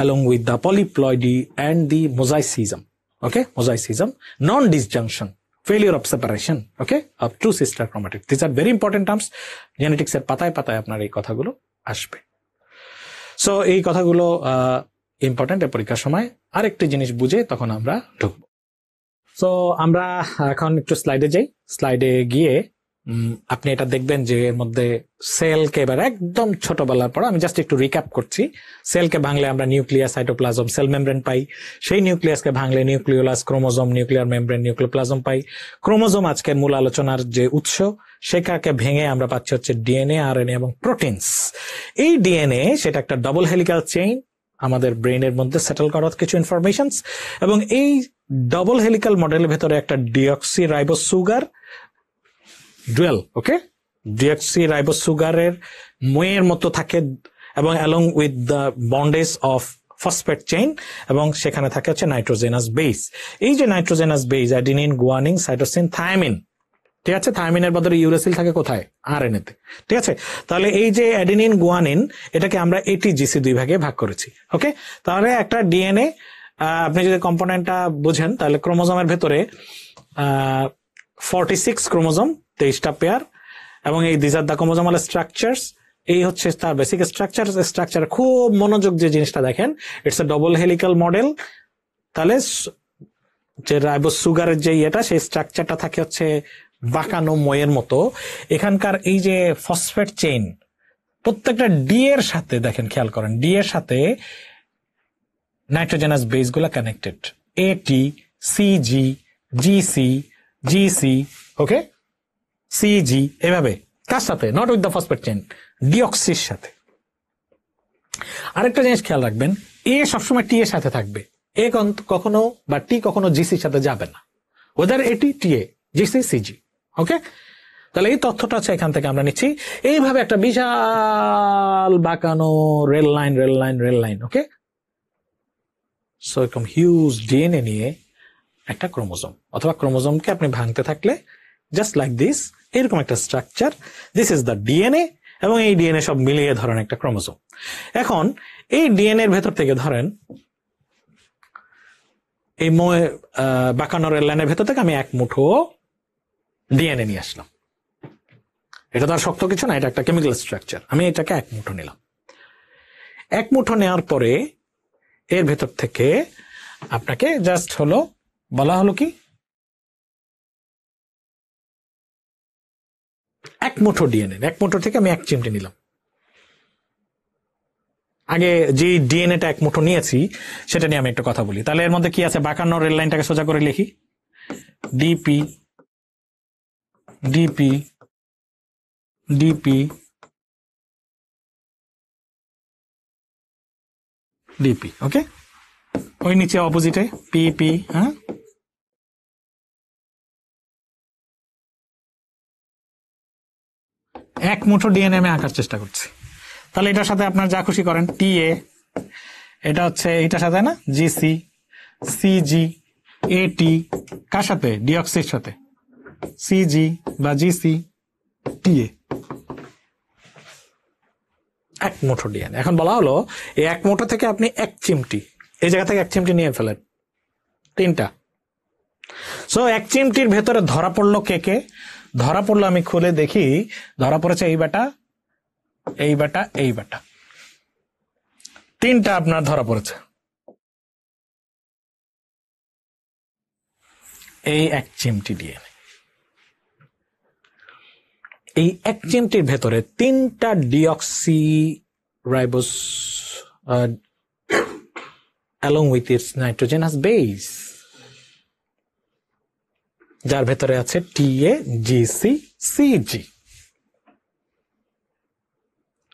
along with the polyploidy and the mosaicism. Okay, mosaicism, non-disjunction, failure of separation, okay, of two sister chromatids. These are very important terms. Genetics এর পাতায় পাতায় আপনার এই কথাগুলো আসবে। So এই কথাগুলো important পরীক্ষার সময়। আরেকটি জিনিস বুঝে তখন আমরা ঢুকবো। সো আমরা এখন একটু স্লাইডে যাই। স্লাইডে গিয়ে আপনি এটা দেখবেন যে এর মধ্যে সেলকে এবার একদম ছোটবেলার পর আমি জাস্ট একটু রিক্যাপ করছি। সেলকে ভাঙলে আমরা নিউক্লিয়াস, সাইটোপ্লাজম, সেল মেমব্রেন পাই। সেই নিউক্লিয়াসকে ভাঙলে nucleolus, chromosome, nuclear membrane, nucleoplasm পাই। ক্রোমোজোম আজকের মূল আলোচনার যে উৎস, সেটাকে ভেঙে আমরা পাচ্ছি হচ্ছে ডিএনএ, আরএনএ এবং প্রোটিনস। এই ডিএনএ সেটা একটা ডবল হেলিক্যাল চেইন, আমাদের ব্রেনের মধ্যে সেটেল করার কিছু ইনফরমেশনস, এবং এই ডবল হেলিক্যাল মডেলের ভেতরে একটা ডিঅক্সি রাইবোস সুগার ডুয়েল, ওকে, ডিঅক্সি রাইবোস সুগারের ময়ের মতো থাকে এবং along with the bondage of phosphate chain, এবং সেখানে থাকে হচ্ছে নাইট্রোজেনাস বেস। এই যে nitrogenous base, adenine, guanine, cytosine, thymine, ঠিক আছে, থায়ামিনের বদলে ইউরেসিল থাকে কোথায়? আরএনএ তে, ঠিক আছে। তাহলে এই যে অ্যাডিনিন, গুয়ানিন, এটাকে আমরা এটিজিসি 2 ভাগে ভাগ করেছি, ওকে। তাহলে একটা ডিএনএ আপনি যদি কম্পোনেন্টটা বুঝেন, তাহলে ক্রোমোজোমের ভেতরে 46 ক্রোমোজোম, 23টা পেয়ার, এবং এই this are the chromosomal structures. এই হচ্ছে তার বেসিক স্ট্রাকচার। খুব মনোযোগ যে জিনিসটা দেখেন, it's a double helical model. তাহলে যে রাইবোস সুগারের যে ইয়েটা, সেই স্ট্রাকচারটা থাকে হচ্ছে বাঁকানো ময়ের মতো। এখানকার এই যে ফসফেট চেইন, প্রত্যেকটা ডি এর সাথে দেখেন, খেয়াল করেন, ডি এর সাথে নাইট্রোজেনাস বেস গুলা connected, AT, CG, GC, GC, okay, CG, এভাবে। কার সাথে? Not with the phosphate chain, ডিঅক্সির সাথে। আরেকটা জিনিস খেয়াল রাখবেন, এ সবসময় টি এর সাথে থাকবে, এ কখনো বা টি কখনো জিসির সাথে যাবে না, ওদের এটি, টি এ, জিসি, সিজি, ওকে। তাহলে এই তথ্যটা আছে এখান থেকে আমরা নিচ্ছি। এইভাবে একটা বিশাল বাঁকানো রেল লাইন, ওকে। সো এরকম হিউজ ডিএনএ নিয়ে একটা ক্রোমোজোম, অথবা ক্রোমোজোমকে আপনি ভাঙতে থাকলে জাস্ট লাইক দিস, এরকম একটা structure, this is the DNA, এবং এই ডিএনএ সব মিলিয়ে ধরেন একটা ক্রোমোজোম। এখন এই ডিএনএ এর ভেতর থেকে ধরেন এই বাঁকানো রেল লাইনের ভেতর থেকে আমি এক মুঠো ডিএনএ নিয়ে আসলাম। এটা তো আর শক্ত কিছু না, এটা একটা কেমিক্যাল স্ট্রাকচার। আমি এটাকে এক মুঠো নিলাম। এক মুঠো নেওয়ার পরে এর ভেতর থেকে আপনাকে জাস্ট বলা হলো কি, এক মুঠো ডিএনএ, এক মুঠো থেকে আমি এক চিমটে নিলাম। আগে যে ডিএনএটা এক মুঠো নিয়েছি সেটা নিয়ে আমি একটু কথা বলি। তাহলে এর মধ্যে কি আছে? বাঁকানো রেল লাইনটাকে সোজা করে লিখি, ডিপি, ডিপি, ডিপি, ডিপি, ওকে। ওই নিচে অপোজিটে পিপি, হ্যাঁ, এক মুঠো ডিএনএ আমি আঁকার চেষ্টা করছি। তাহলে এটার সাথে আপনার যা খুশি করেন, টিএ, এটা হচ্ছে এটার সাথে না, জিসি, সিজি, এটি, কার সাথে? ডিঅক্সির সাথে, সিজি বা জিসি, টিএ, এক মুঠো ডিএনএ। এখন বলা হলো এই এক মুঠো থেকে আপনি এক চিমটি, এই জায়গা থেকে এক চিমটি নিয়ে ফেলেন, 3টা। সো এক চিমটির ভেতরে ধরা পড়লো কে কে? ধরা পড়লো, আমি খুলে দেখি, ধরা পড়েছে এই বেটা, এই বেটা, এই বেটা, 3টা আপনার ধরা পড়েছে। এই এক চিমটি ডিএনএ, এই এক চিমটির ভেতরে 3টা deoxy ribose along with its nitrogenous base, যার ভেতরে আছে টিএ, জিসি, সিজি।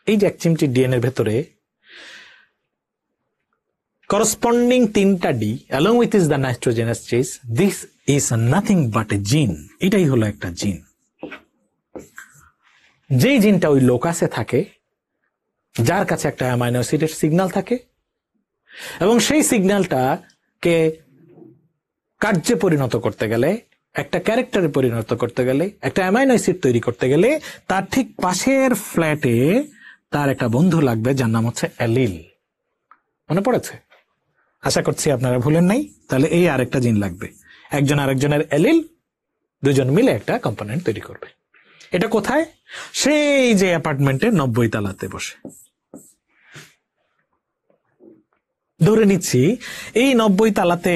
এই যে এক চিমটি ডিএনএর ভেতরে করসপন্ডিং 3টা D along with is the nitrogenous base, this is nothing but a gene. এটাই হলো একটা জিন। যেই জিনটা ওই লোকাসে থাকে, যার কাছে একটা অ্যামাইনো অ্যাসিডের সিগন্যাল থাকে, এবং সেই সিগন্যালটাকে কার্যে পরিণত করতে গেলে, একটা ক্যারেক্টারে পরিণত করতে গেলে, একটা অ্যামাইনো অ্যাসিড তৈরি করতে গেলে, তার ঠিক পাশের ফ্ল্যাটে তার একটা বন্ধু লাগবে যার নাম হচ্ছে অ্যালিল। মনে পড়েছে? আশা করছি আপনারা ভুলেন নাই। তাহলে এই আরেকটা জিন লাগবে, একজন আরেকজনের অ্যালিল, দুজন মিলে একটা কম্পোনেন্ট তৈরি করবে। এটা কোথায়? সেই যে অ্যাপার্টমেন্টের 90 তলাতে বসে। ধরে নিচ্ছি এই 90 তলাতে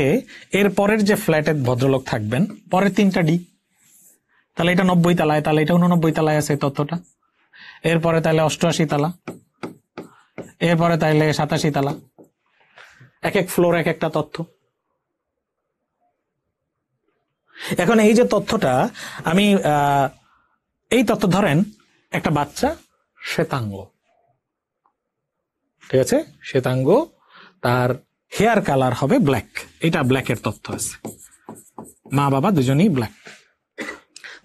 এর পরের যে ফ্ল্যাটের ভদ্রলোক থাকবেন, পরের 3টা ডি, তাহলে এটা 90 তলায়, তাহলে এটা 89 তলায় আছে তথ্যটা। এরপরে তাহলে 88 তলা, এরপরে তাহলে 87 তলা। এক এক ফ্লোর এক একটা তথ্য। এখন এই যে তথ্যটা আমি এই তথ্য ধরেন একটা বাচ্চা শ্বেতাঙ্গ, ঠিক আছে, শ্বেতাঙ্গ, তার হেয়ার কালার হবে ব্ল্যাক, এটা ব্ল্যাকের তথ্য আছে, মা বাবা দুজনেই ব্ল্যাক,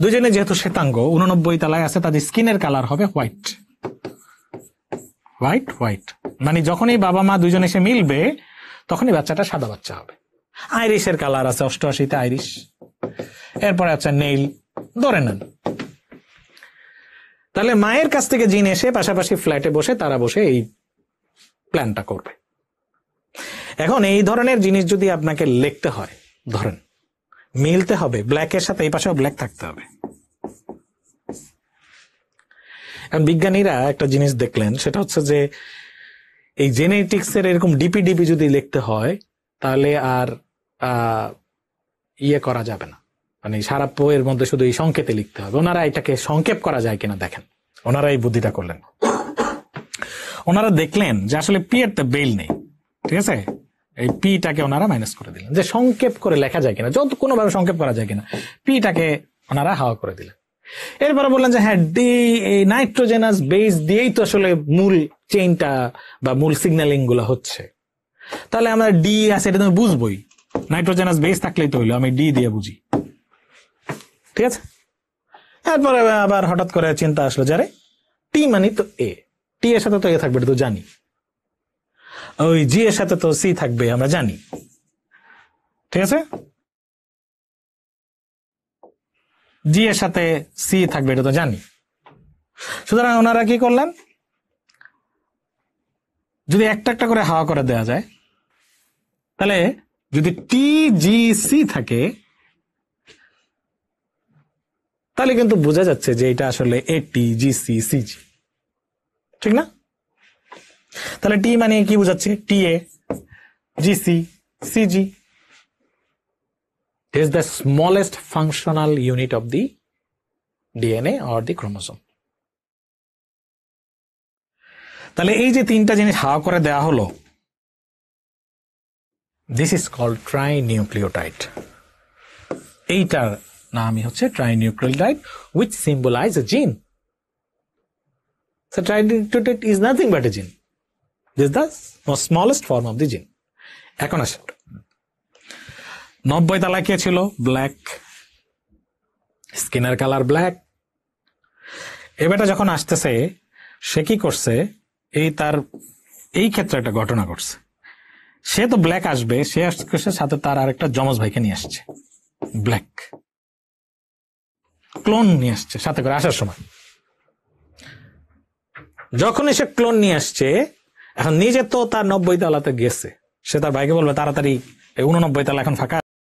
দুজনে যেহেতু শ্বেতাঙ্গ 89 তলায় আছে, তাদের স্কিনের কালার হবে হোয়াইট, হোয়াইট হোয়াইট, মানে যখনই বাবা মা দুজন এসে মিলবে তখনই বাচ্চাটা সাদা বাচ্চা হবে। আইরিশের কালার আছে 88-তে আইরিশ, এরপরে আচ্ছা নেইল ধরে নেন। তাহলে মায়ের কাছ থেকে জিন এসে পাশাপাশি ফ্ল্যাটে বসে তারা বসে এই প্ল্যানটা করবে। এখন এই ধরনের জিনিস যদি আপনাকে লিখতে হয়, ধরেন মিলতে হবে, ব্ল্যাকের সাথে এই পাশেও ব্ল্যাক থাকতে হবে। বিজ্ঞানীরা একটা জিনিস দেখলেন, সেটা হচ্ছে যে এই জেনেটিক্স এর এরকম ডিপি ডিপি যদি লিখতে হয় তাহলে আর ইয়ে করা যাবে না, মানে সারা বইয়ের মধ্যে শুধু এই সংকেতে লিখতে হবে। ওনারা এটাকে সংক্ষেপ করা যায় কিনা দেখেন, ওনারা এই বুদ্ধিটা করলেন। ওনারা দেখলেন যে আসলে পি এর তো বেল নেই, ঠিক আছে, এই পিটাকে ওনারা মাইনাস করে দিলেন, যে সংক্ষেপ করে লেখা যায় কিনা, যত কোনোভাবে সংক্ষেপ করা যায় কিনা, পিটাকে ওনারা হাওয়া করে দিলেন। এরপরে বললেন যে হ্যাঁ, ডি এই নাইট্রোজেনাস বেস দিয়েই তো আসলে মূল চেইনটা বা মূল সিগন্যালিং গুলো হচ্ছে, তাহলে আমরা ডি আছে এটা তুমি বুঝবোই, নাইট্রোজেনাস বেস থাকলেই তো হইলো, আমি ডি দিয়ে বুঝি, ঠিক আছে। এরপরে আবার হঠাৎ করে চিন্তা আসলো, যারে টি মানে তো এ, টি এর সাথে তো এ থাকবে, এটা তো জানি, ওই জি এর সাথে তো সি থাকবে, আমরা জানি, ঠিক আছে, জি এর সাথে সি থাকবে, এটা তো জানি। সুতরাং ওনারা কি করলেন, যদি একটা একটা করে হাওয়া করে দেওয়া যায়, তাহলে যদি টি জি সি থাকে তাহলে কিন্তু বোঝা যাচ্ছে যে এটা আসলে এ টি জি সি সি জি, ঠিক না? তাহলে টি মানে কি বোঝাচ্ছে, T A G C C G is the smallest functional unit of the DNA or the chromosome. তাহলে এই যে তিনটা জিনিস হাওয়া করে দেওয়া হলো, this is called trinucleotide. এইটার নামই হচ্ছে trinucleotide which symbolize a gene. So trinucleotide is nothing but a gene. This is the smallest form of the gene. এখন আসেন, 90 তলায় কে ছিল, ব্ল্যাক, স্কিনের কালার ব্ল্যাক। এবারটা যখন আসতেছে সে কি করছে, এই তার এই ক্ষেত্রে একটা ঘটনা ঘটছে, সে তো ব্ল্যাক আসবে, সে আসছে সাথে তার আরেকটা যমজ ভাইকে নিয়ে আসছে, ব্ল্যাক ক্লোন নিয়ে আসছে সাথে করে আসার সময়। যখন এসে ক্লোন নিয়ে আসছে, এখন নিজে তো তার 90 তলাতে গেছে, সে তার ভাইকে বলবে তাড়াতাড়ি 89 তলা এখন ফাঁকা